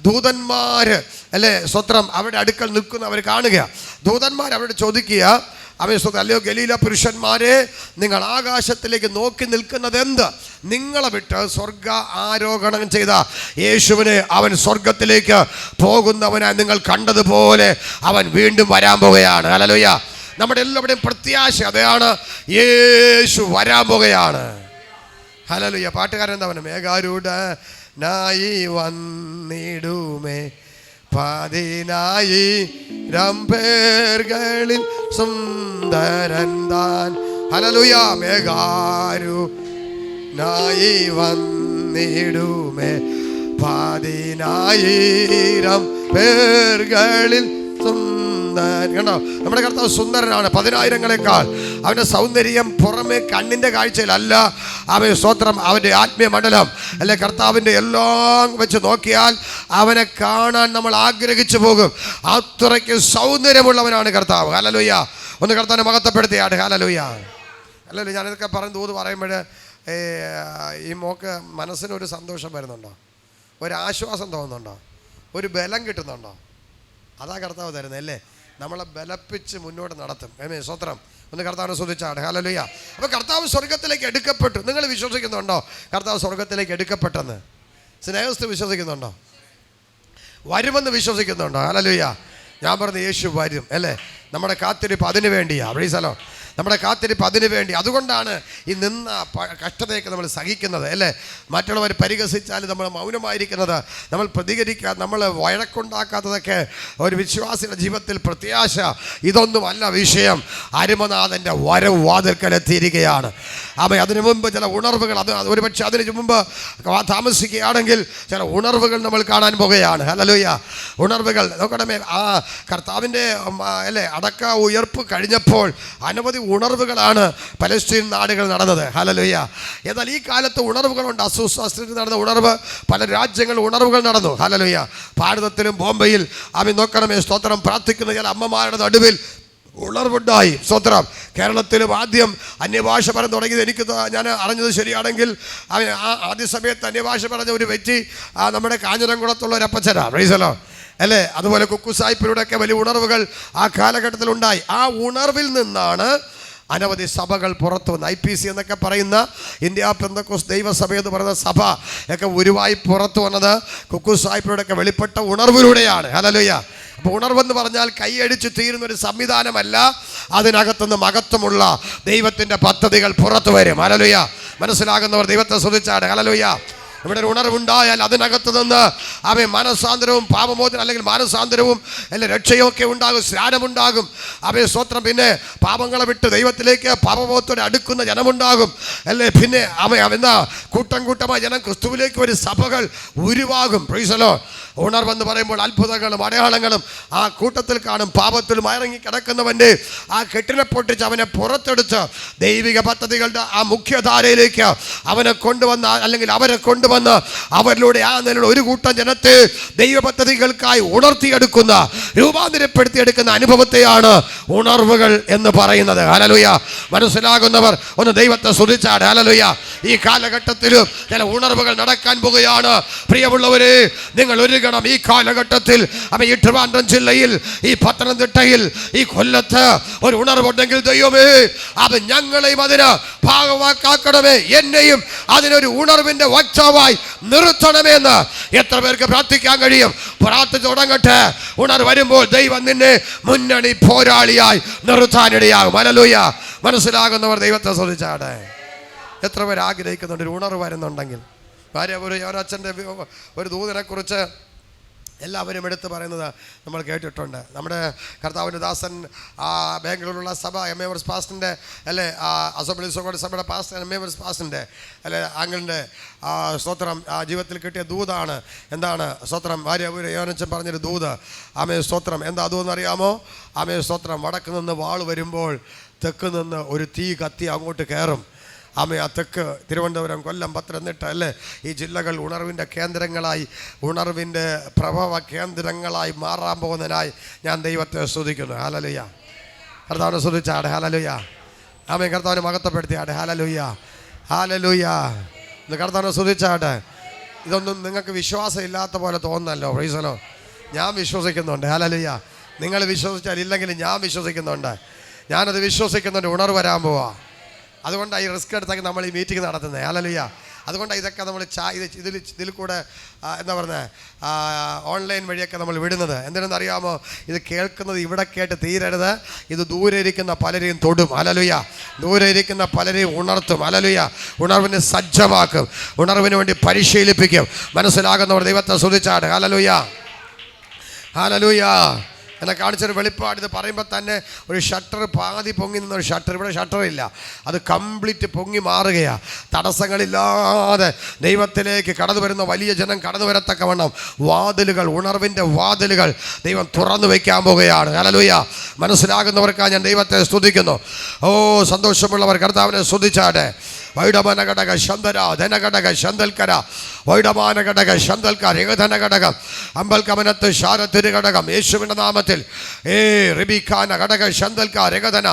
ദൂതന്മാർ അല്ലേ സ്വത്രം അവരുടെ അടുക്കൽ നിൽക്കുന്ന അവർ കാണുക. ദൂതന്മാർ അവരോട് ചോദിക്കുക, അല്ലയോ ഗലീല പുരുഷന്മാരെ, നിങ്ങൾ ആകാശത്തിലേക്ക് നോക്കി നിൽക്കുന്നത് എന്ത്? നിങ്ങളെ വിട്ട് സ്വർഗ ആരോഹണം ചെയ്ത യേശുവിനെ അവൻ സ്വർഗത്തിലേക്ക് പോകുന്നവനായി നിങ്ങൾ കണ്ടതുപോലെ അവൻ വീണ്ടും വരാൻ പോവുകയാണ്. ഹല്ലേലൂയ. നമ്മുടെ എല്ലാവരുടെയും പ്രത്യാശ അതാണ്, യേശു വരാൻ പോവുകയാണ്. ഹല്ലേലൂയ. പാട്ടുകാരൻ എന്താ പറയുക? മേഘാരൂഢനായി വന്നിടുമേ 10,000 പേർകളിൽ സുന്ദരൻ താൻ. ഹല്ലേലൂയ. മേഘാരൂഢനായി വന്നിടുമേ 10,000 പേർകളിൽ സുന്ദരൻ. കണ്ടോ, നമ്മുടെ കർത്താവ് സുന്ദരനാണ് 10,000-ങ്ങളെക്കാൾ. അവൻ്റെ സൗന്ദര്യം പുറമെ കണ്ണിൻ്റെ കാഴ്ചയിലല്ല. അവൻ സ്തോത്രം അവൻ്റെ ആത്മീയ മണ്ഡലം അല്ലെ കർത്താവിൻ്റെ എല്ലാം വെച്ച് നോക്കിയാൽ അവനെ കാണാൻ നമ്മൾ ആഗ്രഹിച്ചു പോകും. അത്രയ്ക്ക് സൗന്ദര്യമുള്ളവനാണ് കർത്താവ്. ഹല്ലേലൂയ. ഒന്ന് കർത്താവിനെ മഹത്വപ്പെടുത്തിയാട്ടെ. ഹല്ലേലൂയ. ഹല്ലേലൂയ. ഞാനിതൊക്കെ ദൂത് പറയുമ്പോൾ ഈ മോക്ക് മനസ്സിനൊരു സന്തോഷം വരുന്നുണ്ടോ? ഒരു ആശ്വാസം തോന്നുന്നുണ്ടോ? ഒരു ബലം കിട്ടുന്നുണ്ടോ? അതാ കർത്താവ് തരുന്നത് അല്ലേ? നമ്മളെ ബലപ്പിച്ച് മുന്നോട്ട് നടത്തും. സ്തോത്രം. ഒന്ന് കർത്താവിനെ സ്തുതിച്ചാട്ടെ. ഹല്ലേലൂയ. അപ്പോൾ കർത്താവ് സ്വർഗത്തിലേക്ക് എടുക്കപ്പെട്ടു. നിങ്ങൾ വിശ്വസിക്കുന്നുണ്ടോ കർത്താവ് സ്വർഗത്തിലേക്ക് എടുക്കപ്പെട്ടെന്ന്? സ്നേഹസ്ഥ വിശ്വസിക്കുന്നുണ്ടോ? വരുമെന്ന് വിശ്വസിക്കുന്നുണ്ടോ? ഹല്ലേലൂയ. ഞാൻ പറഞ്ഞു യേശു വരും അല്ലേ? നമ്മുടെ കാത്തിരിപ്പ് അതിനു വേണ്ടിയാണ്. Price the Lord. നമ്മുടെ കാത്തിരിപ്പ് അതിനു വേണ്ടി. അതുകൊണ്ടാണ് ഈ നിന്ന കഷ്ടതയൊക്കെ നമ്മൾ സഹിക്കുന്നത് അല്ലേ? മറ്റുള്ളവർ പരിഹസിച്ചാൽ നമ്മൾ മൗനമായിരിക്കുന്നത്, നമ്മൾ പ്രതികരിക്കുക, നമ്മൾ വഴക്കുണ്ടാക്കാത്തതൊക്കെ ഒരു വിശ്വാസിയുടെ ജീവിതത്തിൽ പ്രത്യാശ. ഇതൊന്നുമല്ല വിഷയം. അരുമനാഥൻ്റെ വരവ് വാതിൽക്കലെത്തിയിരിക്കുകയാണ്. അതിനു മുമ്പ് ചില ഉണർവുകൾ, അത് ഒരുപക്ഷെ അതിനു മുമ്പ് താമസിക്കുകയാണെങ്കിൽ ചില ഉണർവുകൾ നമ്മൾ കാണാൻ പോകുകയാണ്. ഹല്ലേലൂയ. ഉണർവുകൾ നോക്കണമേ. ആ കർത്താവിൻ്റെ അല്ലേ അടക്ക ഉയർപ്പ് കഴിഞ്ഞപ്പോൾ അനവധി ഉണർവുകളാണ് പലസ്തീൻ നാടുകൾ നടന്നത്. ഹല്ലേലൂയ. എന്നാൽ ഈ കാലത്ത് ഉണർവുകളുണ്ട്. അസ്വസ്ഥത്തിൽ നടന്ന ഉണർവ്, പല രാജ്യങ്ങളിൽ ഉണർവുകൾ നടന്നു. ഹല്ലേലൂയ. ഭാരതത്തിലും ബോംബെയിൽ നോക്കണമേ സ്തോത്രം പ്രാർത്ഥിക്കുന്ന ചില അമ്മമാരുടെ നടുവിൽ ഉണർവുണ്ടായി. സ്തോത്രം. കേരളത്തിലും ആദ്യം അന്യഭാഷ പറഞ്ഞു തുടങ്ങിയത് ഞാൻ അറിഞ്ഞത് ശരിയാണെങ്കിൽ ആദ്യ സമയത്ത് അന്യഭാഷ പറഞ്ഞ ഒരു വ്യക്തി നമ്മുടെ കാഞ്ഞിരംകുളത്തുള്ള ഒരു അപ്പച്ചനാണ്. പ്രൈസ് ദി ലോർഡ് അല്ലേ? അതുപോലെ കുക്കുസായ്പിലൂടെയൊക്കെ വലിയ ഉണർവുകൾ ആ കാലഘട്ടത്തിൽ ഉണ്ടായി. ആ ഉണർവിൽ നിന്നാണ് അനവധി സഭകൾ പുറത്തു വന്നു. IPC എന്നൊക്കെ പറയുന്ന ഇന്ത്യ പെന്തക്കോസ്ത് ദൈവസഭ എന്ന് പറയുന്ന സഭ ഒക്കെ ഉരുവായി പുറത്തു വന്നത് കുക്കുസായ്പിലൂടെയൊക്കെ വെളിപ്പെട്ട ഉണർവിലൂടെയാണ്. ഹല്ലേലൂയ. അപ്പോൾ ഉണർവെന്ന് പറഞ്ഞാൽ കൈയടിച്ച് തീരുന്നൊരു സംവിധാനമല്ല. അതിനകത്തുനിന്ന് മഹത്വമുള്ള ദൈവത്തിൻ്റെ പദ്ധതികൾ പുറത്തു വരും. ഹല്ലേലൂയ. മനസ്സിലാകുന്നവർ ദൈവത്തെ സ്തുതിച്ചാട്ടെ. ഹല്ലേലൂയ. ഇവിടെ ഒരു ഉണർവുണ്ടായാൽ അതിനകത്ത് നിന്ന് അവൻ മനസ്സാന്തരവും പാപമോചനം അല്ലെങ്കിൽ മാനസാന്തരവും അല്ലെ രക്ഷയും ഒക്കെ ഉണ്ടാകും, സ്നാനമുണ്ടാകും. അവൻ സ്തോത്രം. പിന്നെ പാപങ്ങളെ വിട്ട് ദൈവത്തിലേക്ക് പാപബോധത്തോടെ അടുക്കുന്ന ജനമുണ്ടാകും അല്ലേ. പിന്നെ എന്താ കൂട്ടം കൂട്ടമായി ജനം ക്രിസ്തുവിലേക്ക് ഒരു സഭകൾ ഉരുവാകും. Praise the lord. ഉണർവെന്ന് പറയുമ്പോൾ അത്ഭുതങ്ങളും അടയാളങ്ങളും ആ കൂട്ടത്തിൽ കാണും. പാപത്തിലും ഇറങ്ങി കിടക്കുന്നവൻ്റെ ആ കെട്ടിനെ പൊട്ടിച്ച് അവനെ പുറത്തെടുത്ത് ദൈവിക പദ്ധതികളുടെ ആ മുഖ്യധാരയിലേക്ക് അവനെ കൊണ്ടുവന്ന അല്ലെങ്കിൽ അവരെ കൊണ്ടുവന്ന് അവരിലൂടെ ആ നിലയിൽ ഒരു കൂട്ടം ജനത്തെ ദൈവ പദ്ധതികൾക്കായി ഉണർത്തിയെടുക്കുന്ന രൂപാന്തരപ്പെടുത്തിയെടുക്കുന്ന അനുഭവത്തെയാണ് ഉണർവുകൾ എന്ന് പറയുന്നത്. ഹല്ലേലൂയ. മനസ്സിലാകുന്നവർ ഒന്ന് ദൈവത്തെ സ്തുതിച്ചാട്. ഹല്ലേലൂയ. ഈ കാലഘട്ടത്തിലും ചില ഉണർവുകൾ നടക്കാൻ പോകുകയാണ്. പ്രിയമുള്ളവരെ, നിങ്ങൾ ഒരുങ്ങണം. ഈ കാലഘട്ടത്തിൽ ഈ ട്രിവാൻഡ്രം ജില്ലയിൽ, ഈ പത്തനംതിട്ടയിൽ, ഈ കൊല്ലത്ത് ഒരു ഉണർവുണ്ടെങ്കിൽ ദൈവമേ അത് ഞങ്ങളെയും അതിന് ഭാഗമാക്കണമേ, എന്നെയും അതിനൊരു ഉണർവിന്റെ വക്താവായി നിർത്തണമേ എന്ന് എത്ര പേർക്ക് പ്രാർത്ഥിക്കാൻ കഴിയും? പ്രാർത്ഥിച്ചു തുടങ്ങട്ടെ. ഉണർവ് വരുമ്പോൾ ദൈവം നിന്നെ മുന്നണി പോരാളിയായി നിർത്താനിടയാകും. ഹല്ലേലൂയ. മനസ്സിലാകുന്നവർ ദൈവത്തെ സ്തുതിച്ചാട്ടെ. എത്ര പേർ ആഗ്രഹിക്കുന്നുണ്ട് ഒരു ഉണർവ് വരുന്നുണ്ടെങ്കിൽ? ഭാര്യ ഒരു യോനാച്ചൻ്റെ ഒരു ദൂതനെ കുറിച്ച് എല്ലാവരും എടുത്ത് പറയുന്നത് നമ്മൾ കേട്ടിട്ടുണ്ട്. നമ്മുടെ കർത്താവിൻ്റെ ദാസൻ ബാംഗ്ലൂരിലുള്ള സഭ എംഎവർസ് പാസ്റ്ററിൻ്റെ അല്ലെ അസംബ്ലീസ് ഓഫ് ഗോഡ് സഭയുടെ പാസ്റ്റർ എംഎവർസ് പാസ്റ്ററിൻ്റെ അല്ലെ ആംഗിളിൻ്റെ സ്തോത്രം ജീവിതത്തിൽ കിട്ടിയ ദൂതാണ്. എന്താണ് സ്തോത്രം? ഭാര്യ യോനച്ചൻ പറഞ്ഞൊരു ദൂത്. ആമേ സ്തോത്രം. എന്താ ദൂതെന്ന് അറിയാമോ? ആമേ സ്തോത്രം. വടക്ക് നിന്ന് വാൾ വരുമ്പോൾ തെക്ക് നിന്ന് ഒരു തീ കത്തി അങ്ങോട്ട് കയറും. ആ തെക്ക് തിരുവനന്തപുരം, കൊല്ലം, പത്തനംതിട്ട അല്ലേ ഈ ജില്ലകൾ ഉണർവിൻ്റെ കേന്ദ്രങ്ങളായി, ഉണർവിൻ്റെ പ്രഭവ കേന്ദ്രങ്ങളായി മാറാൻ പോകുന്നതിനായി ഞാൻ ദൈവത്തെ സ്തുതിക്കുന്നു. ഹല്ലേലൂയ. കർത്താവിനെ സ്തുതിച്ചാടെ. ഹല്ലേലൂയ. ആമേൻ. കർത്താവിനെ മഹത്വപ്പെടുത്തിയാടെ. ഹല്ലേലൂയ. ഹല്ലേലൂയ. ഇന്ന് കർത്താവിനെ സ്തുതിച്ചാട്ടെ. ഇതൊന്നും നിങ്ങൾക്ക് വിശ്വാസം ഇല്ലാത്ത പോലെ തോന്നുന്നല്ലോ. Price the Lord. ഞാൻ വിശ്വസിക്കുന്നുണ്ട്. ഹല്ലേലൂയ. നിങ്ങൾ വിശ്വസിച്ചാൽ ഇല്ലെങ്കിലും ഞാൻ വിശ്വസിക്കുന്നുണ്ട്. ഞാനത് വിശ്വസിക്കുന്നുണ്ട്. ഉണർവ് വരാൻ പോവാ. അതുകൊണ്ടാണ് ഈ റിസ്ക് എടുത്തൊക്കെ നമ്മൾ ഈ മീറ്റിംഗ് നടത്തുന്നത്. ഹല്ലേലൂയ. അതുകൊണ്ടാണ് ഇതൊക്കെ നമ്മൾ ഇതിൽ കൂടെ എന്താ പറയുന്നത് ഓൺലൈൻ വഴിയൊക്കെ നമ്മൾ വിടുന്നത്. എന്തിനെന്ന് അറിയാമോ? ഇത് കേൾക്കുന്നത് ഇവിടെ കേട്ട് തീരരുത്. ഇത് ദൂരെ ഇരിക്കുന്ന പലരെയും തൊടും. ഹല്ലേലൂയ. ദൂരെ ഇരിക്കുന്ന പലരെയും ഉണർത്തും. ഹല്ലേലൂയ. ഉണർവിന് സജ്ജമാക്കും. ഉണർവിന് വേണ്ടി പരിശീലിപ്പിക്കും. മനസ്സിലാകുന്നവർ ദൈവത്തെ സ്തുതിച്ചാട്. ഹല്ലേലൂയ. ഹല്ലേലൂയ. എന്നെ കാണിച്ചൊരു വെളിപ്പാട്. ഇത് പറയുമ്പോൾ തന്നെ ഒരു ഷട്ടർ പാതി പൊങ്ങി നിന്നൊരു ഷട്ടർ, ഇവിടെ ഷട്ടറില്ല, അത് കംപ്ലീറ്റ് പൊങ്ങി മാറുകയാണ്. തടസ്സങ്ങളില്ലാതെ ദൈവത്തിലേക്ക് കടന്നു വരുന്ന വലിയ ജനം കടന്നു വരത്തക്കവണ്ണം വാതിലുകൾ, ഉണർവിൻ്റെ വാതിലുകൾ ദൈവം തുറന്നു വയ്ക്കാൻ പോകുകയാണ്. ഹല്ലേലൂയ. മനസ്സിലാകുന്നവർക്കാണ് ഞാൻ ദൈവത്തെ സ്തുതിക്കുന്നു. ഓ, സന്തോഷമുള്ളവർ കർത്താവിനെ സ്തുതിച്ചാട്ടെ. വൈഡമാന ഘടക ശന്തര ധനഘടക ശന്തൽക്കര വൈഡമാന ഘടക ശന്തൽക്കര ഏകധന ഘടകം അമ്പൽക്കമനത്ത് ശാരത്തിരു ഘടകം യേശുവിൻ്റെ നാമത്തിൽ റിബിഖാന ഘടക ശന്തൽക്കാർ ഏകധന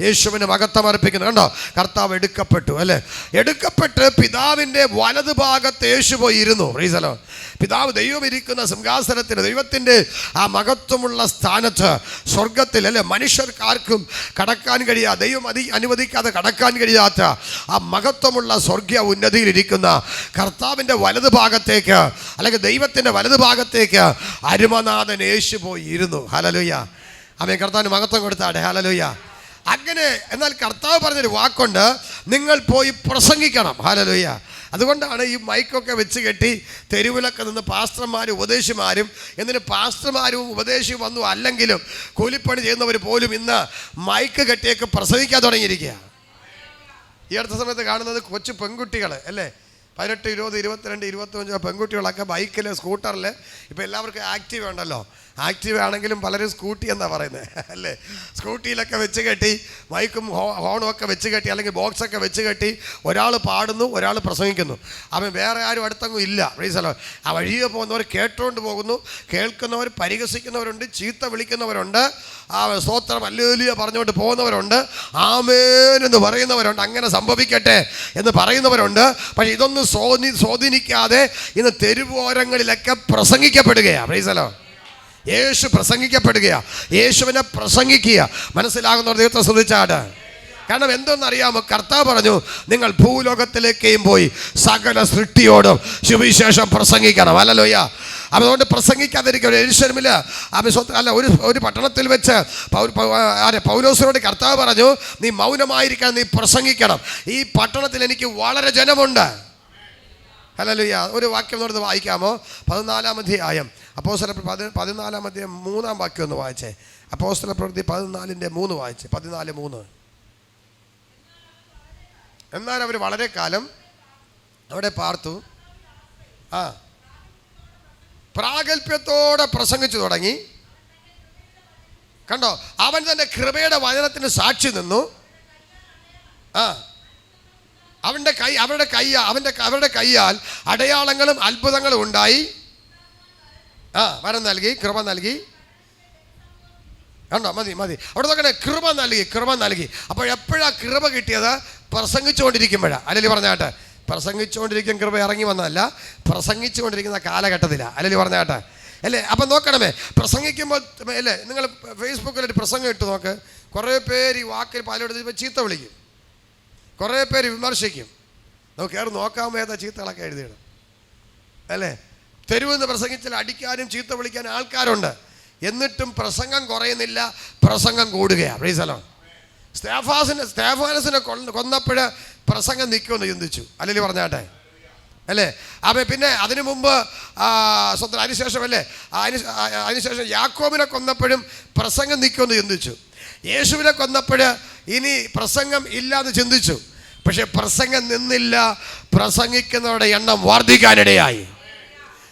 യേശുവിന് മഹത്വമർപ്പിക്കുന്നു. കണ്ടോ? കർത്താവ് എടുക്കപ്പെട്ടു അല്ലേ? എടുക്കപ്പെട്ട് പിതാവിൻ്റെ വലതു ഭാഗത്ത് യേശു പോയി ഇരുന്നു. Price the Lord. പിതാവ് ദൈവം ഇരിക്കുന്ന സിംഹാസനത്തിന്, ദൈവത്തിൻ്റെ ആ മഹത്വമുള്ള സ്ഥാനത്ത് സ്വർഗത്തിൽ അല്ലെ മനുഷ്യർക്കാർക്കും കടക്കാൻ കഴിയാത്ത, ദൈവം അനുവദിക്കാതെ കടക്കാൻ കഴിയാത്ത ആ മഹത്വമുള്ള സ്വർഗീയ ഉന്നതിയിലിരിക്കുന്ന കർത്താവിൻ്റെ വലതു ഭാഗത്തേക്ക് അല്ലെങ്കിൽ ദൈവത്തിൻ്റെ വലതു ഭാഗത്തേക്ക് അരുമനാഥൻ യേശു പോയി ഇരുന്നു. ഹല്ലേലൂയ. ആമേൻ. കർത്താവിന് മഹത്വം കൊടുത്താട്ടെ. ഹല്ലേലൂയ. അങ്ങനെ എന്നാൽ കർത്താവ് പറഞ്ഞൊരു വാക്കുണ്ട്, നിങ്ങൾ പോയി പ്രസംഗിക്കണം. ഹല്ലേലൂയ. അതുകൊണ്ടാണ് ഈ മൈക്കൊക്കെ വെച്ച് കെട്ടി തെരുവിലൊക്കെ നിന്ന് പാസ്റ്റർമാരും ഉപദേശിമാരും, എന്തിന് പാസ്റ്റർമാരും ഉപദേശിയും വന്നു അല്ലെങ്കിലും കൂലിപ്പണി ചെയ്യുന്നവർ പോലും ഇന്ന് മൈക്ക് കെട്ടിയൊക്കെ പ്രസംഗിക്കാൻ തുടങ്ങിയിരിക്കുക. ഈ അടുത്ത സമയത്ത് കാണുന്നത് കൊച്ചു പെൺകുട്ടികൾ അല്ലേ, 18, 20, 22, 25 പെൺകുട്ടികളൊക്കെ ബൈക്കിൽ, സ്കൂട്ടറിൽ. ഇപ്പോൾ എല്ലാവർക്കും ആക്റ്റീവ് ഉണ്ടല്ലോ. ആക്റ്റീവ് ആണെങ്കിലും പലരും സ്കൂട്ടി എന്നാണ് പറയുന്നത് അല്ലേ. സ്കൂട്ടിയിലൊക്കെ വെച്ച് കെട്ടി മൈക്കും ഹോണും ഒക്കെ വെച്ച് കെട്ടി അല്ലെങ്കിൽ ബോക്സൊക്കെ വെച്ച് കെട്ടി ഒരാൾ പാടുന്നു, ഒരാൾ പ്രസംഗിക്കുന്നു. അവൻ വേറെ ആരും അടുത്തങ്ങും ഇല്ല. Price the Lord. ആ വഴിയെ പോകുന്നവർ കേട്ടുകൊണ്ട് പോകുന്നു. കേൾക്കുന്നവർ പരിഹസിക്കുന്നവരുണ്ട്, ചീത്ത വിളിക്കുന്നവരുണ്ട്, ആ സ്തോത്രം ഹല്ലേലൂയ പറഞ്ഞുകൊണ്ട് പോകുന്നവരുണ്ട്, ആമേൻ എന്ന് പറയുന്നവരുണ്ട്. അങ്ങനെ സംഭവിക്കട്ടെ എന്ന് പറയുന്നവരുണ്ട്. പക്ഷേ ഇതൊന്നും സ്വാധീനിക്കാതെ ഇന്ന് തെരുവോരങ്ങളിലൊക്കെ പ്രസംഗിക്കപ്പെടുകയാണ്. Praise the lord. യേശു പ്രസംഗിക്കപ്പെടുകയാണ്. യേശുവിനെ പ്രസംഗിക്കുക. മനസ്സിലാകുന്നവർ ദൈവത്തെ സ്തുതിച്ചാട്. കാരണം എന്തെന്നറിയാമോ? കർത്താവ് പറഞ്ഞു, നിങ്ങൾ ഭൂലോകത്തിലേക്കും പോയി സകല സൃഷ്ടിയോടും സുവിശേഷം പ്രസംഗിക്കണം. ഹല്ലേലൂയ. അതുകൊണ്ട് പ്രസംഗിക്കാതിരിക്കുക. യെരൂശലേമിൽ അല്ല ഒരു പട്ടണത്തിൽ വെച്ച് പൗലോസിനോട് കർത്താവ് പറഞ്ഞു, നീ മൗനമായിരിക്കണം, നീ പ്രസംഗിക്കണം. ഈ പട്ടണത്തിൽ എനിക്ക് വളരെ ജനമുണ്ട്. ഹല്ലേലൂയ. ഒരു വാക്യം എടുത്ത് വായിക്കാമോ? 14-ാം അധ്യായം അപ്പോസ്തലപ്രവൃത്തി 14-ാം അധ്യായം 3-ാം വാക്യം ഒന്ന് വായിച്ചേ. അപ്പോസ്തലപ്രവൃത്തി 14:3 വായിച്ചേ. 14:3. എന്നാൽ അവർ വളരെ കാലം അവിടെ പാർത്തു. പ്രാഗൽഭ്യത്തോടെ പ്രസംഗിച്ചു തുടങ്ങി. കണ്ടോ, അവൻ തൻ്റെ കൃപയുടെ വചനത്തിന് സാക്ഷി നിന്നു. അവരുടെ കൈയാൽ അടയാളങ്ങളും അത്ഭുതങ്ങളും ഉണ്ടായി. വരം നൽകി, കൃപ നൽകി. കണ്ടോ, മതി അവിടെ നോക്കണേ, കൃപ നൽകി. അപ്പോൾ എപ്പോഴാണ് കൃപ കിട്ടിയത്? പ്രസംഗിച്ചുകൊണ്ടിരിക്കുമ്പോഴാണ്. അല്ലെങ്കിൽ പറഞ്ഞാട്ടെ, പ്രസംഗിച്ചുകൊണ്ടിരിക്കും കൃപ ഇറങ്ങി വന്നതല്ല, പ്രസംഗിച്ചുകൊണ്ടിരിക്കുന്ന കാലഘട്ടത്തിലാണ്. അല്ലെങ്കിൽ പറഞ്ഞാട്ടെ അല്ലേ? അപ്പം നോക്കണമേ, പ്രസംഗിക്കുമ്പോൾ അല്ലേ, നിങ്ങൾ ഫേസ്ബുക്കിൽ ഒരു പ്രസംഗം ഇട്ട് നോക്ക്. കുറേ പേര് ഈ വാക്കിൽ പലയിടത്തും ചീത്ത വിളിക്കും, കുറേ പേര് വിമർശിക്കും. നമുക്ക് കയറി നോക്കാൻ വേണ്ട ചീത്തകളൊക്കെ എഴുതിയിടും അല്ലേ? തെരുവെന്ന് പ്രസംഗിച്ചാൽ അടിക്കാനും ചീത്ത വിളിക്കാനും ആൾക്കാരുണ്ട്. എന്നിട്ടും പ്രസംഗം കുറയുന്നില്ല, പ്രസംഗം കൂടുകയാണ്. Praise the lord. സ്തേഫാനസിനെ കൊന്നപ്പോൾ പ്രസംഗം നിൽക്കുമെന്ന് ചിന്തിച്ചു. അല്ലെങ്കിൽ പറഞ്ഞാട്ടെ അല്ലേ? അപ്പം പിന്നെ അതിനു മുമ്പ് അതിനുശേഷം അല്ലേ, അതിനുശേഷം യാക്കോബിനെ കൊന്നപ്പോഴും പ്രസംഗം നിൽക്കുമെന്ന് ചിന്തിച്ചു. യേശുവിനെ കൊന്നപ്പോൾ ഇനി പ്രസംഗം ഇല്ല എന്ന് ചിന്തിച്ചു. പക്ഷെ പ്രസംഗം നിന്നില്ല, പ്രസംഗിക്കുന്നവരുടെ എണ്ണം വർദ്ധിക്കാനിടയായി.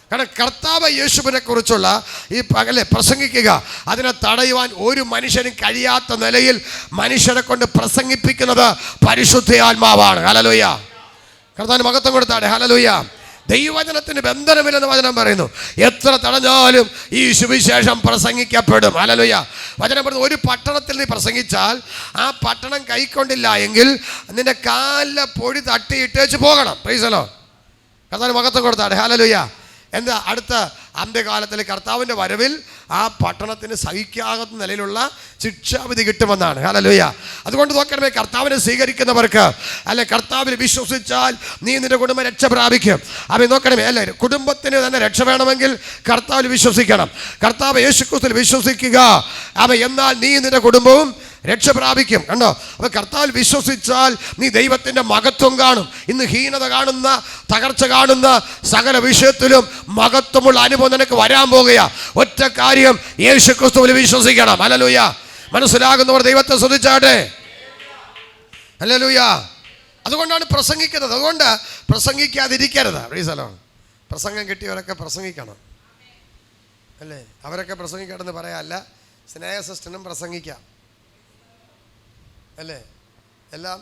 കാരണം കർത്താവ് യേശുവിനെ കുറിച്ചുള്ള ഈ പകലെ പ്രസംഗിക്കുക, അതിനെ തടയുവാൻ ഒരു മനുഷ്യനും കഴിയാത്ത നിലയിൽ മനുഷ്യരെ കൊണ്ട് പ്രസംഗിപ്പിക്കുന്നത് പരിശുദ്ധാത്മാവാണ്. ഹല്ലേലൂയ. കർത്താവിന് മഹത്വം കൊടുത്താട്ടെ. ഹല്ലേലൂയ. ദൈവവചനത്തിന് ബന്ധനമില്ലെന്ന് വചനം പറയുന്നു. എത്ര തടഞ്ഞാലും ഈ സുവിശേഷം പ്രസംഗിക്കപ്പെടും. ഹല്ലേലൂയ. വചനം പറയുന്നു, ഒരു പട്ടണത്തിൽ നീ പ്രസംഗിച്ചാൽ ആ പട്ടണം കൈക്കൊണ്ടില്ല എങ്കിൽ നിന്റെ കാലിലെ പൊടി തട്ടിയിട്ടേച്ച് പോകണം. Price the Lord. കർത്താവിന് മഹത്വം കൊടുത്താട്ടെ. ഹല്ലേലൂയ. എന്താ അടുത്ത അന്ത്യകാലത്തിൽ കർത്താവിൻ്റെ വരവിൽ ആ പട്ടണത്തിന് സഹിക്കാത്ത നിലയിലുള്ള ശിക്ഷാവിധി കിട്ടുമെന്നാണ്. ഹല്ലേലൂയ. അതുകൊണ്ട് നോക്കണമേ, കർത്താവിനെ സ്വീകരിക്കുന്നവർക്ക് അല്ലെ, കർത്താവിൽ വിശ്വസിച്ചാൽ നീ നിന്റെ കുടുംബം രക്ഷ പ്രാപിക്കും. അവൻ നോക്കണമേ അല്ലെ, കുടുംബത്തിന് തന്നെ രക്ഷ വേണമെങ്കിൽ കർത്താവിൽ വിശ്വസിക്കണം. കർത്താവ് യേശുക്രിസ്തുവിൽ വിശ്വസിക്കുക. എന്നാൽ നീ നിന്റെ കുടുംബവും രക്ഷ പ്രാപിക്കും. കണ്ടോ, അപ്പോൾ കർത്താവിൽ വിശ്വസിച്ചാൽ നീ ദൈവത്തിൻ്റെ മഹത്വം കാണും. ഇന്ന് ഹീനത കാണുന്ന, തകർച്ച കാണുന്ന സകല വിഷയത്തിലും മഹത്വമുള്ള അനുഭവം നിനക്ക് വരാൻ പോകുക. ഒറ്റ കാര്യം, യേശുക്രിസ്തുവിൽ വിശ്വസിക്കണം. ഹല്ലേലൂയ. മനസ്സിലാകുന്നവർ ദൈവത്തെ സ്തുതിച്ചാട്ടെ. ഹല്ലേലൂയ. അതുകൊണ്ടാണ് പ്രസംഗിക്കുന്നത്. അതുകൊണ്ട് പ്രസംഗിക്കാതിരിക്കരുത്. Price the Lord. പ്രസംഗം കിട്ടിയവരൊക്കെ പ്രസംഗിക്കണം അല്ലേ? അവരൊക്കെ പ്രസംഗിക്കണമെന്ന് പറയാനല്ല, സ്നേഹ സിസ്റ്റനും പ്രസംഗിക്കാം അല്ലേ? എല്ലാം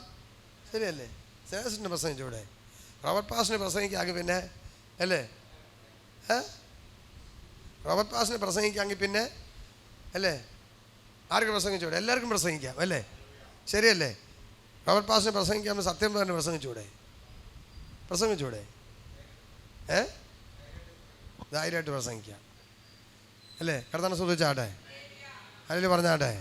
ശരിയല്ലേ? സ്നേഹസിന് പ്രസംഗിച്ചൂടെ? റോബർട്ട് പാസ്റ്ററിന് പ്രസംഗിക്കാമെങ്കിൽ പിന്നെ അല്ലേ? റോബർട്ട് പാസ്റ്ററിന് പ്രസംഗിക്കാമെങ്കിൽ പിന്നെ അല്ലേ? ആർക്ക് പ്രസംഗിച്ചൂടെ? എല്ലാവർക്കും പ്രസംഗിക്കാം അല്ലേ? ശരിയല്ലേ? റോബർട്ട് പാസ്റ്ററിന് പ്രസംഗിക്കാമെന്ന് സത്യം പറഞ്ഞ് പ്രസംഗിച്ചൂടെ? ധൈര്യമായിട്ട് പ്രസംഗിക്കാം അല്ലേ? കർത്താവിനെ സ്തുതിച്ചാട്ടെ. അല്ലെങ്കിൽ പറഞ്ഞാട്ടെ.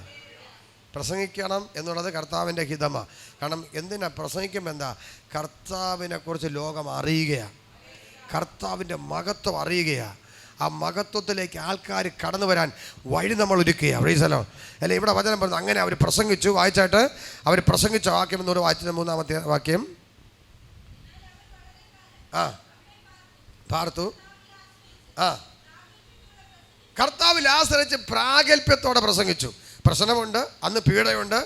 പ്രസംഗിക്കണം എന്നുള്ളത് കർത്താവിൻ്റെ ഹിതമാണ്. കാരണം എന്തിനാ പ്രസംഗിക്കുമ്പോൾ എന്താ? കർത്താവിനെ കുറിച്ച് ലോകം അറിയുകയാണ്, കർത്താവിൻ്റെ മഹത്വം അറിയുകയാണ്. ആ മഹത്വത്തിലേക്ക് ആൾക്കാർ കടന്നു വരാൻ വഴി നമ്മൾ ഒരുക്കുകയാണ്. Price the Lord. അല്ലെ, ഇവിടെ വചനം പറഞ്ഞു അങ്ങനെ അവർ പ്രസംഗിച്ചു. വായിച്ചായിട്ട് അവർ പ്രസംഗിച്ച വാക്യം എന്നോട് വായിച്ചത് 3-ാമത്തെ വാക്യം. പാർത്തു. കർത്താവിൽ ആശ്രയിച്ച് പ്രാഗൽഭ്യത്തോടെ പ്രസംഗിച്ചു. പ്രശ്നമുണ്ട്, അന്ന് പീഡയുണ്ട്,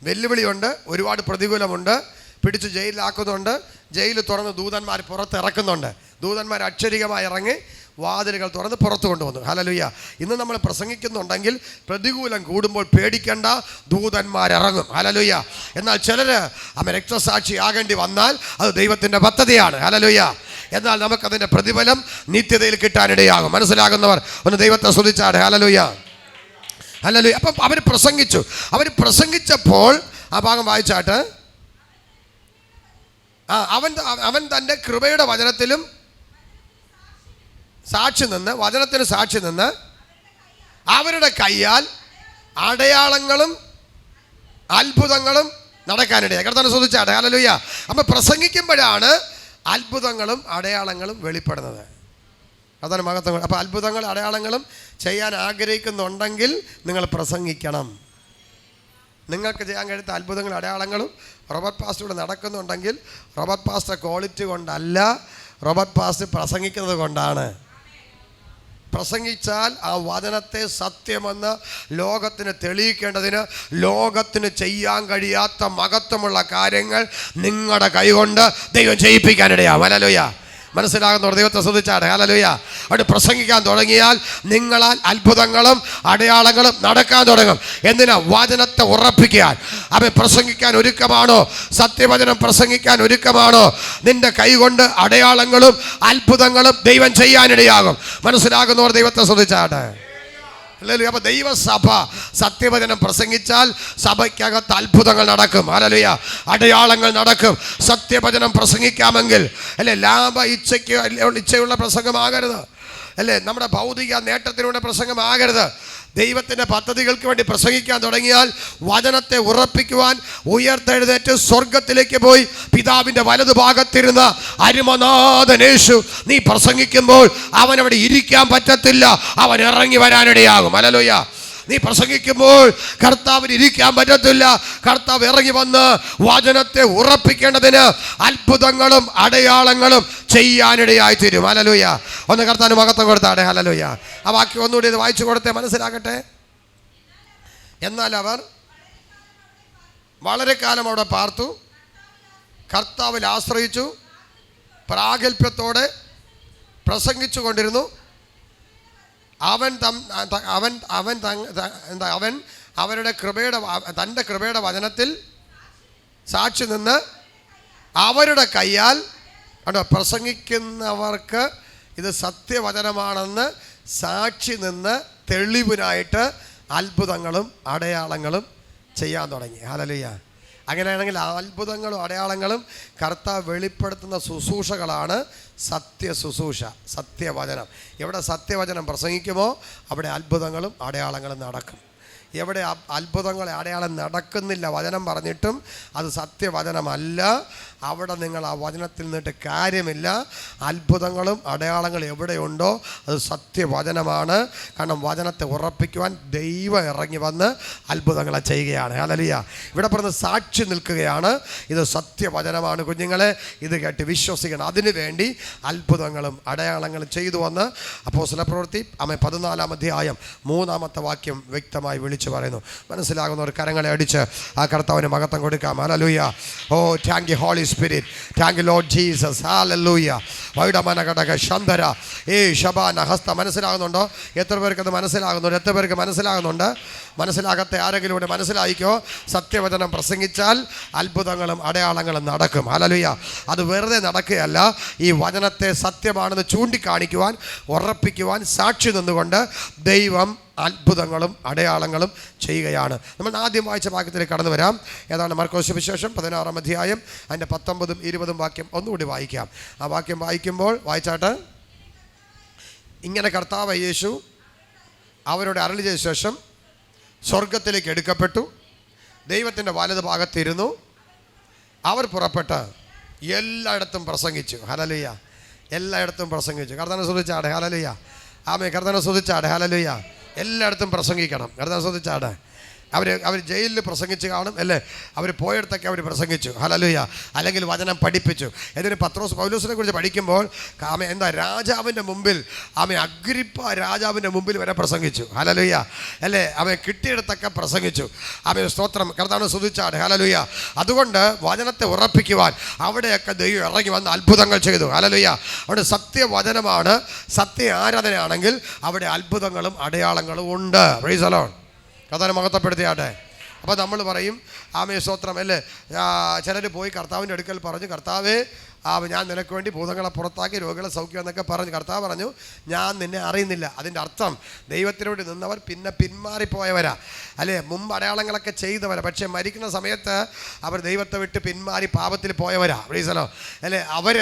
വെല്ലുവിളിയുണ്ട്, ഒരുപാട് പ്രതികൂലമുണ്ട്, പിടിച്ച് ജയിലിലാക്കുന്നുണ്ട്, ജയിൽ തുറന്ന് ദൂതന്മാർ പുറത്തിറക്കുന്നുണ്ട്. ദൂതന്മാർ അക്ഷരികമായി ഇറങ്ങി വാതിലുകൾ തുറന്ന് പുറത്തു കൊണ്ടുവന്നു. ഹല്ലേലൂയ. ഇന്ന് നമ്മൾ പ്രസംഗിക്കുന്നുണ്ടെങ്കിൽ പ്രതികൂലം കൂടുമ്പോൾ പേടിക്കേണ്ട, ദൂതന്മാരിറങ്ങും. ഹല്ലേലൂയ. എന്നാൽ ചിലർ രക്തസാക്ഷിയാകേണ്ടി വന്നാൽ അത് ദൈവത്തിൻ്റെ പദ്ധതിയാണ്. ഹല്ലേലൂയ. എന്നാൽ നമുക്കതിൻ്റെ പ്രതിഫലം നിത്യതയിൽ കിട്ടാനിടയാകും. മനസ്സിലാകുന്നവർ ഒന്ന് ദൈവത്തെ സ്തുതിച്ചാട്ടെ. ഹല്ലേലൂയ. ഹല്ലേലൂയ. അപ്പം അവർ പ്രസംഗിച്ചപ്പോൾ ആ ഭാഗം വായിച്ചാട്ട്, അവൻ തൻ്റെ കൃപയുടെ വചനത്തിലും സാക്ഷി നിന്ന്, വചനത്തിന് സാക്ഷി നിന്ന് അവരുടെ കയ്യാൽ അടയാളങ്ങളും അത്ഭുതങ്ങളും നടക്കാനിടയായി. കർത്താവിനെ സ്തുതിച്ചാട്ടെ. ഹല്ലേലൂയ. അപ്പം പ്രസംഗിക്കുമ്പോഴാണ് അത്ഭുതങ്ങളും അടയാളങ്ങളും വെളിപ്പെടുന്നത്. അതാണ് മഹത്വം. അപ്പോൾ അത്ഭുതങ്ങൾ അടയാളങ്ങളും ചെയ്യാൻ ആഗ്രഹിക്കുന്നുണ്ടെങ്കിൽ നിങ്ങൾ പ്രസംഗിക്കണം. നിങ്ങൾക്ക് ചെയ്യാൻ കഴിയാത്ത അത്ഭുതങ്ങൾ അടയാളങ്ങളും റോബർട്ട് പാസ്റ്ററുടെ നടക്കുന്നുണ്ടെങ്കിൽ റോബർട്ട് പാസ്റ്റർ ക്വാളിറ്റി കൊണ്ടല്ല, റോബർട്ട് പാസ്റ്റർ പ്രസംഗിക്കുന്നത് കൊണ്ടാണ്. പ്രസംഗിച്ചാൽ ആ വചനത്തെ സത്യമെന്ന് ലോകത്തിന് തെളിയിക്കേണ്ടതിന് ലോകത്തിന് ചെയ്യാൻ കഴിയാത്ത മഹത്വമുള്ള കാര്യങ്ങൾ നിങ്ങളുടെ കൈകൊണ്ട് ദൈവം ചെയ്യിപ്പിക്കാനിടയാവും. ഹല്ലേലൂയ. മനസ്സിലാകുന്നവർ ദൈവത്തെ സ്തുതിച്ചാട്ടെ. ഹല്ലേലൂയ. അവിടെ പ്രസംഗിക്കാൻ തുടങ്ങിയാൽ നിങ്ങളാൽ അത്ഭുതങ്ങളും അടയാളങ്ങളും നടക്കാൻ തുടങ്ങും. എന്തിനാ? വചനത്തെ ഉറപ്പിക്കാൻ. അവൻ പ്രസംഗിക്കാൻ ഒരുക്കമാണോ? സത്യവചനം പ്രസംഗിക്കാൻ ഒരുക്കമാണോ? നിന്റെ കൈകൊണ്ട് അടയാളങ്ങളും അത്ഭുതങ്ങളും ദൈവം ചെയ്യാനിടയാകും. മനസ്സിലാകുന്നവർ ദൈവത്തെ സ്തുതിച്ചാട്ടെ. ഹല്ലേലൂയ. അപ്പോൾ ദൈവസഭ സത്യവചനം പ്രസംഗിച്ചാൽ സഭയ്ക്കകത്ത് അത്ഭുതങ്ങൾ നടക്കും. ഹല്ലേലൂയ. അടയാളങ്ങൾ നടക്കും. സത്യവചനം പ്രസംഗിക്കാമെങ്കിൽ അല്ലേ, ലാഭ ഇച്ഛയുള്ള പ്രസംഗമാകരുത്. അല്ലേ, നമ്മുടെ ഭൗതിക നേട്ടത്തിലൂടെ പ്രസംഗമാകരുത്. ദൈവത്തിൻ്റെ പദ്ധതികൾക്ക് വേണ്ടി പ്രസംഗിക്കാൻ തുടങ്ങിയാൽ വചനത്തെ ഉറപ്പിക്കുവാൻ ഉയർത്തെഴുന്നേറ്റ് സ്വർഗത്തിലേക്ക് പോയി പിതാവിൻ്റെ വലതുഭാഗത്തിരുന്ന അരുമനാഥൻ യേശു നീ പ്രസംഗിക്കുമ്പോൾ അവനവിടെ ഇരിക്കാൻ പറ്റത്തില്ല, അവൻ ഇറങ്ങി വരാനിടയാകും. ഹല്ലേലൂയ. നീ പ്രസംഗിക്കുമ്പോൾ കർത്താവിന് ഇരിക്കാൻ പറ്റത്തില്ല, കർത്താവ് ഇറങ്ങി വന്ന് വചനത്തെ ഉറപ്പിക്കേണ്ടതിന് അത്ഭുതങ്ങളും അടയാളങ്ങളും ചെയ്യാനിടയായി തീരും. ഹല്ലേലൂയ. ഒന്ന് കർത്താവിന് മഹത്വം കൊടുത്താട്ടെ. ഹല്ലേലൂയ. ആ വാക്യം ഒന്നുകൂടി ഇത് വായിച്ചു കൊടുത്തേ മനസ്സിലാകട്ടെ. എന്നാൽ അവർ വളരെ കാലം അവിടെ പാർത്തു, കർത്താവിൽ ആശ്രയിച്ചു, പ്രാഗൽഭ്യത്തോടെ പ്രസംഗിച്ചു കൊണ്ടിരുന്നു. അവൻ അവരുടെ തൻ്റെ കൃപയുടെ വചനത്തിൽ സാക്ഷി നിന്ന് അവരുടെ കയ്യാൽ പ്രസംഗിക്കുന്നവർക്ക് ഇത് സത്യവചനമാണെന്ന് സാക്ഷി നിന്ന് തെളിവിനായിട്ട് അത്ഭുതങ്ങളും അടയാളങ്ങളും ചെയ്യാൻ തുടങ്ങി. ഹല്ലേലൂയ. അങ്ങനെയാണെങ്കിൽ അത്ഭുതങ്ങളും അടയാളങ്ങളും കർത്താവ് വെളിപ്പെടുത്തുന്ന ശുശ്രൂഷകളാണ് സത്യശുശ്രൂഷ, സത്യവചനം. എവിടെ സത്യവചനം പ്രസംഗിക്കുമോ അവിടെ അത്ഭുതങ്ങളും അടയാളങ്ങളും നടക്കും. എവിടെ അത്ഭുതങ്ങൾ അടയാളം നടക്കുന്നില്ല വചനം പറഞ്ഞിട്ടും അത് സത്യവചനമല്ല, അവിടെ നിങ്ങൾ ആ വചനത്തിൽ നിന്നിട്ട് കാര്യമില്ല. അത്ഭുതങ്ങളും അടയാളങ്ങളും എവിടെയുണ്ടോ അത് സത്യവചനമാണ്. കാരണം വചനത്തെ ഉറപ്പിക്കുവാൻ ദൈവം ഇറങ്ങി വന്ന് അത്ഭുതങ്ങളെ ചെയ്യുകയാണ്. ഹല്ലേലൂയ. ഇവിടെ പറഞ്ഞ് സാക്ഷി നിൽക്കുകയാണ്. ഇത് സത്യവചനമാണ് കുഞ്ഞുങ്ങളെ, ഇത് കേട്ട് വിശ്വസിക്കണം. അതിനു വേണ്ടി അത്ഭുതങ്ങളും അടയാളങ്ങളും ചെയ്തു വന്ന് അപ്പോസ്തലപ്രവൃത്തി 14-ാം അധ്യായം 3-ാമത്തെ വാക്യം വ്യക്തമായി വിളിച്ചു പറയുന്നു. മനസ്സിലാകുന്നവർ കരങ്ങളെ അടിച്ച് ആ കർത്താവിന് മഹത്വം കൊടുക്കാം. Hallelujah. Oh thank you holy spirit, thank you lord Jesus. Hallelujah. വൈഡമനഘടക ശന്തര ഏ ശബാന ഹസ്ത. മനസ്സിലാകുന്നുണ്ടോ? എത്ര പേർക്ക് അത് മനസ്സിലാകുന്നുണ്ട്? എത്ര പേർക്ക് മനസ്സിലാകുന്നുണ്ട്? മനസ്സിലാകത്തെ ആരെങ്കിലും ഇവിടെ മനസ്സിലായിക്കോ? സത്യവചനം പ്രസംഗിച്ചാൽ അത്ഭുതങ്ങളും അടയാളങ്ങളും നടക്കും. ഹല്ലേലൂയ. അത് വെറുതെ നടക്കുകയല്ല, ഈ വചനത്തെ സത്യമാണെന്ന് ചൂണ്ടിക്കാണിക്കുവാൻ, ഉറപ്പിക്കുവാൻ, സാക്ഷി നിന്നുകൊണ്ട് ദൈവം അത്ഭുതങ്ങളും അടയാളങ്ങളും ചെയ്യുകയാണ്. നമ്മൾ ആദ്യം വായിച്ച വാക്യത്തിലേക്ക് കടന്നു വരാം. ഏതാണ്? മർക്കോസ് സുവിശേഷം 16-ാം അധ്യായം അതിൻ്റെ 19-ഉം 20-ഉം വാക്യം ഒന്നുകൂടി വായിക്കാം. ആ വാക്യം വായിക്കുമ്പോൾ വായിച്ചാട്ട്, ഇങ്ങനെ കർത്താവ് യേശു അവരോട് അരുളി ചെയ്ത ശേഷം സ്വർഗത്തിലേക്ക് എടുക്കപ്പെട്ടു, ദൈവത്തിൻ്റെ വലത് ഭാഗത്തിരുന്നു. അവർ പുറപ്പെട്ട് എല്ലായിടത്തും പ്രസംഗിച്ചു. ഹല്ലേലൂയ. എല്ലായിടത്തും പ്രസംഗിച്ചു. കർത്താവിനെ സ്തുതിച്ചാട്ടെ. ഹല്ലേലൂയ. ആമേൻ. കർത്താവിനെ സ്തുതിച്ചാട്ടെ. ഹല്ലേലൂയ. എല്ലായിടത്തും പ്രസംഗിക്കണം. കർത്താവിനെ സ്തുതിച്ചാട്ടെ. അവർ ജയിലിൽ പ്രസംഗിച്ച് കാണും അല്ലേ? അവർ പോയിടത്തൊക്കെ അവർ പ്രസംഗിച്ചു. ഹല്ലേലൂയ. അല്ലെങ്കിൽ വചനം പഠിപ്പിച്ചു. ഇതിന് പത്രോസ് പൗലോസിനെ കുറിച്ച് പഠിക്കുമ്പോൾ ആമേ എന്താ രാജാവിൻ്റെ മുമ്പിൽ, ആമേ അഗ്രിപ്പ രാജാവിൻ്റെ മുമ്പിൽ വരെ പ്രസംഗിച്ചു. ഹല്ലേലൂയ. അല്ലേ? അവൻ കിട്ടിയിടത്തൊക്കെ പ്രസംഗിച്ചു. ആമേ സ്തോത്രം. കർത്താവിനെ സ്തുതിച്ചാട്ടെ. ഹല്ലേലൂയ. അതുകൊണ്ട് വചനത്തെ ഉറപ്പിക്കുവാൻ അവിടെയൊക്കെ ദൈവം ഇറങ്ങി വന്ന് അത്ഭുതങ്ങൾ ചെയ്തു. ഹല്ലേലൂയ. അവിടെ സത്യവചനമാണ്, സത്യ ആരാധനയാണെങ്കിൽ അവിടെ അത്ഭുതങ്ങളും അടയാളങ്ങളും ഉണ്ട്. Price the Lord. കർത്താവിനെ മഹത്വപ്പെടുത്തിയാട്ടെ. അപ്പോൾ നമ്മൾ പറയും ആമേ സ്തോത്രം അല്ലേ? ചിലർ പോയി കർത്താവിൻ്റെ അടുക്കൽ പറഞ്ഞു, കർത്താവേ ഞാൻ നിനക്ക് വേണ്ടി ഭൂതങ്ങളെ പുറത്താക്കി രോഗികളെ സൗഖ്യം എന്നൊക്കെ പറഞ്ഞു. കർത്താവ് പറഞ്ഞു, ഞാൻ നിന്നെ അറിയുന്നില്ല. അതിൻ്റെ അർത്ഥം ദൈവത്തിനോട് നിന്നവർ പിന്നെ പിന്മാറിപ്പോയവരാ അല്ലേ? മുമ്പ് അടയാളങ്ങളൊക്കെ ചെയ്തവരാ, പക്ഷേ മരിക്കുന്ന സമയത്ത് അവർ ദൈവത്തെ വിട്ട് പിന്മാറി പാപത്തിൽ പോയവരാ. പ്രീസലോ അല്ലേ? അവർ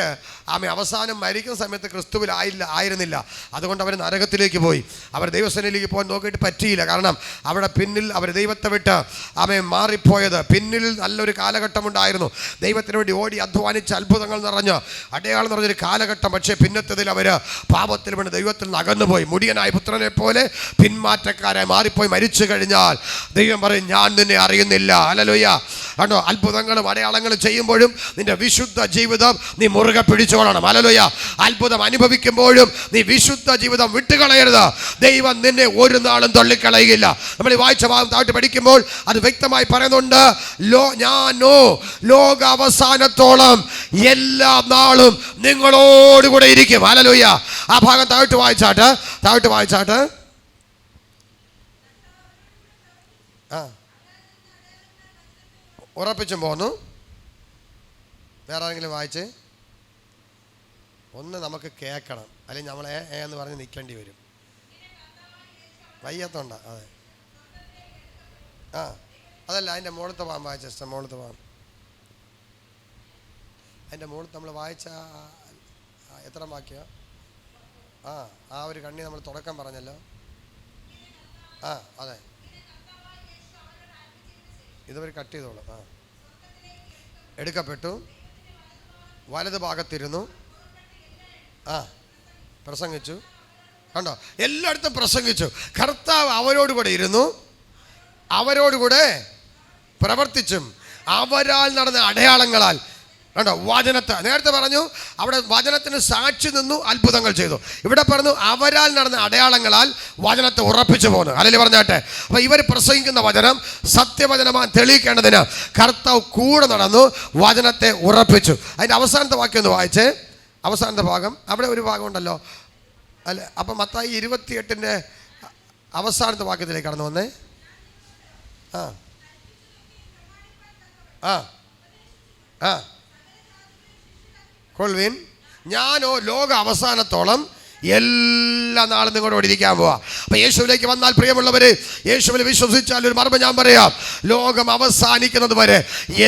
അവസാനം മരിക്കുന്ന സമയത്ത് ക്രിസ്തുവിൽ ആയിരുന്നില്ല. അതുകൊണ്ട് അവർ നരകത്തിലേക്ക് പോയി. അവർ ദൈവസേനയിലേക്ക് പോകാൻ നോക്കിയിട്ട് പറ്റിയില്ല. കാരണം അവിടെ പിന്നിൽ അവർ ദൈവത്തെ വിട്ട് മാറിപ്പോയത്. പിന്നിൽ നല്ലൊരു കാലഘട്ടമുണ്ടായിരുന്നു. ദൈവത്തിന് വേണ്ടി ഓടി അധ്വാനിച്ച് അത്ഭുതങ്ങൾ നിറഞ്ഞ അടയാളം നിറഞ്ഞൊരു കാലഘട്ടം. പക്ഷേ പിന്നത്തതിൽ അവർ പാപത്തിൽ വീണ് ദൈവത്തിൽ നിന്ന് അകന്നുപോയി. മുടിയനായ പുത്രനെ പോലെ പിന്മാറ്റക്കാരായി മാറിപ്പോയി മരിച്ചു കഴിഞ്ഞാൽ ദൈവം പറയും, ഞാൻ നിന്നെ അറിയുന്നില്ല. ഹല്ലേലൂയ. കണ്ടോ, അത്ഭുതങ്ങളും അടയാളങ്ങളും ചെയ്യുമ്പോഴും നിന്റെ വിശുദ്ധ ജീവിതം നീ മുറുകെ പിടിച്ചോളണം. ഹല്ലേലൂയ. അത്ഭുതം അനുഭവിക്കുമ്പോഴും നീ വിശുദ്ധ ജീവിതം വിട്ടുകളയരുത്. ദൈവം നിന്നെ ഒരു നാളും തള്ളിക്കളയുകയില്ല. നമ്മൾ ഈ വായിച്ച ഭാഗം താഴ്ത്തി പഠിക്കുമ്പോൾ അത് വ്യക്തമായി പറയുന്നുണ്ട്, ഞാനോ ലോക അവസാനത്തോളം എല്ലാ നാളും നിങ്ങളോടുകൂടെ ഇരിക്കും. ഹല്ലേലൂയ. ആ ഭാഗം താഴ്ത്തി വായിച്ചാട്ട് ഉറപ്പിച്ചും പോന്നു. വേറെ ആരെങ്കിലും വായിച്ച് ഒന്ന് നമുക്ക് കേൾക്കണം, അല്ലെങ്കിൽ നമ്മൾ എന്ന് പറഞ്ഞ് നിൽക്കേണ്ടി വരും. വയ്യാത്തോണ്ട. അതെ, അതല്ല, അതിൻ്റെ മുകളിലത്തെ ഭാഗം വായിച്ച മുകളിലത്തെ ഭാഗം, അതിൻ്റെ മുകളിൽ നമ്മൾ വായിച്ച എത്ര വാക്യം? ആ ഒരു കണ്ണി നമ്മൾ തുടക്കം പറഞ്ഞല്ലോ. അതെ, ഇതുവരെ കട്ട് ചെയ്തോളൂ. എടുക്കപ്പെട്ടു, വലത് ഭാഗത്തിരുന്നു, പ്രസംഗിച്ചു. കണ്ടോ, എല്ലായിടത്തും പ്രസംഗിച്ചു. കർത്താവ് അവരോടുകൂടെ ഇരുന്നു, അവരോടുകൂടെ പ്രവർത്തിച്ചും അവരാൽ നടന്ന അടയാളങ്ങളാൽ. കണ്ടോ, വചനത്തെ നേരത്തെ പറഞ്ഞു, അവിടെ വചനത്തിന് സാക്ഷി നിന്നു അത്ഭുതങ്ങൾ ചെയ്തു. ഇവിടെ പറഞ്ഞു അവരാൽ നടന്ന അടയാളങ്ങളാൽ വചനത്തെ ഉറപ്പിച്ചു പോകുന്നു. അല്ലെങ്കിൽ പറഞ്ഞാട്ടെ, അപ്പോൾ ഇവർ പ്രസംഗിക്കുന്ന വചനം സത്യവചനമായി തെളിയിക്കേണ്ടതിന് കർത്താവ് കൂടെ നടന്നു, വചനത്തെ ഉറപ്പിച്ചു. അതിൻ്റെ അവസാനത്തെ വാക്യം ഒന്ന് വായിച്ചേ, അവസാനത്തെ ഭാഗം. അവിടെ ഒരു ഭാഗം ഉണ്ടല്ലോ അല്ലെ? അപ്പം മത്തായി 28 അവസാനത്തെ വാക്യത്തിലേക്ക് കടന്നു വന്നേ. കൊൾവിൻ, ഞാനോ ലോക അവസാനത്തോളം എല്ലാ നാളും നിങ്ങളോട് ഇരിക്കാൻ പോവാ. അപ്പം യേശുവിലേക്ക് വന്നാൽ പ്രിയമുള്ളവരെ, യേശുവിൽ വിശ്വസിച്ചാൽ ഒരു മർമ്മം ഞാൻ പറയാം, ലോകം അവസാനിക്കുന്നത് വരെ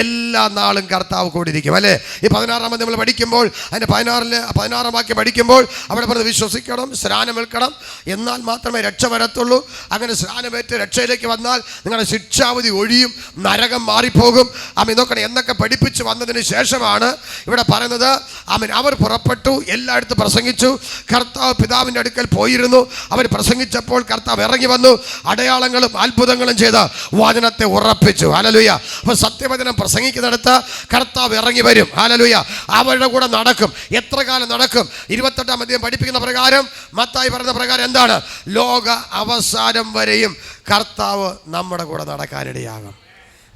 എല്ലാ നാളും കർത്താവ് കൂടിയിരിക്കും. അല്ലേ? ഈ 16 നമ്മൾ പഠിക്കുമ്പോൾ അതിൻ്റെ 16 വാക്യം പഠിക്കുമ്പോൾ അവിടെ പറഞ്ഞ് വിശ്വസിക്കണം, സ്നാനമേൽക്കണം, എന്നാൽ മാത്രമേ രക്ഷ വരത്തുള്ളൂ. അങ്ങനെ സ്നാനമേറ്റ് രക്ഷയിലേക്ക് വന്നാൽ നിങ്ങളുടെ ശിക്ഷാവധി ഒഴിയും, നരകം മാറിപ്പോകും. ആമേൻ. നോക്കണം, എന്നൊക്കെ പഠിപ്പിച്ച് വന്നതിന് ശേഷമാണ് ഇവിടെ പറയുന്നത്. ആമേൻ. അവർ പുറപ്പെട്ടു, എല്ലായിടത്തും പ്രസംഗിച്ചു. കർത്താവ് പിതാവിൻ്റെ അടുക്കൽ പോയിരുന്നു. അവർ പ്രസംഗിച്ചപ്പോൾ കർത്താവ് ഇറങ്ങി വന്നു, അടയാളങ്ങളും അത്ഭുതങ്ങളും ചെയ്ത് വചനത്തെ ഉറപ്പിച്ചു. ഹല്ലേലൂയ. അപ്പോൾ സത്യവചനം പ്രസംഗിക്കുന്നിടത്ത് കർത്താവ് ഇറങ്ങി വരും. ഹല്ലേലൂയ. അവരുടെ കൂടെ നടക്കും. എത്ര കാലം നടക്കും? 28-ാം അധ്യായം പഠിപ്പിക്കുന്ന പ്രകാരം, മത്തായി പറയുന്ന പ്രകാരം എന്താണ്? ലോക അവസാനം വരെയും കർത്താവ് നമ്മുടെ കൂടെ നടക്കാനിടയാകും.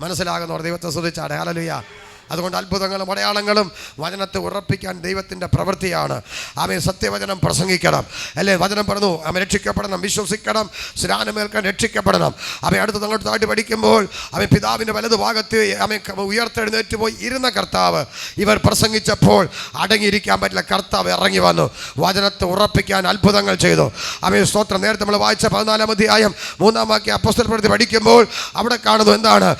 മനസ്സിലാകുന്നവർ ദൈവത്തെ സ്തുതിച്ചാട്ടെ. ഹല്ലേലൂയ. അതുകൊണ്ട് അത്ഭുതങ്ങളും അടയാളങ്ങളും വചനത്തെ ഉറപ്പിക്കാൻ ദൈവത്തിൻ്റെ പ്രവൃത്തിയാണ്. ആമേൻ. സത്യവചനം പ്രസംഗിക്കണം, അല്ലേ? വചനം പറഞ്ഞു, ആമേൻ, രക്ഷിക്കപ്പെടണം, വിശ്വസിക്കണം, സ്നാനമേൽക്കാൻ, രക്ഷിക്കപ്പെടണം. ആമേൻ. അടുത്ത് തങ്ങോട്ട് താഴ്ത്തി പഠിക്കുമ്പോൾ ആമേൻ പിതാവിൻ്റെ വലതു ഭാഗത്ത് ആമേൻ ഉയർത്തെഴുന്നേറ്റ് പോയി ഇരുന്ന കർത്താവ് ഇവർ പ്രസംഗിച്ചപ്പോൾ അടങ്ങിയിരിക്കാൻ പറ്റില്ല, കർത്താവ് ഇറങ്ങി വന്നു, വചനത്തെ ഉറപ്പിക്കാൻ അത്ഭുതങ്ങൾ ചെയ്തു. ആമേൻ. സ്തോത്രം. നേരത്തെ നമ്മൾ വായിച്ച 14-ാം അധ്യായം 3-ാം വാക്യം അപ്പോസ്തലപ്രവൃത്തി പഠിക്കുമ്പോൾ അവിടെ കാണുന്നു എന്താണ്?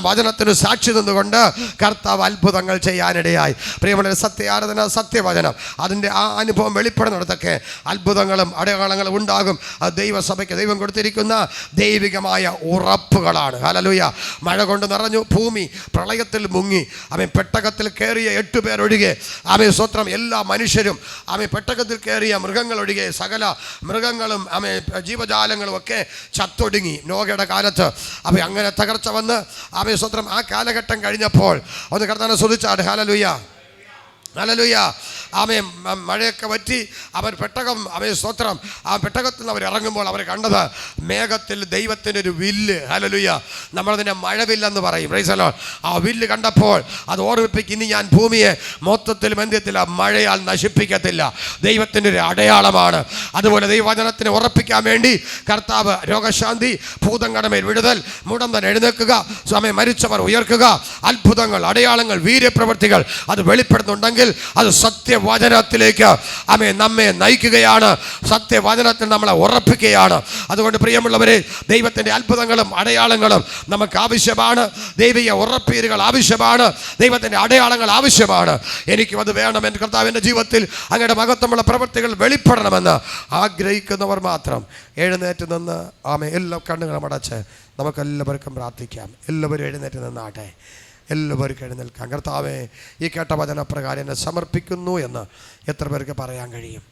വചനത്തിന് സാക്ഷി നിന്നുകൊണ്ട് കർത്താവ് അത്ഭുതങ്ങൾ ചെയ്യാനിടയായി. പ്രിയമുള്ള സത്യാരാധന, സത്യവചനം, അതിൻ്റെ ആ അനുഭവം വെളിപ്പെടുന്നിടത്തൊക്കെ അത്ഭുതങ്ങളും അടയാളങ്ങളും ഉണ്ടാകും. അത് ദൈവസഭയ്ക്ക് ദൈവം കൊടുത്തിരിക്കുന്ന ദൈവികമായ ഉറപ്പുകളാണ്. ഹല്ലേലൂയ. മഴ കൊണ്ട് നിറഞ്ഞു, ഭൂമി പ്രളയത്തിൽ മുങ്ങി. ആമേൻ. പെട്ടകത്തിൽ കയറിയ 8 പേരൊഴികെ, ആമേൻ, സ്വത്രം, എല്ലാ മനുഷ്യരും, ആമേൻ, പെട്ടകത്തിൽ കയറിയ മൃഗങ്ങളൊഴികെ സകല മൃഗങ്ങളും, ആമേൻ, ജീവജാലങ്ങളും ഒക്കെ ചത്തൊടുങ്ങി നോഹയുടെ കാലത്ത്. ആമേൻ. അങ്ങനെ തകർച്ച വന്ന്, ആമേൻ, സ്വത്രം, ആ കാലഘട്ടം കഴിഞ്ഞപ്പോൾ ഒന്ന് കർത്താവിനെ സ്തുതിച്ചാട്ടെ. ഹല്ലേലൂയ. ഹല്ലേലൂയ. ആമേൻ. മഴയൊക്കെ വറ്റി അവർ പെട്ടകം, ആമേൻ, സ്തോത്രം, ആ പെട്ടകത്തിൽ നിന്ന് അവർ ഇറങ്ങുമ്പോൾ അവർ കണ്ടത് മേഘത്തിൽ ദൈവത്തിൻ്റെ ഒരു വില്ല്. ഹല്ലേലൂയ. നമ്മളതിനെ മഴവില്ലെന്ന് പറയും. Price the Lord. ആ വില്ല് കണ്ടപ്പോൾ അത് ഓർമ്മിപ്പിക്കും, ഇനി ഞാൻ ഭൂമിയെ മൊത്തത്തിൽ ബന്ധിയത്തില്ല, മഴയാൽ നശിപ്പിക്കത്തില്ല. ദൈവത്തിൻ്റെ ഒരു അടയാളമാണ്. അതുപോലെ ദൈവവചനത്തിനെ ഉറപ്പിക്കാൻ വേണ്ടി കർത്താവ് രോഗശാന്തി, ഭൂതങ്കടമേൽ വിടുതൽ, മുടന്തൻ എഴുന്നേൽക്കുക, സമയം മരിച്ചവർ ഉയർക്കുക, അത്ഭുതങ്ങൾ, അടയാളങ്ങൾ, വീര്യപ്രവൃത്തികൾ അത് വെളിപ്പെടുന്നുണ്ടെങ്കിൽ അത് സത്യവചനത്തിലേക്ക് ആമേൻ നമ്മെ നയിക്കുകയാണ്. സത്യവചനത്തിൽ നമ്മളെ ഉറപ്പിക്കുകയാണ്. അതുകൊണ്ട് പ്രിയമുള്ളവരെ, ദൈവത്തിൻ്റെ അത്ഭുതങ്ങളും അടയാളങ്ങളും നമുക്ക് ആവശ്യമാണ്. ദൈവിക ഉറപ്പീരുകൾ ആവശ്യമാണ്. ദൈവത്തിൻ്റെ അടയാളങ്ങൾ ആവശ്യമാണ്. എനിക്കും അത് വേണം. എൻ്റെ കർത്താവിൻ്റെ ജീവിതത്തിൽ അങ്ങയുടെ മഹത്വമുള്ള പ്രവൃത്തികൾ വെളിപ്പെടണമെന്ന് ആഗ്രഹിക്കുന്നവർ മാത്രം എഴുന്നേറ്റ് നിന്ന് ആമേൻ എല്ലാ കണ്ണുകളും അടച്ച് നമുക്കെല്ലാവർക്കും പ്രാർത്ഥിക്കാം. എല്ലാവരും എഴുന്നേറ്റ് നിന്നാട്ടെ. എല്ലാവർക്കും എഴുന്നേൽക്കാം. കർത്താവേ, ഈ കേട്ട വചനപ്രകാരം എന്നെ സമർപ്പിക്കുന്നു എന്ന് എത്ര പേർക്ക് പറയാൻ കഴിയും?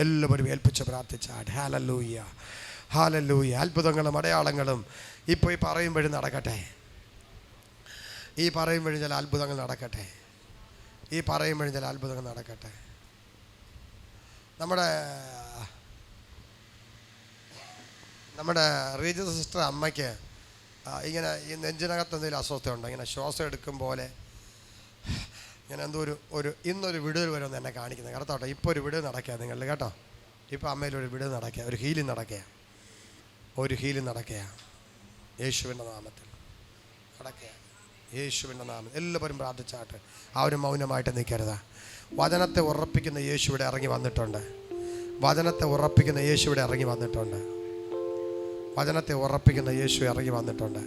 എല്ലാവരും ഏൽപ്പിച്ച് പ്രാർത്ഥിച്ചാട്ട്. Hallelujah, hallelujah. അത്ഭുതങ്ങളും അടയാളങ്ങളും ഇപ്പോൾ ഈ പറയുമ്പോഴും നടക്കട്ടെ. ഈ പറയുമ്പോഴും ചില അത്ഭുതങ്ങൾ നടക്കട്ടെ. ഈ പറയുമ്പോഴും ചില അത്ഭുതങ്ങൾ നടക്കട്ടെ. നമ്മുടെ റീജ സിസ്റ്റർ അമ്മയ്ക്ക് ഇങ്ങനെ ഈ നെഞ്ചിനകത്ത് എന്തെങ്കിലും അസ്വസ്ഥ ഉണ്ടോ? ഇങ്ങനെ ശ്വാസം എടുക്കും പോലെ ഇങ്ങനെ എന്തോ ഒരു ഇന്നൊരു വിടുതൽ വരുമെന്ന് എന്നെ കാണിക്കുന്നത്. കേട്ടോ, ഇപ്പോൾ ഒരു വിടുതൽ നടക്കുക നിങ്ങളിൽ. കേട്ടോ, ഇപ്പോൾ അമ്മയിലൊരു വിടുതൽ നടക്കുക, ഒരു ഹീലിംഗ് നടക്കുക, ഒരു ഹീലിംഗ് നടക്കുക. യേശുവിൻ്റെ നാമത്തിൽ നടക്കുക, യേശുവിൻ്റെ നാമത്തിൽ. എല്ലാവരും പ്രാർത്ഥിച്ചാട്ട്. ആരും മൗനമായിട്ട് നിൽക്കരുത്. വചനത്തെ ഉറപ്പിക്കുന്ന യേശു ഇവിടെ ഇറങ്ങി വന്നിട്ടുണ്ട്. വചനത്തെ ഉറപ്പിക്കുന്ന യേശു ഇവിടെ ഇറങ്ങി വന്നിട്ടുണ്ട്. വചനത്തെ ഉറപ്പിക്കുന്ന യേശു ഇറങ്ങി വന്നിട്ടുണ്ട്.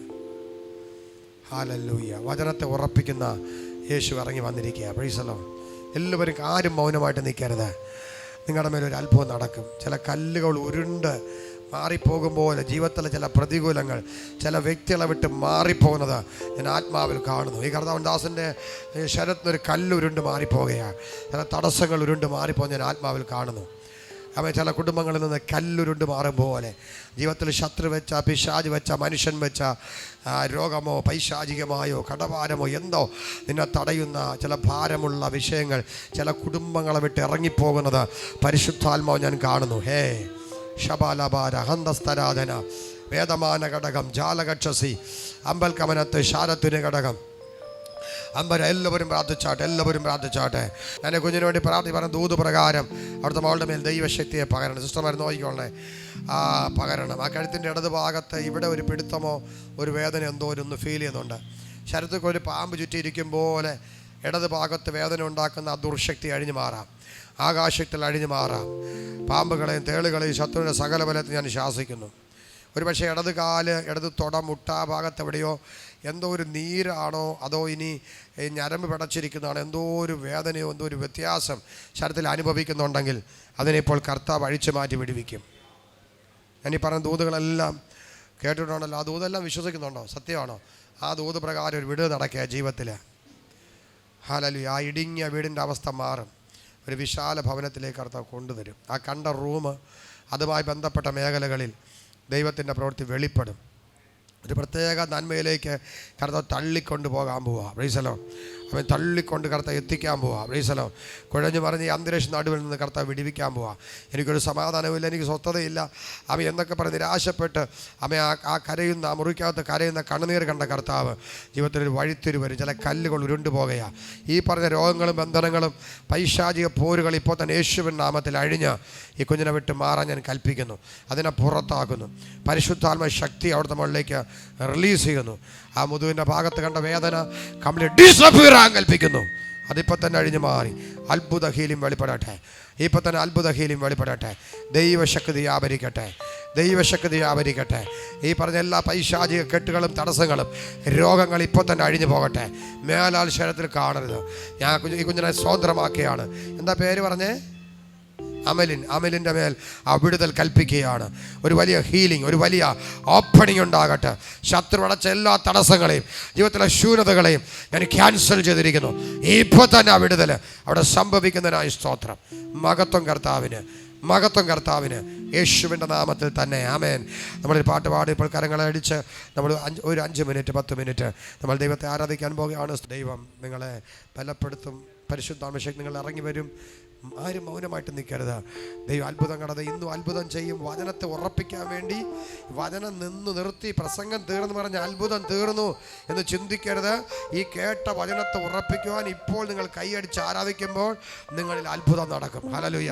ഹല്ലേലൂയ. വചനത്തെ ഉറപ്പിക്കുന്ന യേശു ഇറങ്ങി വന്നിരിക്കുക. Price the Lord. എല്ലാവരും ആരും മൗനമായിട്ട് നിൽക്കരുത്. നിങ്ങളുടെ മേലൊരു അത്ഭുതം നടക്കും. ചില കല്ലുകൾ ഉരുണ്ട് മാറിപ്പോകുമ്പോൾ ജീവിതത്തിലെ ചില പ്രതികൂലങ്ങൾ ചില വ്യക്തികളെ വിട്ട് മാറിപ്പോകുന്നത് ഞാൻ ആത്മാവിൽ കാണുന്നു. ഈ കർത്താവൻ ദാസൻ്റെ ശരത്തിനൊരു കല്ല് ഉരുണ്ട് മാറിപ്പോകുകയാണ്. ചില തടസ്സങ്ങൾ ഉരുണ്ട് മാറിപ്പോകുന്ന ഞാൻ ആത്മാവിൽ കാണുന്നു. അവൻ ചില കുടുംബങ്ങളിൽ നിന്ന് കല്ലുരുണ്ട് മാറും പോലെ ജീവിതത്തിൽ ശത്രു വെച്ച, പിശാച് വെച്ച, മനുഷ്യൻ വെച്ച രോഗമോ പൈശാചികമായോ കടഭാരമോ എന്തോ നിന്നെ തടയുന്ന ചില ഭാരമുള്ള വിഷയങ്ങൾ ചില കുടുംബങ്ങളെ വിട്ട് ഇറങ്ങിപ്പോകുന്നത് പരിശുദ്ധാത്മാവ് ഞാൻ കാണുന്നു. ഹേ ശബാലബാര ഹന്തസ്തരാധന വേദമാന ഘടകം ജാലകക്ഷസി അമ്പൽ കമനത്ത് ശാരത്തുന ഘടകം അമ്പര. എല്ലാവരും പ്രാർത്ഥിച്ചാട്ടെ, എല്ലാവരും പ്രാർത്ഥിച്ചാട്ടെ. ഞാൻ കുഞ്ഞിന് വേണ്ടി പറഞ്ഞ ദൂത് പ്രകാരം അവിടുത്തെ മകളുടെ മേൽ ദൈവശക്തിയെ പകരണം. സിസ്റ്റർമാർ നോക്കിക്കോളെ, പകരണം. ആ കഴുത്തിൻ്റെ ഇടത് ഭാഗത്ത് ഇവിടെ ഒരു പിടുത്തമോ ഒരു വേദന എന്തോ ഒന്ന് ഫീൽ ചെയ്യുന്നുണ്ട്. ശരീരത്തിൽ ഒരു പാമ്പ് ചുറ്റിയിരിക്കും പോലെ ഇടത് ഭാഗത്ത് വേദന ഉണ്ടാക്കുന്ന ആ ദുർശക്തി അഴിഞ്ഞു മാറാം. ആകാശത്തിൽ അഴിഞ്ഞു മാറാം. പാമ്പുകളെയും തേളുകളെയും ശത്രുവിൻ്റെ സകല ബലത്തിൽ ഞാൻ ശാസിക്കുന്നു. ഒരു പക്ഷേ ഇടത് കാല്, ഇടത് തുട, മുട്ട ഭാഗത്ത് എവിടെയോ എന്തോ ഒരു നീരാണോ അതോ ഇനി ഞരമ്പ് പിടച്ചിരിക്കുന്നതാണോ എന്തോ ഒരു വേദനയോ എന്തോ ഒരു വ്യത്യാസം ശരീരത്തിൽ അനുഭവിക്കുന്നുണ്ടെങ്കിൽ അതിനിപ്പോൾ കർത്താവ് അഴിച്ചു മാറ്റി വിടുവിക്കും. ഞാനീ പറഞ്ഞ ദൂതുകളെല്ലാം കേട്ടിട്ടുണ്ടല്ലോ. ആ ദൂതെല്ലാം വിശ്വസിക്കുന്നുണ്ടോ? സത്യമാണോ? ആ ദൂത് പ്രകാരം ഒരു വിടുതൽ നടക്കുക ജീവിതത്തിൽ. ഹല്ലേലൂയ. ആ ഇടുങ്ങിയ വീടിൻ്റെ അവസ്ഥ മാറും. ഒരു വിശാല ഭവനത്തിലേക്ക് കർത്താവ് കൊണ്ടുവരും. ആ കണ്ട റൂം, അതുമായി ബന്ധപ്പെട്ട മേഖലകളിൽ ദൈവത്തിൻ്റെ പ്രവൃത്തി വെളിപ്പെടും. ഒരു പ്രത്യേക നന്മയിലേക്ക് കർത്താവ് തള്ളിക്കൊണ്ട് പോകാൻ പോവുക. Price the Lord. അവൻ തള്ളിക്കൊണ്ട് കർത്താവ് എത്തിക്കാൻ പോവുക. Price the Lord. കുഴഞ്ഞു പറഞ്ഞ് ഈ അന്തരീക്ഷ നടുവിൽ നിന്ന് കർത്താവ് വിടിവിക്കാൻ പോവുക. എനിക്കൊരു സമാധാനമില്ല, എനിക്ക് സ്വസ്ഥതയില്ല, അവൻ എന്നൊക്കെ പറഞ്ഞ് നിരാശപ്പെട്ട് അവൻ ആ കരയുന്ന, ആ മുറിക്കകത്ത് കരയുന്ന കണ്ണുനീർ കണ്ട കർത്താവ് ജീവിതത്തിലൊരു വഴിത്തിരിവരും. ചില കല്ലുകൾ ഉരുണ്ടുപോകുകയാണ്. ഈ പറഞ്ഞ രോഗങ്ങളും ബന്ധനങ്ങളും പൈശാചിക പോരുകൾ ഇപ്പോൾ തന്നെ യേശുവിൻ നാമത്തിൽ അഴിഞ്ഞ് ഈ കുഞ്ഞിനെ വിട്ട് മാറാൻ ഞാൻ കൽപ്പിക്കുന്നു. അതിനെ പുറത്താക്കുന്നു. പരിശുദ്ധാത്മ ശക്തി അവിടുത്തെ മുകളിലേക്ക് റിലീസ് ചെയ്യുന്നു. ആ മുതുവിൻ്റെ ഭാഗത്ത് കണ്ട വേദന കംപ്ലീറ്റ് ഡിസപ്പിയർ ആകാൻ കൽപ്പിക്കുന്നു. അതിപ്പോൾ തന്നെ അഴിഞ്ഞു മാറി അത്ഭുത ഹീലിംഗ് വെളിപ്പെടട്ടെ. ഇപ്പോൾ തന്നെ അത്ഭുത ഹീലിംഗ് വെളിപ്പെടട്ടെ. ദൈവശക്തി വ്യാപരിക്കട്ടെ, ദൈവശക്തി വ്യാപരിക്കട്ടെ. ഈ പറഞ്ഞ എല്ലാ പൈശാചിക കെട്ടുകളും തടസ്സങ്ങളും രോഗങ്ങൾ ഇപ്പോൾ തന്നെ അഴിഞ്ഞു പോകട്ടെ. മേലാൽ ശരീരത്തിൽ കാണരുത്. ഞാൻ ഈ കുഞ്ഞിനെ സ്വതന്ത്രമാക്കിയാണ്. എന്താ പേര് പറഞ്ഞേ? അമലിൻ്റെ മേൽ ആ വിടുതൽ കൽപ്പിക്കുകയാണ്. ഒരു വലിയ ഹീലിംഗ്, ഒരു വലിയ ഓപ്പണിംഗ് ഉണ്ടാകട്ടെ. ശത്രു അടച്ച എല്ലാ തടസ്സങ്ങളെയും ജീവിതത്തിലെ ശൂന്യതകളെയും ഞാൻ ക്യാൻസൽ ചെയ്തിരിക്കുന്നു. ഇപ്പോൾ തന്നെ ആ വിടുതൽ അവിടെ സംഭവിക്കുന്നതിനായി സ്തോത്രം. മഹത്വം കർത്താവിന്, മഹത്വം കർത്താവിന്, യേശുവിൻ്റെ നാമത്തിൽ തന്നെ ആമേൻ. നമ്മളൊരു പാട്ട് പാടി ഇപ്പോൾ കരങ്ങളെ അടിച്ച് നമ്മൾ ഒരു 5 മിനിറ്റ് 10 മിനിറ്റ് നമ്മൾ ദൈവത്തെ ആരാധിക്കാൻ പോകുകയാണ്. ദൈവം നിങ്ങളെ ബലപ്പെടുത്തും. പരിശുദ്ധാത്മശക്തി നിങ്ങൾ ഇറങ്ങി വരും. ആരും മൗനമായിട്ട് നിൽക്കരുത്. ദൈവം അത്ഭുതം കടന്ന് ഇന്നും അത്ഭുതം ചെയ്യും. വചനത്തെ ഉറപ്പിക്കാൻ വേണ്ടി വചനം നിർത്തി പ്രസംഗം തീർന്നു പറഞ്ഞ് അത്ഭുതം തീർന്നു എന്ന് ചിന്തിക്കരുത്. ഈ കേട്ട വചനത്തെ ഉറപ്പിക്കുവാൻ ഇപ്പോൾ നിങ്ങൾ കൈയടിച്ച് ആരാധിക്കുമ്പോൾ നിങ്ങളിൽ അത്ഭുതം നടക്കും. ഹല്ലേലൂയ.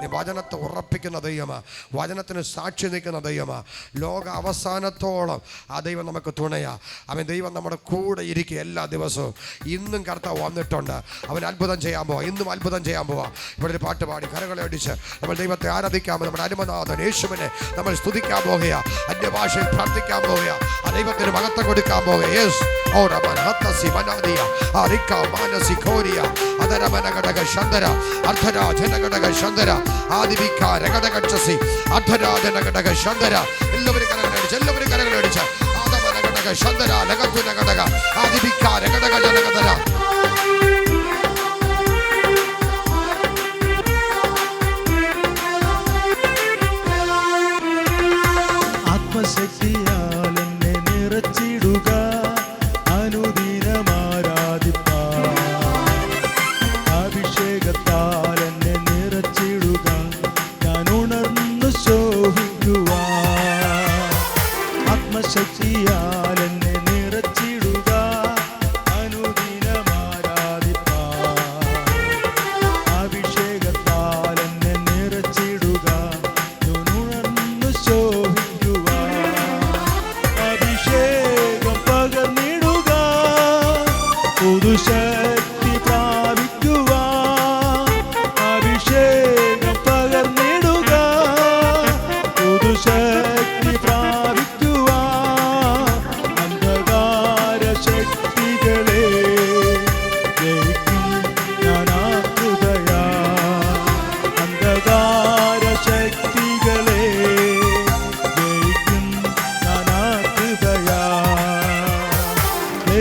ഈ വചനത്തെ ഉറപ്പിക്കുന്ന ദൈവമാ, വചനത്തിന് സാക്ഷി നിൽക്കുന്ന ദൈവമാ. ലോക അവസാനത്തോളം ആ ദൈവം നമുക്ക് തുണയാ. അവൻ ദൈവം നമ്മുടെ കൂടെ ഇരിക്കുക എല്ലാ ദിവസവും. ഇന്നും കർത്താവ് വന്നിട്ടുണ്ട്. അവൻ അത്ഭുതം ചെയ്യാൻ പോവാ. ഇന്നും അത്ഭുതം ചെയ്യാൻ പോവാ. ഇവിടെ ഒരു പാട്ട് പാടി കരകളെ അടിച്ച് നമ്മൾ ദൈവത്തെ ആരാധിക്കാമോ? നമ്മുടെ അരുമനാഥൻ യേശുവിനെ നമ്മൾ സ്തുതിക്കാൻ പോകുക, അന്യഭാഷയിൽ പ്രാർത്ഥിക്കാൻ പോകുക, ആ ദൈവത്തിന് മഹത്വം കൊടുക്കാൻ പോകുക. യെസ് ഓരമൻ ഹത്തസി മനാദിയ ആരിക മാനസി കോരിയ അതരമന ഘടക ശന്തര അർദ്ധരാജന ഘടക ശന്തര ആദിവിക രഘടകക്ഷസി അർദ്ധരാജന ഘടക ശന്തര. എല്ലാവരും കരകളെ അടിച്ച്, എല്ലാവരും കരകളെ അടിച്ച് ആദമന ഘടക ശന്തര ലഗതുന ഘടക ആദിവിക രഘടക ജന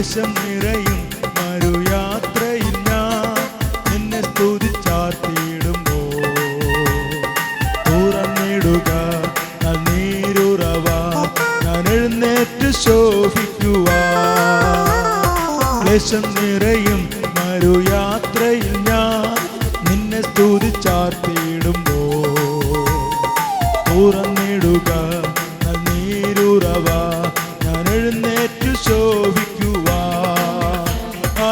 ക്ലേശം നിറയും മരുയാത്രയിൽ ഞാൻ നിന്നെ സ്തുതിച്ചാർത്തിയിടുമ്പോ തുറന്നിടുക നീരുറവ ഞാൻ എഴുന്നേറ്റ് ശോഭിക്കുവാ. ക്ലേശം നിറയും മരുയാത്രയിൽ ഞാൻ നിന്നെ സ്തുതിച്ചാർത്തിയിടുമ്പോ തുറന്നിടുക നീരുറവ ഞാൻ എഴുന്നേറ്റ് ശോഭിക്കുവാ.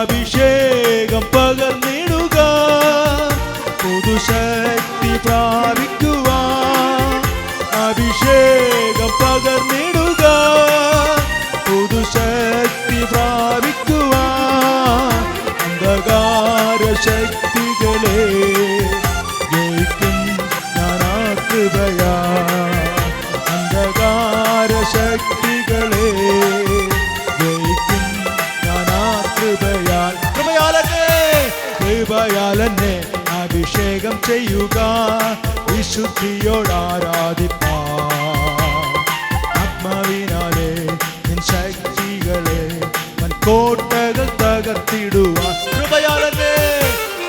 അഭിഷേകം പകർന്നിടുക പുതുശക്തി പ്രാപിക്കുവാ. അഭിഷേകം പകർന്നിടുക പുതുശക്തി പ്രാപിക്കുവാ. അന്ധകാര ശക്തികളെ ജയിക്കും ഞാനാ കൃപയാ. അന്ധകാര ശക്തികളെ ജയിക്കും ഞാനാ കൃപയാൽ. കൃപയാലെന്നെ അഭിഷേകം ചെയ്യുക. വിശുദ്ധിയോട് ആരാധിപ്പാ. ആത്മാവിനാലെ നിൻ ശക്തികളെ കോട്ടകൾ തകർത്തിടുവാൻ.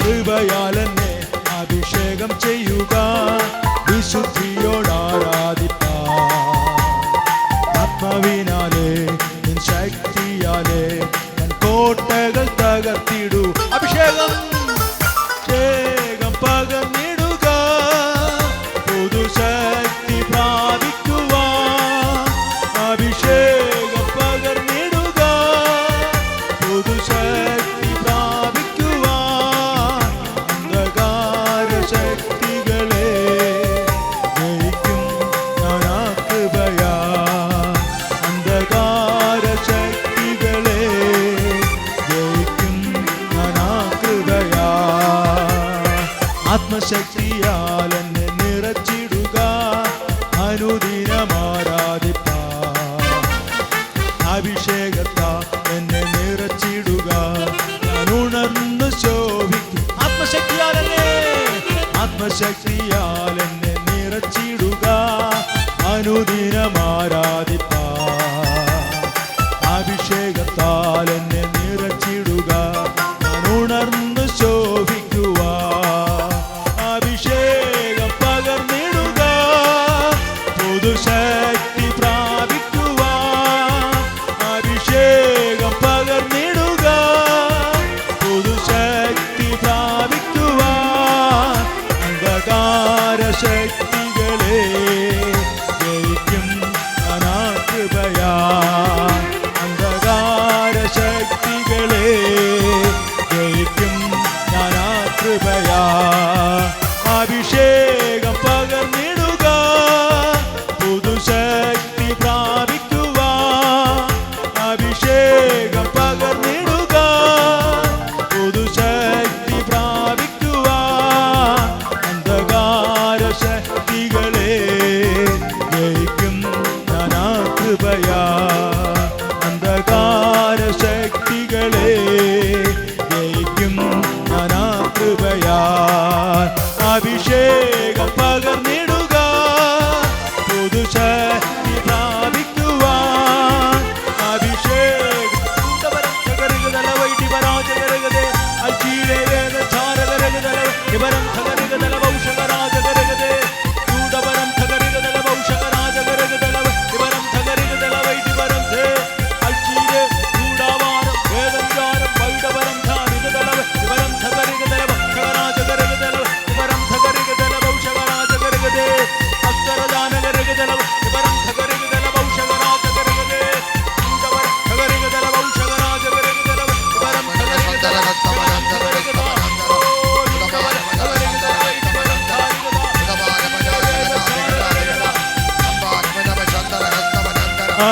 കൃപയാലെന്നെ അഭിഷേകം ചെയ്യുക. വിശുദ്ധിയോട് ആരാധിപ്പാ. ആത്മാവിനാലെ നിൻ ശക്തിയാലെ കോട്ടകൾ തകർത്തിടൂ. അഭിഷേകം പകർന്നിടുക പുതുശക്തി പ്രാപിക്കുവാ. അഭിഷേകം പകർന്നിടുക പുതുശക്തി പ്രാപിക്കുവാ. അന്ധകാര ശക്തികളെ ജയിക്കും ഞാനാ കൃപയാ. അന്ധകാര ശക്തികളെ ജയിക്കും ഞാനാ കൃപയാ. ആത്മശക്തിയാൽ എന്നെ നിറച്ചിടുക. അനുദിനമാരാധിപ്പാ. അഭിഷേകത്താൽ എന്നെ നിറച്ചിടുക. ഞാൻ ഉണർന്നു ശോഭിക്കും. ആത്മശക്തിയാൽ എന്നെ നിറച്ചിടുക. അനുദിനമാരാധിപ്പാ. അഭിഷേകത്താൽ എന്നെ നിറച്ചിടുക. ഞാൻ ഉണർന്നു ശോഭിക്കുവാ. അഭിഷേകം പകർന്നിടുക പുതുശക്തി പ്രാപിക്കുവാ. അഭിഷേകം പകർന്നിടുക പുതുശക്തി പ്രാപിക്കുവാ. അന്ധകാര ശക്തികളെ ജയിക്കും ഞാനാ കൃപയാ. അന്ധകാര ശക്തികളെ ജയിക്കും ഞാനാ കൃപയാ. അഭിഷേകം പകർന്നിടുക പുതുശക്തി പ്രാപിക്കുവാ. അഭിഷേകം പകർന്നിടുക പുതുശക്തി പ്രാപിക്കുവാ. അന്ധകാര ശക്തികളെ ജയിക്കും ഞാനാ കൃപയാ. അന്ധകാര ശക്തികളെ ജയിക്കും ഞാനാ കൃപയാ. അഭിഷേകം പകർന്നിടുക പുതുശക്തി പ്രാപിക്കുവാൻ. അഭിഷേകം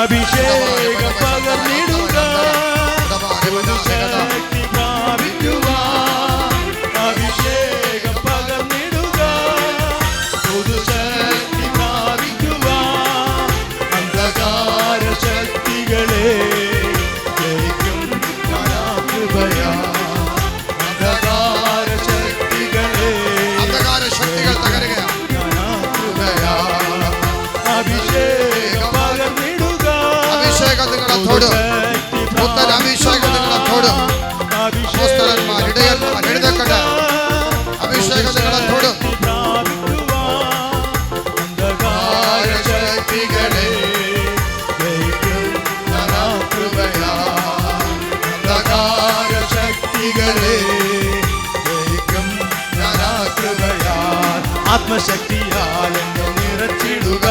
അഭിഷേകം പകർന്നിടുക പുതുശക്തി പ്രാപിക്കുവാൻ. അഭിഷേകം പകർന്നിടുക പുതുശക്തി പ്രാപിക്കുവാൻ. അന്ധകാര ശക്തികളെ ജയിക്കും ഞാനാ കൃപയാ. അന്ധകാര ശക്തികളെ ഞാനാ കൃപയാ. അഭിഷേകം പകർന്നിടുക അഭിഷേകം നിങ്ങളെ തൊടും. പുത്തൻ അഭിഷേകം ആത്മശക്തിയാൽ എന്നെ നിറച്ചിടുക,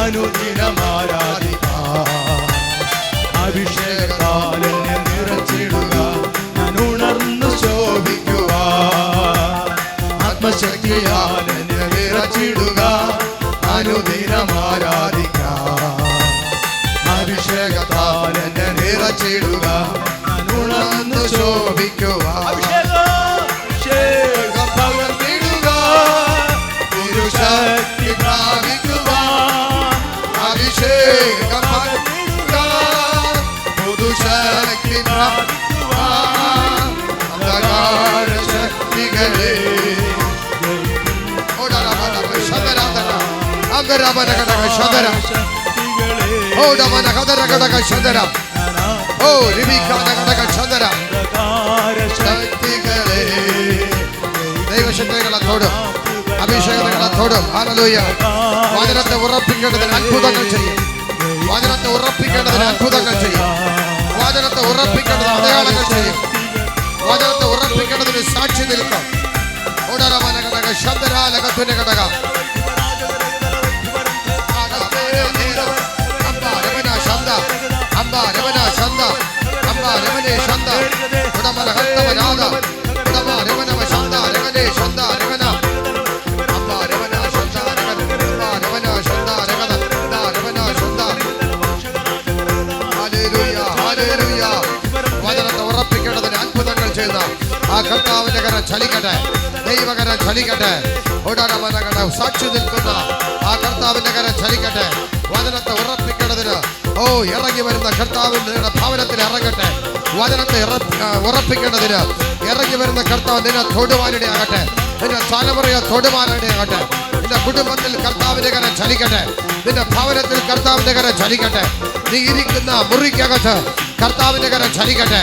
അനുദിനം ആരാധിക്കാം. അഭിഷേകത്താൽ എന്നെ നിറച്ചിടുക, ഞാൻ ഉണർന്നു ശോഭിക്കുക. ആത്മശക്തിയാൽ എന്നെ നിറച്ചിടുക, അനുദിനം ആരാധിക്കാം. അഭിഷേകത്താൽ എന്നെ നിറച്ചിടുക, ഞാൻ ഉണർന്നു ശോഭിക്കുക. അഭിഷേകം പകർന്നിടുക, പുരുഷക്തി പ്രാപിക്കുക. അഭിഷേകം പകർന്നിടുക, പുതുശക്തി പ്രാപിക്കുക. അന്ധകാര ശക്തികളെ ദൈവശക്തികളത്തോടും അഭിഷേകങ്ങളത്തോടും ഹല്ലേലൂയ. വചനത്തെ ഉറപ്പിക്കേണ്ടതിന് അത്ഭുതങ്ങൾ ചെയ്യും. വചനത്തെ ഉറപ്പിക്കേണ്ടതിന് അത്ഭുതങ്ങൾ ചെയ്യും. വചനത്തെ ഉറപ്പിക്കേണ്ടതിന് അടയാളങ്ങൾ ചെയ്യും. വചനത്തെ ഉറപ്പിക്കേണ്ടതിന് സാക്ഷി നിൽക്കും. വചനത്തെ ഉറപ്പിക്കേണ്ടതിന് അത്ഭുതങ്ങൾ ചെയ്ത ആ കർത്താവിന്റെ കരം ചലിക്കട്ടെ, ദൈവകരം ചലിക്കട്ടെ. സാക്ഷി നിൽക്കുന്ന ആ കർത്താവിന്റെ കരം ചലിക്കട്ടെ. വചനത്തെ ഉറപ്പിക്കേണ്ടതിന് ഇറങ്ങി വരുന്ന കർത്താവിന്റെ ഭവനത്തിൽ ഇറങ്ങട്ടെ. വചനത്തെ ഉറപ്പിക്കേണ്ടതിന് ഇറങ്ങി വരുന്ന കർത്താവ് നിന്നെ തൊടുവാനിടയാകട്ടെ. നിന്റെ തലമുറയെ തൊടുവാനിടയാകട്ടെ. നിന്റെ കുടുംബത്തിൽ കർത്താവിന്റെ കരം ചലിക്കട്ടെ. നിന്റെ ഭവനത്തിൽ കർത്താവിന്റെ കരം ചലിക്കട്ടെ. നീ ഇരിക്കുന്ന മുറിക്കകത്ത് കർത്താവിന്റെ കരം ചലിക്കട്ടെ.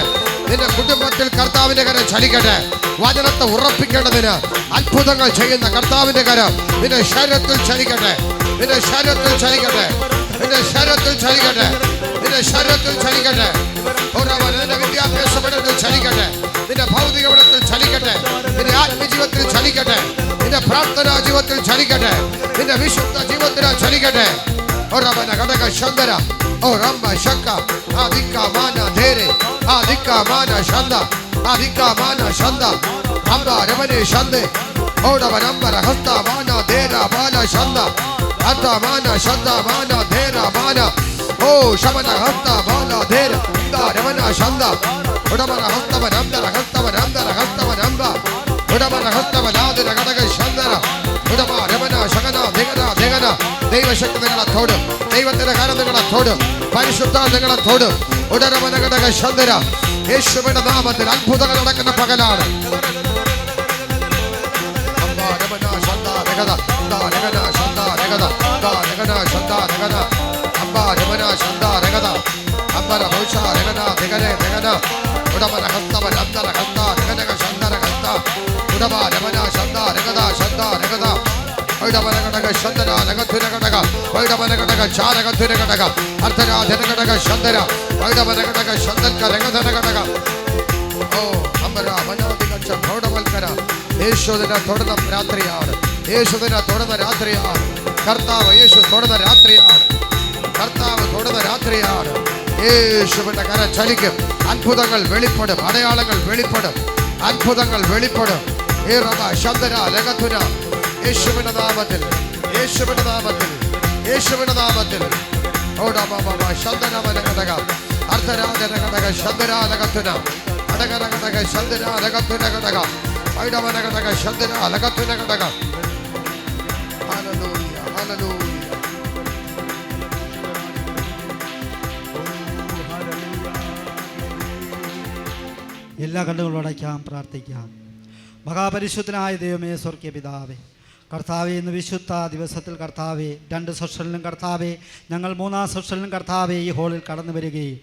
നിന്റെ കുടുംബത്തിൽ കർത്താവിന്റെ കരം ചലിക്കട്ടെ. വചനത്തെ ഉറപ്പിക്കേണ്ടതിന് അത്ഭുതങ്ങൾ ചെയ്യുന്ന കർത്താവിന്റെ കരം നിന്റെ ശരീരത്തിൽ ചലിക്കട്ടെ. നിന്റെ ശരീരത്തിൽ ചലിക്കട്ടെ. നിന്റെ ശരീരത്തിൽ ചലിക്കട്ടെ. നിന്റെ ശരീരത്തിൽ ചലിക്കട്ടെ. നിന്റെ വിദ്യാഭ്യാസ പഠനത്തിൽ ചലിക്കട്ടെ. നിന്റെ ഭൗതിക പഠനത്തിൽ ചലിക്കട്ടെ. നിന്റെ ആത്മജീവിതത്തിൽ ചലിക്കട്ടെ. നിന്റെ പ്രാർത്ഥനാ ജീവിതത്തിൽ ചലിക്കട്ടെ. നിന്റെ വിശുദ്ധ ജീവിതത്തിൽ ചലിക്കട്ടെ. ഘടക ശങ്കര ഓ റംബ ശക്ക ആദിക്ക മാന ധേരെ ആദിക്ക മാന ശന്ദ ആദിക്ക മാന ശന്ദ അംബ രമനെ ശന്ദേ ഓടവ നമ്പര ഹസ്ത മാന ധേര ബാല ശന്ദ അത്ത മാന ശന്ദ മാന ധേര ബാല ഓ ശമന ഹസ്ത ബാല ധേര രമന ശന്ദ ഉടമന ഹസ്തവ നമ്പര ഹസ്തവ നമ്പര ഹസ്തവ നമ്പ ഉടമന ഹസ്തവ നാദന ഘടക ശന്ദര ഉടമ രമന ശകന ധികന ധികന ദൈവശക്തി നിങ്ങളത്തോട്, ദൈവത്തിന്റെ കാര്യം നിങ്ങളത്തോട്, പരിശുദ്ധ നിങ്ങളത്തോട്. ഉടരമന ഘടക ശന്ദര യേശുവിന്റെ നാമത്തിൽ അത്ഭുതങ്ങൾ നടക്കുന്ന പകലാണ്. യേശുദിനെ തൊടുന്ന രാത്രിയാണ്. യേശുദിനെ തൊടുന്ന രാത്രിയാണ്. കർത്താവ് യേശു തൊടുന്ന രാത്രിയാണ്. കർത്താവ് തൊടുന്ന രാത്രിയാണ്. യേശുവിന്റെ കരം ചലിക്കും. അത്ഭുതങ്ങൾ വെളിപ്പെടും. അടയാളങ്ങൾ വെളിപ്പെടും. അത്ഭുതങ്ങൾ വെളിപ്പെടും. യേശുവിന്റെ നാമത്തിൽ, യേശുവിന്റെ നാമത്തിൽ, യേശുവിന്റെ നാമത്തിൽ. അർദ്ധരാജന ഘടക ശബ്ദരാലകത്തുന അടകര ഘടക ശബ്ദരാലകത്തുന ഘടക ഐടവന ഘടക ശബ്ദരാലകത്തുന ഘടക. Hallelujah, hallelujah. എല്ലാ കണ്ണുകളും അടയ്ക്കാം, പ്രാർത്ഥിക്കാം. മഹാപരിശുദ്ധനായ ദൈവമേ, സ്വർഗീയ പിതാവേ, കർത്താവെ, ഇന്ന് വിശുദ്ധ ദിവസത്തിൽ കർത്താവെ 2 സെഷനിലും കർത്താവെ ഞങ്ങൾ 3-ാം സെഷനിലും കർത്താവെ ഈ ഹോളിൽ കടന്നു വരികയും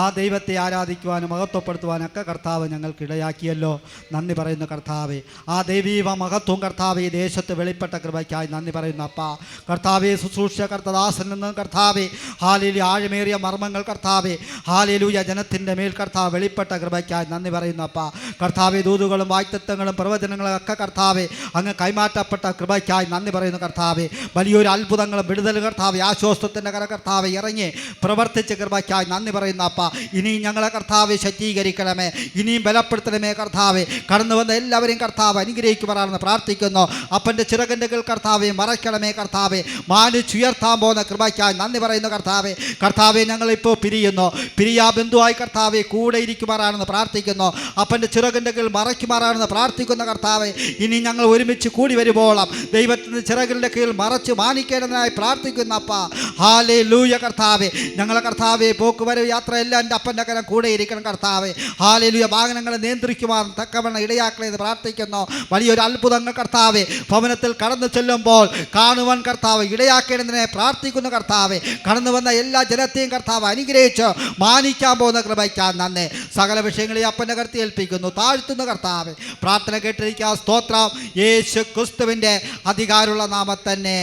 ആ ദൈവത്തെ ആരാധിക്കുവാനും മഹത്വപ്പെടുത്തുവാനൊക്കെ കർത്താവ് ഞങ്ങൾക്ക് ഇടയാക്കിയല്ലോ. നന്ദി പറയുന്നു കർത്താവെ. ആ ദൈവീക മഹത്വം കർത്താവെ ഈ ദേശത്ത് വെളിപ്പെട്ട കൃപയ്ക്കായി നന്ദി പറയുന്നു അപ്പ. കർത്താവെ, ശുശ്രൂഷ കർത്തദാസൻ നിന്ന് കർത്താവെ ഹാലേലൂയ ആഴമേറിയ മർമ്മങ്ങൾ കർത്താവെ ഹാലേലൂയ ജനത്തിൻ്റെ മേൽ കർത്താവ് വെളിപ്പെട്ട കൃപയ്ക്കായി നന്ദി പറയുന്നു അപ്പ. കർത്താവെ, ദൂതുകളും വാഗ്ദത്തങ്ങളും പ്രവചനങ്ങളും ഒക്കെ കർത്താവെ അങ്ങ് കൈമാറ്റപ്പെട്ട കൃപ കൃപയ്ക്കായി നന്ദി പറയുന്നു കർത്താവെ. വലിയൊരു അത്ഭുതങ്ങളും വിടുതൽ കർത്താവെ, ആശ്വാസത്തിൻ്റെ കര കർത്താവെ ഇറങ്ങി പ്രവർത്തിച്ച കൃപയ്ക്കായി നന്ദി പറയുന്ന അപ്പ. ഇനിയും ഞങ്ങളെ കർത്താവെ ശക്തീകരിക്കണമേ, ഇനിയും ബലപ്പെടുത്തണമേ കർത്താവെ. കടന്നു വന്ന എല്ലാവരെയും കർത്താവ് അനുഗ്രഹിക്കുമാറാണെന്ന് പ്രാർത്ഥിക്കുന്നു. അപ്പൻ്റെ ചിറകിൻ്റെ കീഴിൽ കർത്താവെ മറയ്ക്കണമേ കർത്താവെ. മാനിച്ചുയർത്താൻ പോകുന്ന കൃപയ്ക്കായി നന്ദി പറയുന്നു കർത്താവെ. കർത്താവെ ഞങ്ങളിപ്പോൾ പിരിയാ ബന്ധുവായി കർത്താവെ കൂടെ ഇരിക്കുമാറാണെന്ന് പ്രാർത്ഥിക്കുന്നു. അപ്പൻ്റെ ചിറകിൻ്റെ കീഴിൽ മറയ്ക്കുമാറാണെന്ന് പ്രാർത്ഥിക്കുന്ന കർത്താവെ. ഇനി ഞങ്ങൾ ഒരുമിച്ച് കൂടി വരുമ്പോളം ദൈവത്തിൻ്റെ ചിറകിൻ്റെ കീഴിൽ മറച്ച് മാനിക്കേണ്ടതിനായി പ്രാർത്ഥിക്കുന്ന അപ്പ. ഹല്ലേലൂയ കർത്താവെ. ഞങ്ങളെ കർത്താവെ പോക്കുവരവ് യാത്ര എല്ലാം എൻ്റെ അപ്പൻ്റെ കരം കൂടെ ഇരിക്കണം കർത്താവെ. ഹല്ലേലൂയ. വാഹനങ്ങളെ നിയന്ത്രിക്കുവാൻ തക്കവണ്ണം ഇടയാക്കണമെന്ന് പ്രാർത്ഥിക്കുന്നു. വലിയൊരു അത്ഭുതങ്ങൾ കർത്താവെ ഭവനത്തിൽ കടന്നു ചെല്ലുമ്പോൾ കാണുവാൻ കർത്താവ് ഇടയാക്കേണ്ടതിനെ പ്രാർത്ഥിക്കുന്ന കർത്താവെ. കടന്നു വന്ന എല്ലാ ജനത്തെയും കർത്താവ് അനുഗ്രഹിച്ച് മാനിക്കാൻ പോകുന്ന കൃപയ്ക്കാൻ നന്ദി. സകല വിഷയങ്ങളെ അപ്പൻ്റെ കരുത്തി ഏൽപ്പിക്കുന്നു, താഴ്ത്തുന്ന കർത്താവെ. പ്രാർത്ഥന കേട്ടിരിക്കുക. സ്തോത്രം. യേശു ക്രിസ്തുവിൻ്റെ അധികാരമുള്ള നാമത്തിൽ തന്നെ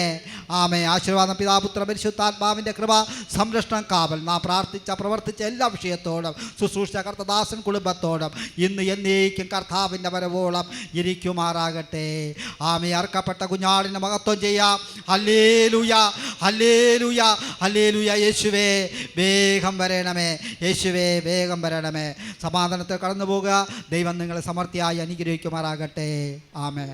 ആമേ. ആശീർവാദം പിതാപുത്ര പരിശുദ്ധാത്മാവിൻ്റെ കൃപ സംരക്ഷണം കാവൽ നാം പ്രാർത്ഥിച്ച പ്രവർത്തിച്ച എല്ലാ വിഷയത്തോടും ശുശ്രൂഷ കർത്തദാസൻ കുടുംബത്തോടും ഇന്ന് എന്നേക്കും കർത്താവിൻ്റെ വരവോളം ഇരിക്കുമാറാകട്ടെ. ആമേ. അർക്കപ്പെട്ട കുഞ്ഞാടിന് മഹത്വം ചെയ്യാം. Hallelujah, hallelujah, hallelujah. യേശുവേ വേഗം വരണമേ, യേശുവേ വേഗം വരണമേ. സമാധാനത്തിൽ കടന്നു പോകുക. ദൈവം നിങ്ങളെ സമൃദ്ധിയായി അനുഗ്രഹിക്കുമാറാകട്ടെ. ആമേ.